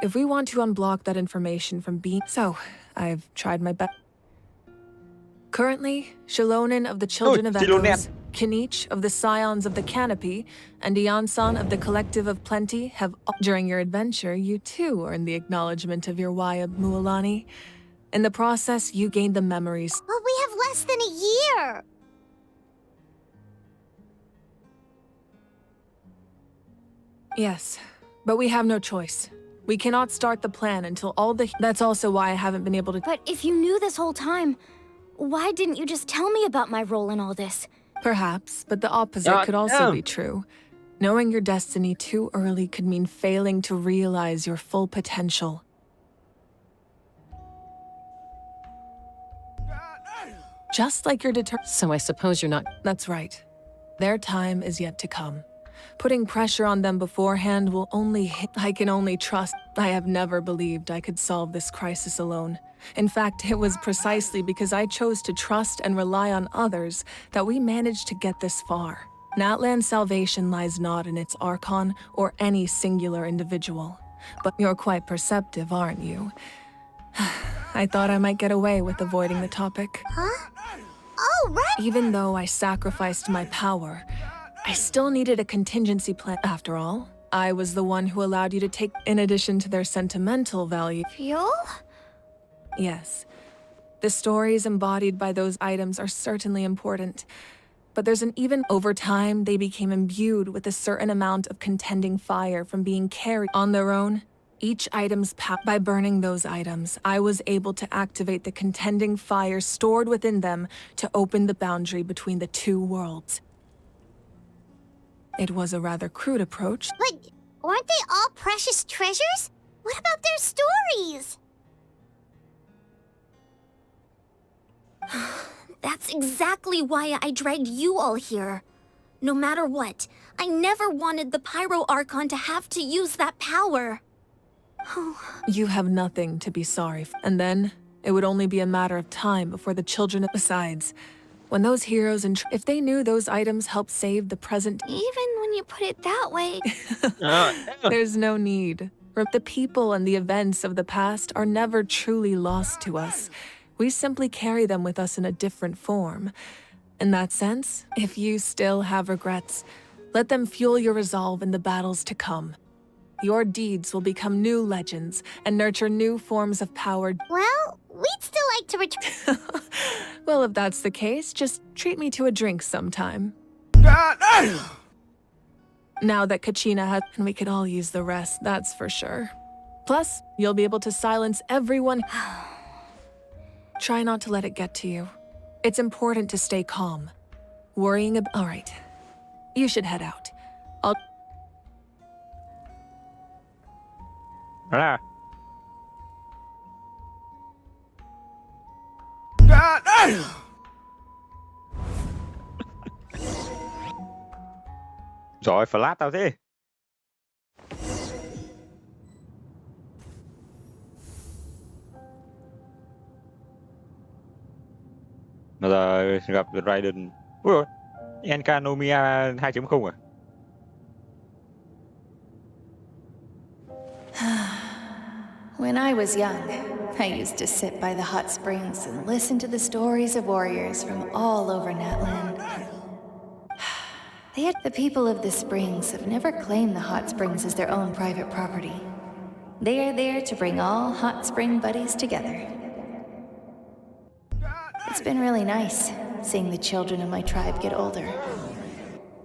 Speaker 7: If we want to unblock that information from being... So, I've tried my best. Currently, Shalonen of the Children of Echoes, Kinich of the Scions of the Canopy, and Iansan of the Collective of Plenty have... During your adventure, you too earned the acknowledgement of your Wayab Mualani. In the process, you gained the memories.
Speaker 2: But we have less than a year!
Speaker 7: Yes, but we have no choice. We cannot start the plan until all the... That's also why I haven't been able to...
Speaker 3: But if you knew this whole time, why didn't you just tell me about my role in all this?
Speaker 7: Perhaps, but the opposite could also be true. Knowing your destiny too early could mean failing to realize your full potential. Just like you're determined.
Speaker 10: So I suppose you're not...
Speaker 7: That's right. Their time is yet to come. Putting pressure on them beforehand will only hit. I can only trust. I have never believed I could solve this crisis alone. In fact, it was precisely because I chose to trust and rely on others that we managed to get this far. Natlan's salvation lies not in its Archon or any singular individual. But you're quite perceptive, aren't you? I thought I might get away with avoiding the topic.
Speaker 2: Huh? Oh, right!
Speaker 7: Even though I sacrificed my power, I still needed a contingency plan. After all, I was the one who allowed you to take, in addition to their sentimental value.
Speaker 2: Fuel?
Speaker 7: Yes. The stories embodied by those items are certainly important. But there's an even... Over time, they became imbued with a certain amount of contending fire from being carried on their own. Each item's power. By burning those items, I was able to activate the contending fire stored within them to open the boundary between the two worlds. It was a rather crude approach.
Speaker 2: But weren't they all precious treasures? What about their stories?
Speaker 3: That's exactly why I dragged you all here. No matter what, I never wanted the Pyro Archon to have to use that power.
Speaker 7: You have nothing to be sorry for. And then, it would only be a matter of time before the children... Besides, when those heroes and... If they knew those items helped save the present...
Speaker 3: Even when you put it that way...
Speaker 7: There's no need. The people and the events of the past are never truly lost to us. We simply carry them with us in a different form. In that sense, if you still have regrets, let them fuel your resolve in the battles to come. Your deeds will become new legends and nurture new forms of power.
Speaker 2: Well, we'd still like to return.
Speaker 7: Well, if that's the case, just treat me to a drink sometime. Now that Kachina has... And we could all use the rest, that's for sure. Plus, you'll be able to silence everyone... Try not to let it get to you. It's important to stay calm. Worrying about... All right. You should head out. I'll...
Speaker 1: À. Rồi, flash tao thế. Bây giờ gặp Raiden. Ui dồi, Enkanomiya 2.0 à?
Speaker 20: When I was young, I used to sit by the hot springs and listen to the stories of warriors from all over Natlan. The people of the springs have never claimed the hot springs as their own private property. They are there to bring all hot spring buddies together. It's been really nice, seeing the children of my tribe get older.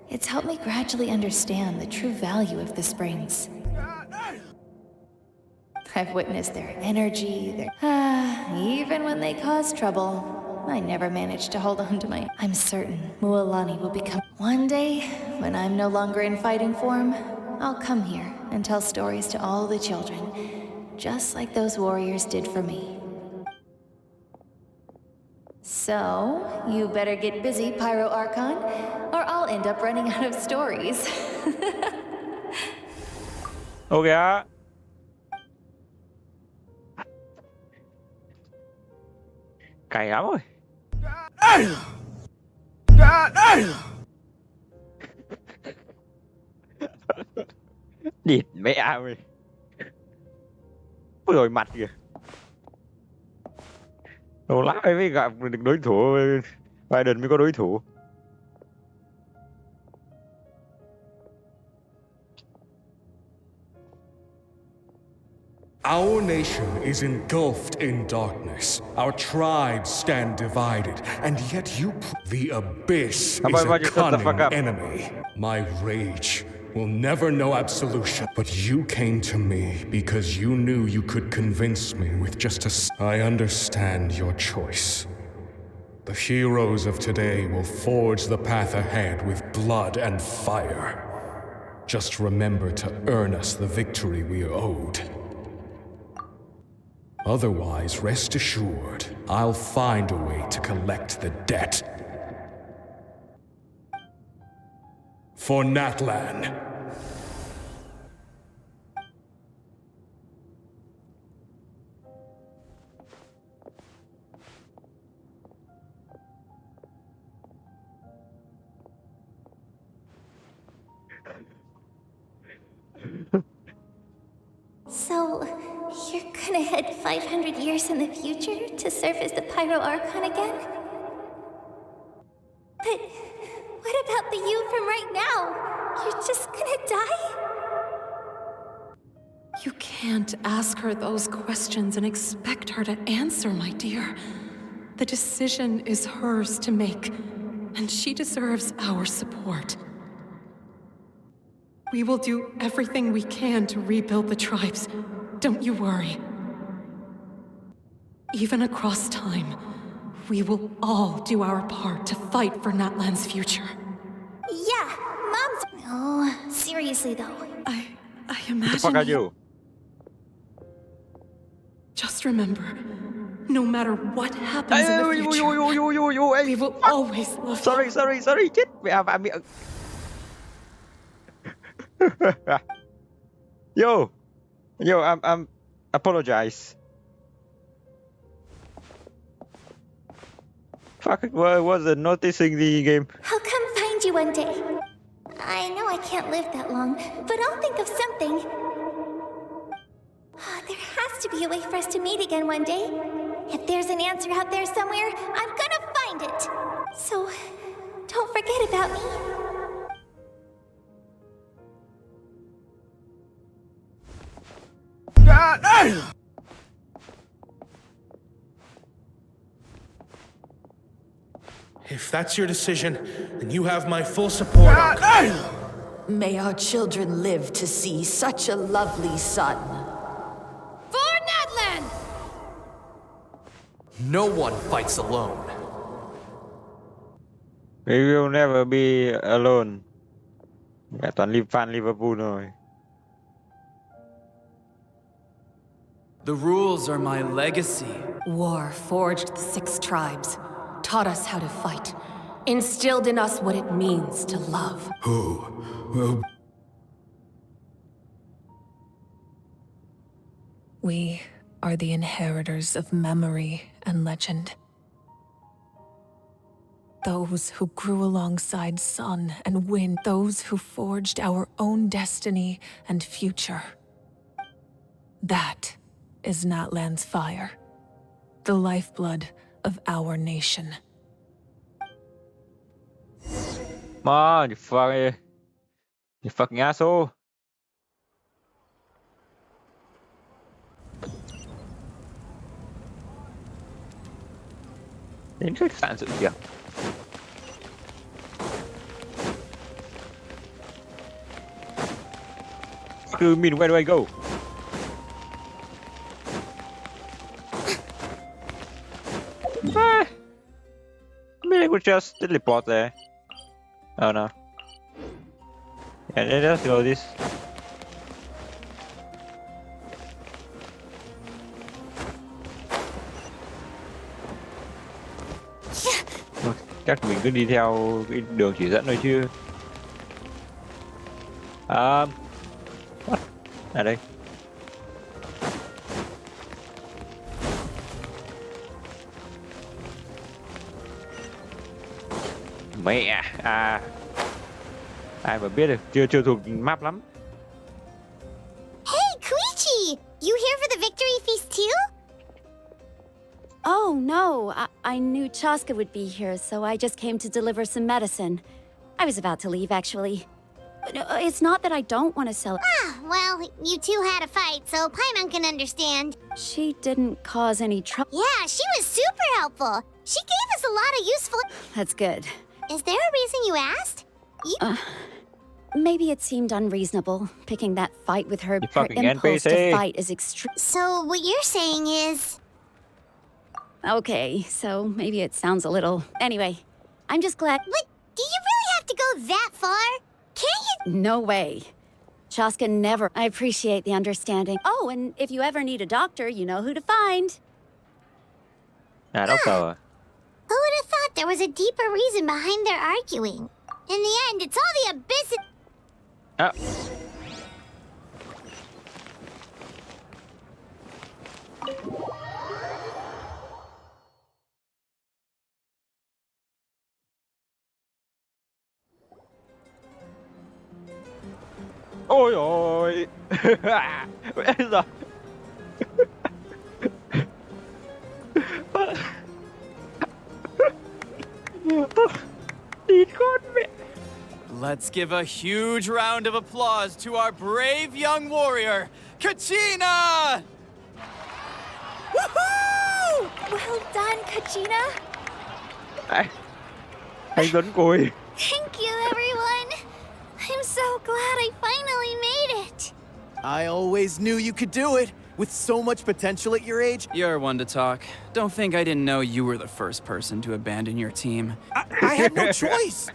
Speaker 20: It's helped me gradually understand the true value of the springs. I've witnessed their energy, even when they cause trouble, I never managed to hold on to my... I'm certain Mualani will become... One day, when I'm no longer in fighting form, I'll come here and tell stories to all the children, just like those warriors did for me. So, you better get busy, Pyro Archon, or I'll end up running out of stories.
Speaker 1: Ok á. Cày lắm rồi. Địt mẹ mày. Ôi rồi mặt kìa. Lâu lắm mới gặp được đối thủ. Biden mới có đối thủ.
Speaker 21: Our nation is engulfed in darkness. Our tribes stand divided, and yet the Abyss is a cunning enemy. My rage will never know absolution, but you came to me because you knew you could convince me with just I understand your choice. The heroes of today will forge the path ahead with blood and fire. Just remember to earn us the victory we are owed. Otherwise, rest assured, I'll find a way to collect the debt. For Natlan.
Speaker 2: So, you're gonna head 500 years in the future to serve as the Pyro Archon again? But what about the you from right now? You're just gonna die?
Speaker 10: You can't ask her those questions and expect her to answer, my dear. The decision is hers to make, and she deserves our support. We will do everything we can to rebuild the tribes. Don't you worry. Even across time, we will all do our part to fight for Natlan's future.
Speaker 2: Yeah, Mom's... Oh, seriously though.
Speaker 10: I
Speaker 1: imagine... What the fuck are you?
Speaker 10: Just remember, no matter what happens in the future, we will always love you.
Speaker 1: Sorry, chết. Yo, I'm apologize. Fuck, I wasn't noticing the game.
Speaker 2: I'll come find you one day. I know I can't live that long, but I'll think of something. There has to be a way for us to meet again one day. If there's an answer out there somewhere, I'm gonna find it. So, don't forget about me.
Speaker 22: If that's your decision, then you have my full support.
Speaker 23: May our children live to see such a lovely son.
Speaker 3: For Natlan!
Speaker 14: No one fights alone.
Speaker 1: We will never be alone. Mẹ toàn fan Liverpool rồi.
Speaker 13: The rules are my legacy.
Speaker 10: War forged the 6 tribes, taught us how to fight, instilled in us what it means to love.
Speaker 18: Who will...
Speaker 4: We are the inheritors of memory and legend. Those who grew alongside sun and wind, those who forged our own destiny and future. That is Natlan's fire, the lifeblood of our nation.
Speaker 1: Ma, you fucking asshole. Đến khách sạn sự việc. What do you mean, where do I go? I mean, I could just teleport there. Oh no. Yeah, let's just go this. Chắc mình cứ đi theo cái đường chỉ dẫn thôi chứ. What? À đây. Mẹ à. Ai mà biết được, chưa thuộc map lắm.
Speaker 2: Hey, Koichi! You here for the victory feast too?
Speaker 3: Oh, no. I knew Chaska would be here, so I just came to deliver some medicine. I was about to leave, actually. It's not that I don't want to sell.
Speaker 2: Ah, well, you two had a fight, so Paimon can understand.
Speaker 3: She didn't cause any trouble.
Speaker 2: Yeah, she was super helpful. She gave us a lot of useful...
Speaker 3: That's good.
Speaker 2: Is there a reason you asked?
Speaker 3: Maybe it seemed unreasonable, picking that fight with her.
Speaker 1: You
Speaker 3: Her
Speaker 1: fucking
Speaker 3: impulse to
Speaker 1: NPC.
Speaker 3: fight is extreme.
Speaker 2: So what you're saying is...
Speaker 3: Okay, so maybe it sounds a little... Anyway, I'm just glad...
Speaker 2: But do you really have to go that far? Can't you...
Speaker 3: No way. Chaska never... I appreciate the understanding. Oh, and if you ever need a doctor, you know who to find.
Speaker 1: À, doctor à?
Speaker 2: Who would have thought there was a deeper reason behind their arguing? In the end, it's all the abyss...
Speaker 1: À. Ôi ôi. Bây giờ. Đi con mẹ.
Speaker 13: Let's give a huge round of applause to our brave young warrior, Kachina!
Speaker 16: Woohoo! Well done, Kachina.
Speaker 1: Anh Tuấn Cùi.
Speaker 2: Thank you, everyone. I'm so glad I finally made it.
Speaker 5: I always knew you could do it. With so much potential at your age.
Speaker 13: You're one to talk. Don't think I didn't know you were the first person to abandon your team.
Speaker 5: I had no choice.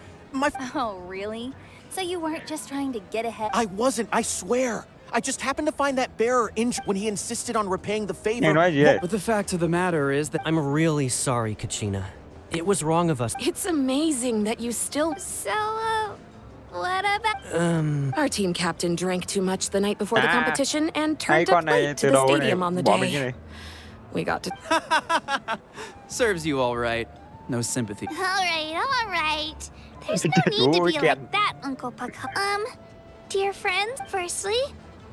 Speaker 16: Oh, really? So you weren't just trying to get ahead?
Speaker 5: I wasn't, I swear. I just happened to find that bearer injured when he insisted on repaying the favor.
Speaker 14: But the fact of the matter is that I'm really sorry, Kachina. It was wrong of us.
Speaker 4: It's amazing that you still...
Speaker 2: So, what about...
Speaker 4: Our team captain drank too much the night before the competition and
Speaker 1: Hai
Speaker 4: turned
Speaker 1: con
Speaker 4: up
Speaker 1: này
Speaker 4: late to
Speaker 1: từ
Speaker 4: the
Speaker 1: đầu
Speaker 4: stadium
Speaker 1: này
Speaker 4: on the
Speaker 1: bỏ mình như
Speaker 4: day.
Speaker 1: này.
Speaker 4: We got to...
Speaker 13: Serves you all right. No sympathy.
Speaker 2: All right. There's no need to be like that, Uncle Puck. Dear friends, firstly,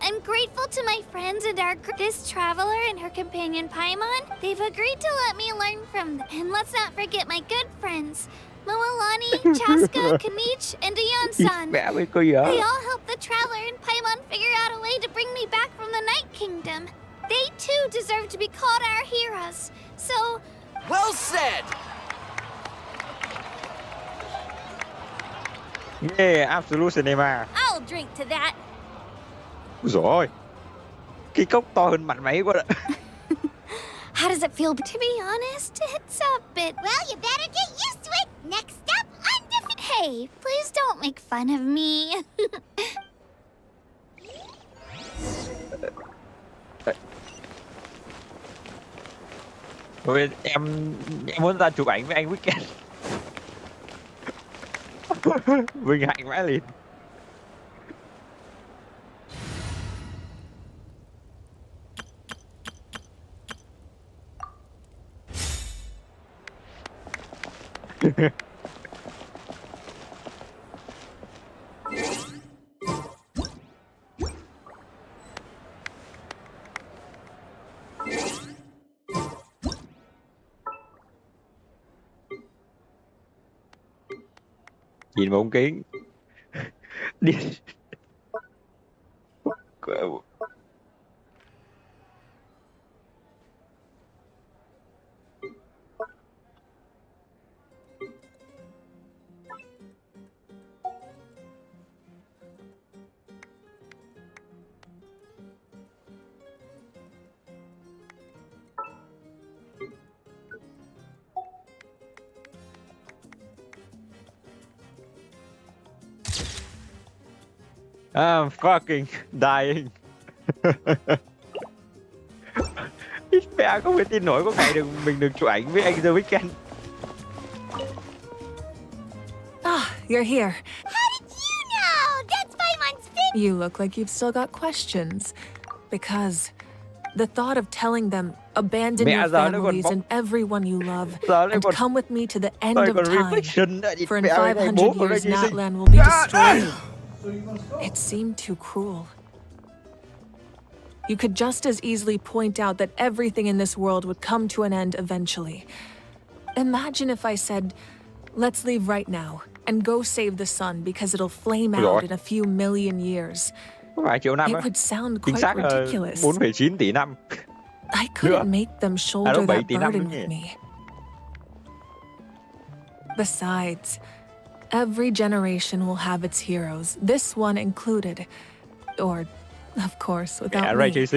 Speaker 2: I'm grateful to my friends and this traveler and her companion Paimon. They've agreed to let me learn from them. And let's not forget my good friends, Moalani, Chaska, Kanich, and Dion-san. They all helped the traveler and Paimon figure out a way to bring me back from the Night Kingdom. They too deserve to be called our heroes. So...
Speaker 5: Well said!
Speaker 1: Yeah, absolute cinema.
Speaker 2: I'll drink to that.
Speaker 1: Rồi. Cái cốc to hơn mặt máy quá ạ.
Speaker 3: How does it feel?
Speaker 2: To be honest, it's a bit... Well, you better get used to it. Next up, undefeated. Hey, please don't make fun of me.
Speaker 1: Ôi, em muốn ra chụp ảnh với anh Weeknd. Vinh hạnh vãi liền. Nhìn vào ống kính. Đi. I'm fucking dying. Mẹ không thể tin nổi có ngày mình được chụp ảnh với anh The Weeknd.
Speaker 7: Ah, you're here.
Speaker 2: How did you know? That's Paimon's fit.
Speaker 7: You look like you've still got questions. Because the thought of telling them, abandon your families and everyone you love, and come with me to the end of time, for in 500 years Natlan will be destroyed. It seemed too cruel. You could just as easily point out that everything in this world would come to an end eventually. Imagine if I said, let's leave right now, and go save the sun because it'll flame out in a few million years. It would sound quite ridiculous.
Speaker 1: 4,9 tỷ năm.
Speaker 7: I couldn't make them shoulder that burden with me. Besides, every generation will have its heroes, this one included. Or, of course, without me.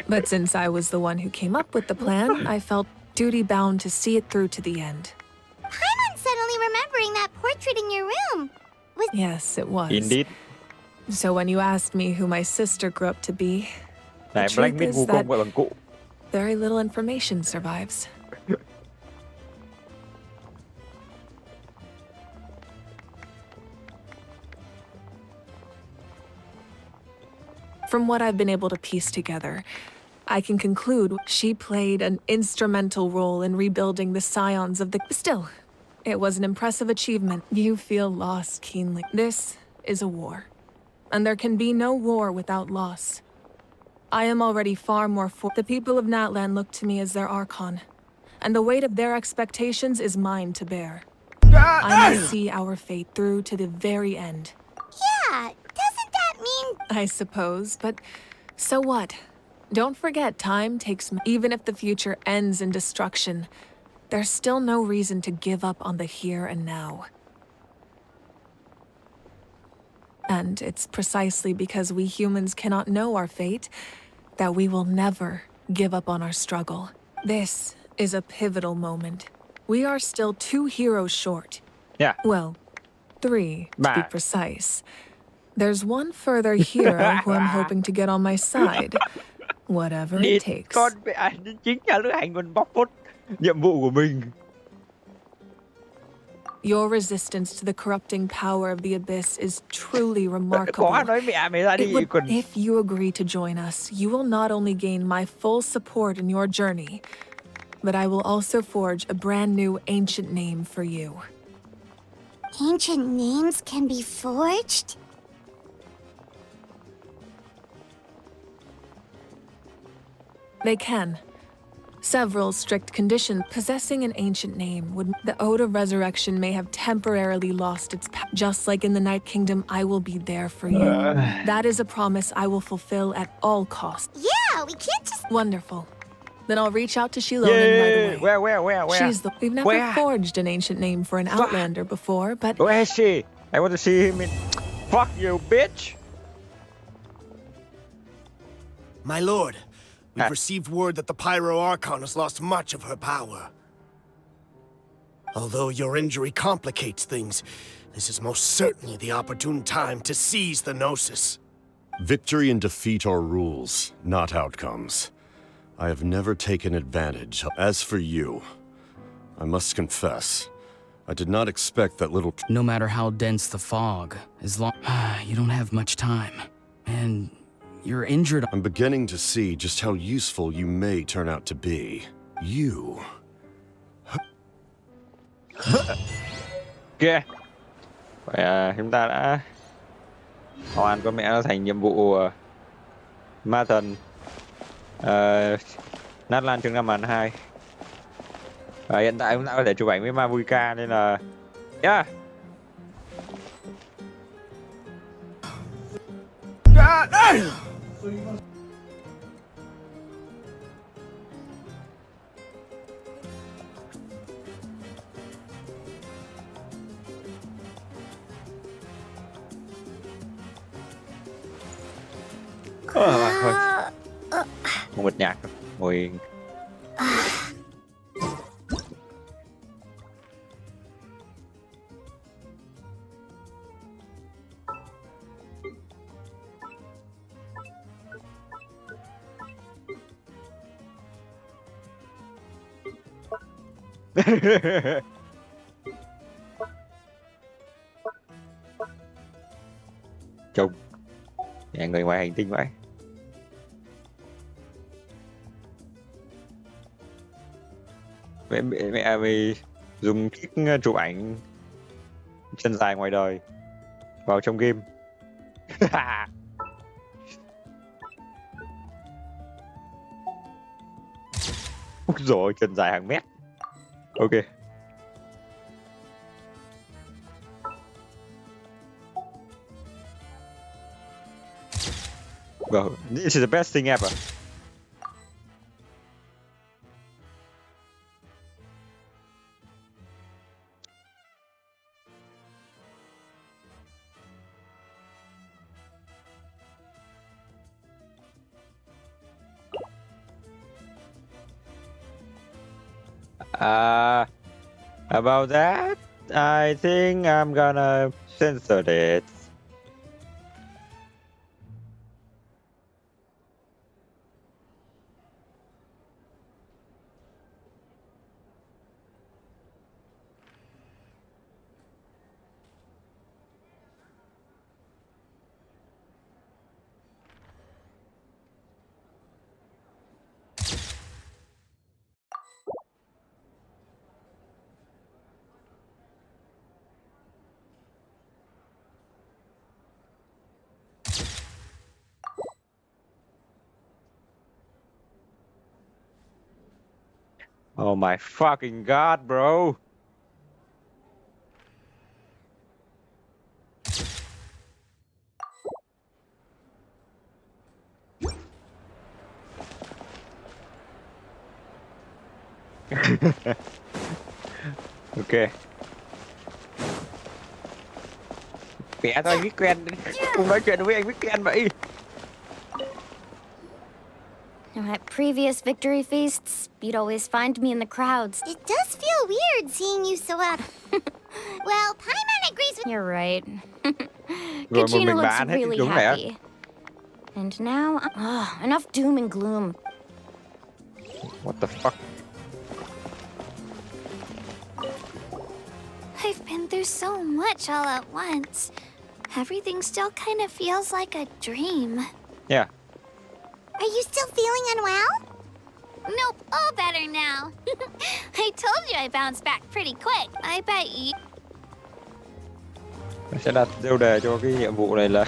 Speaker 7: But since I was the one who came up with the plan, I felt duty-bound to see it through to the end.
Speaker 2: Paimon's suddenly remembering that portrait in your room.
Speaker 7: Yes, it was.
Speaker 1: Indeed.
Speaker 7: So when you asked me who my sister grew up to be, the truth is that very little information survives. From what I've been able to piece together, I can conclude she played an instrumental role in rebuilding the scions of the... Still, it was an impressive achievement. You feel loss keenly. This is a war, and there can be no war without loss. I am already far more The people of Natlan look to me as their Archon, and the weight of their expectations is mine to bear. I must see our fate through to the very end.
Speaker 2: Yeah, doesn't that mean...
Speaker 7: I suppose, but so what? Don't forget, time takes... Even if the future ends in destruction, there's still no reason to give up on the here and now. And it's precisely because we humans cannot know our fate that we will never give up on our struggle. This is a pivotal moment. We are still 2 heroes short.
Speaker 1: Yeah.
Speaker 7: Well, 3 to be precise. There's one further hero who I'm hoping to get on my side. Whatever it takes.
Speaker 1: Con mẹ, chính nhà lữ hành còn bóc phốt nhiệm vụ của mình.
Speaker 7: Your resistance to the corrupting power of the Abyss is truly remarkable. If you agree to join us, you will not only gain my full support in your journey, but I will also forge a brand new ancient name for you.
Speaker 2: Ancient names can be forged?
Speaker 7: They can. Several strict conditions. Possessing an ancient name would... The Ode of Resurrection may have temporarily lost its power. Just like in the Night Kingdom, I will be there for you. That is a promise I will fulfill at all costs.
Speaker 2: Yeah, we can't just...
Speaker 7: Wonderful. Then I'll reach out to Shilonen right away.
Speaker 1: Where?
Speaker 7: She's the... We've never forged an ancient name for an Outlander before, but...
Speaker 1: Where is she? I want to see him in... Fuck you, bitch!
Speaker 5: My lord, we've received word that the Pyro Archon has lost much of her power. Although your injury complicates things, this is most certainly the opportune time to seize the Gnosis.
Speaker 8: Victory and defeat are rules, not outcomes. I have never taken advantage. As for you, I must confess, I did not expect that little...
Speaker 9: No matter how dense the fog, as long... you don't have much time. And you're injured...
Speaker 8: I'm beginning to see just how useful you may turn out to be. You...
Speaker 1: Kìa. Vậy chúng ta đã hoàn con mẹ nó thành nhiệm vụ ma thần Natlan chương 5/2. Và hiện tại chúng ta có thể chụp ảnh với Mavuika nên là ra đây. Thôi không bật nhạc đâu. Ngồi trông nhà người ngoài hành tinh vậy. Mẹ mày dùng chiếc chụp ảnh chân dài ngoài đời vào trong game. Úi dồi, chân dài hàng mét. Ok. Well, this is the best thing ever. About that, I think I'm gonna censor it. Oh my fucking god, bro. Ok. Mẹ thôi, anh Weeknd cùng nói chuyện với anh Weeknd vậy.
Speaker 3: Now, at previous victory feasts, you'd always find me in the crowds.
Speaker 2: It does feel weird seeing you so out. Well, Paimon agrees with.
Speaker 3: You're right.
Speaker 1: Rồi một
Speaker 3: Kachina
Speaker 1: mình
Speaker 3: looks
Speaker 1: bán hết
Speaker 3: really
Speaker 1: đúng này á.
Speaker 3: happy. And now, enough doom and gloom.
Speaker 1: What the fuck?
Speaker 2: I've been through so much all at once. Everything still kind of feels like a dream.
Speaker 1: Yeah.
Speaker 2: Are you still feeling unwell? Nope, all better now. I told you I bounced back pretty quick. I bet you.
Speaker 1: Mình sẽ đặt tiêu đề cho cái nhiệm vụ này là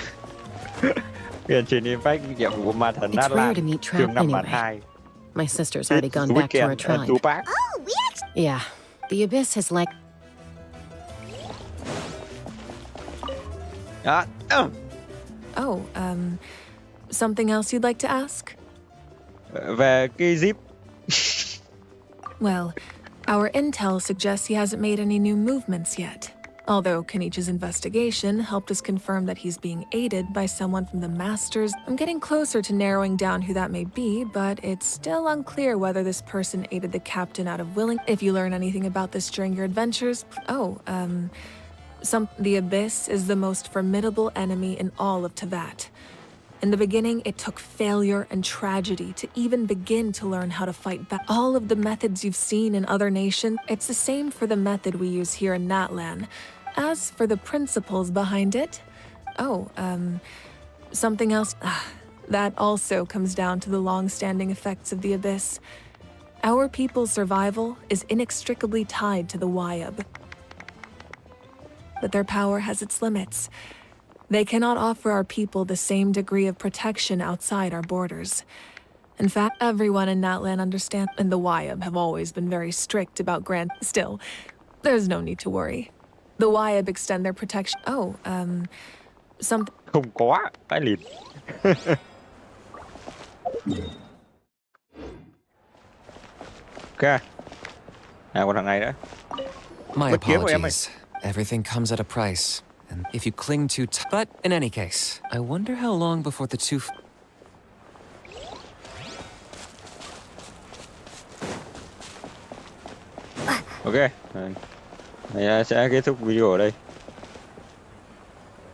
Speaker 1: Genshin Impact, nhiệm vụ ma thần
Speaker 10: It's rare
Speaker 1: Natlan,
Speaker 10: to meet
Speaker 1: chương
Speaker 10: Trap
Speaker 1: 5 bản
Speaker 10: anyway.
Speaker 1: 2.
Speaker 10: My sister's already gone back to her tribe.
Speaker 2: Oh, we actually.
Speaker 10: Yeah, the Abyss has like.
Speaker 7: Oh, something else you'd like to ask?
Speaker 1: Về cái zip.
Speaker 7: Well, our intel suggests he hasn't made any new movements yet. Although Kenichi's investigation helped us confirm that he's being aided by someone from the Masters. I'm getting closer to narrowing down who that may be, but it's still unclear whether this person aided the captain out of willing. If you learn anything about this during your adventures, the Abyss is the most formidable enemy in all of Teyvat. In the beginning, it took failure and tragedy to even begin to learn how to fight back. All of the methods you've seen in other nations, it's the same for the method we use here in Natlan. As for the principles behind it, something else, that also comes down to the long-standing effects of the Abyss. Our people's survival is inextricably tied to the Wyab. But their power has its limits. They cannot offer our people the same degree of protection outside our borders. In fact, everyone in Natlan understands, and the Wyab have always been very strict about Still, there's no need to worry. The Wyab extend their protection.
Speaker 4: Something.
Speaker 1: Không có, cái lìn. Ok. Còn thằng này nữa.
Speaker 6: My
Speaker 1: Mất kiếm của em ơi.
Speaker 6: apologies. Everything comes at a price. And if you cling too tight. But in any case, I wonder how long before the two.
Speaker 1: Ok. Này sẽ kết thúc video ở đây.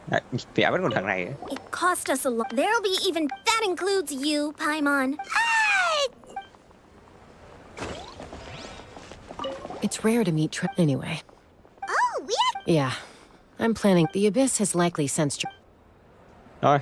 Speaker 1: Đấy, vẽ vẫn còn thằng này ấy.
Speaker 2: It cost us a lot. There'll be even that includes you, Paimon.
Speaker 10: It's rare to meet anyway.
Speaker 2: Oh, we
Speaker 10: Yeah. I'm planning. The Abyss has likely sensed.
Speaker 1: Rồi.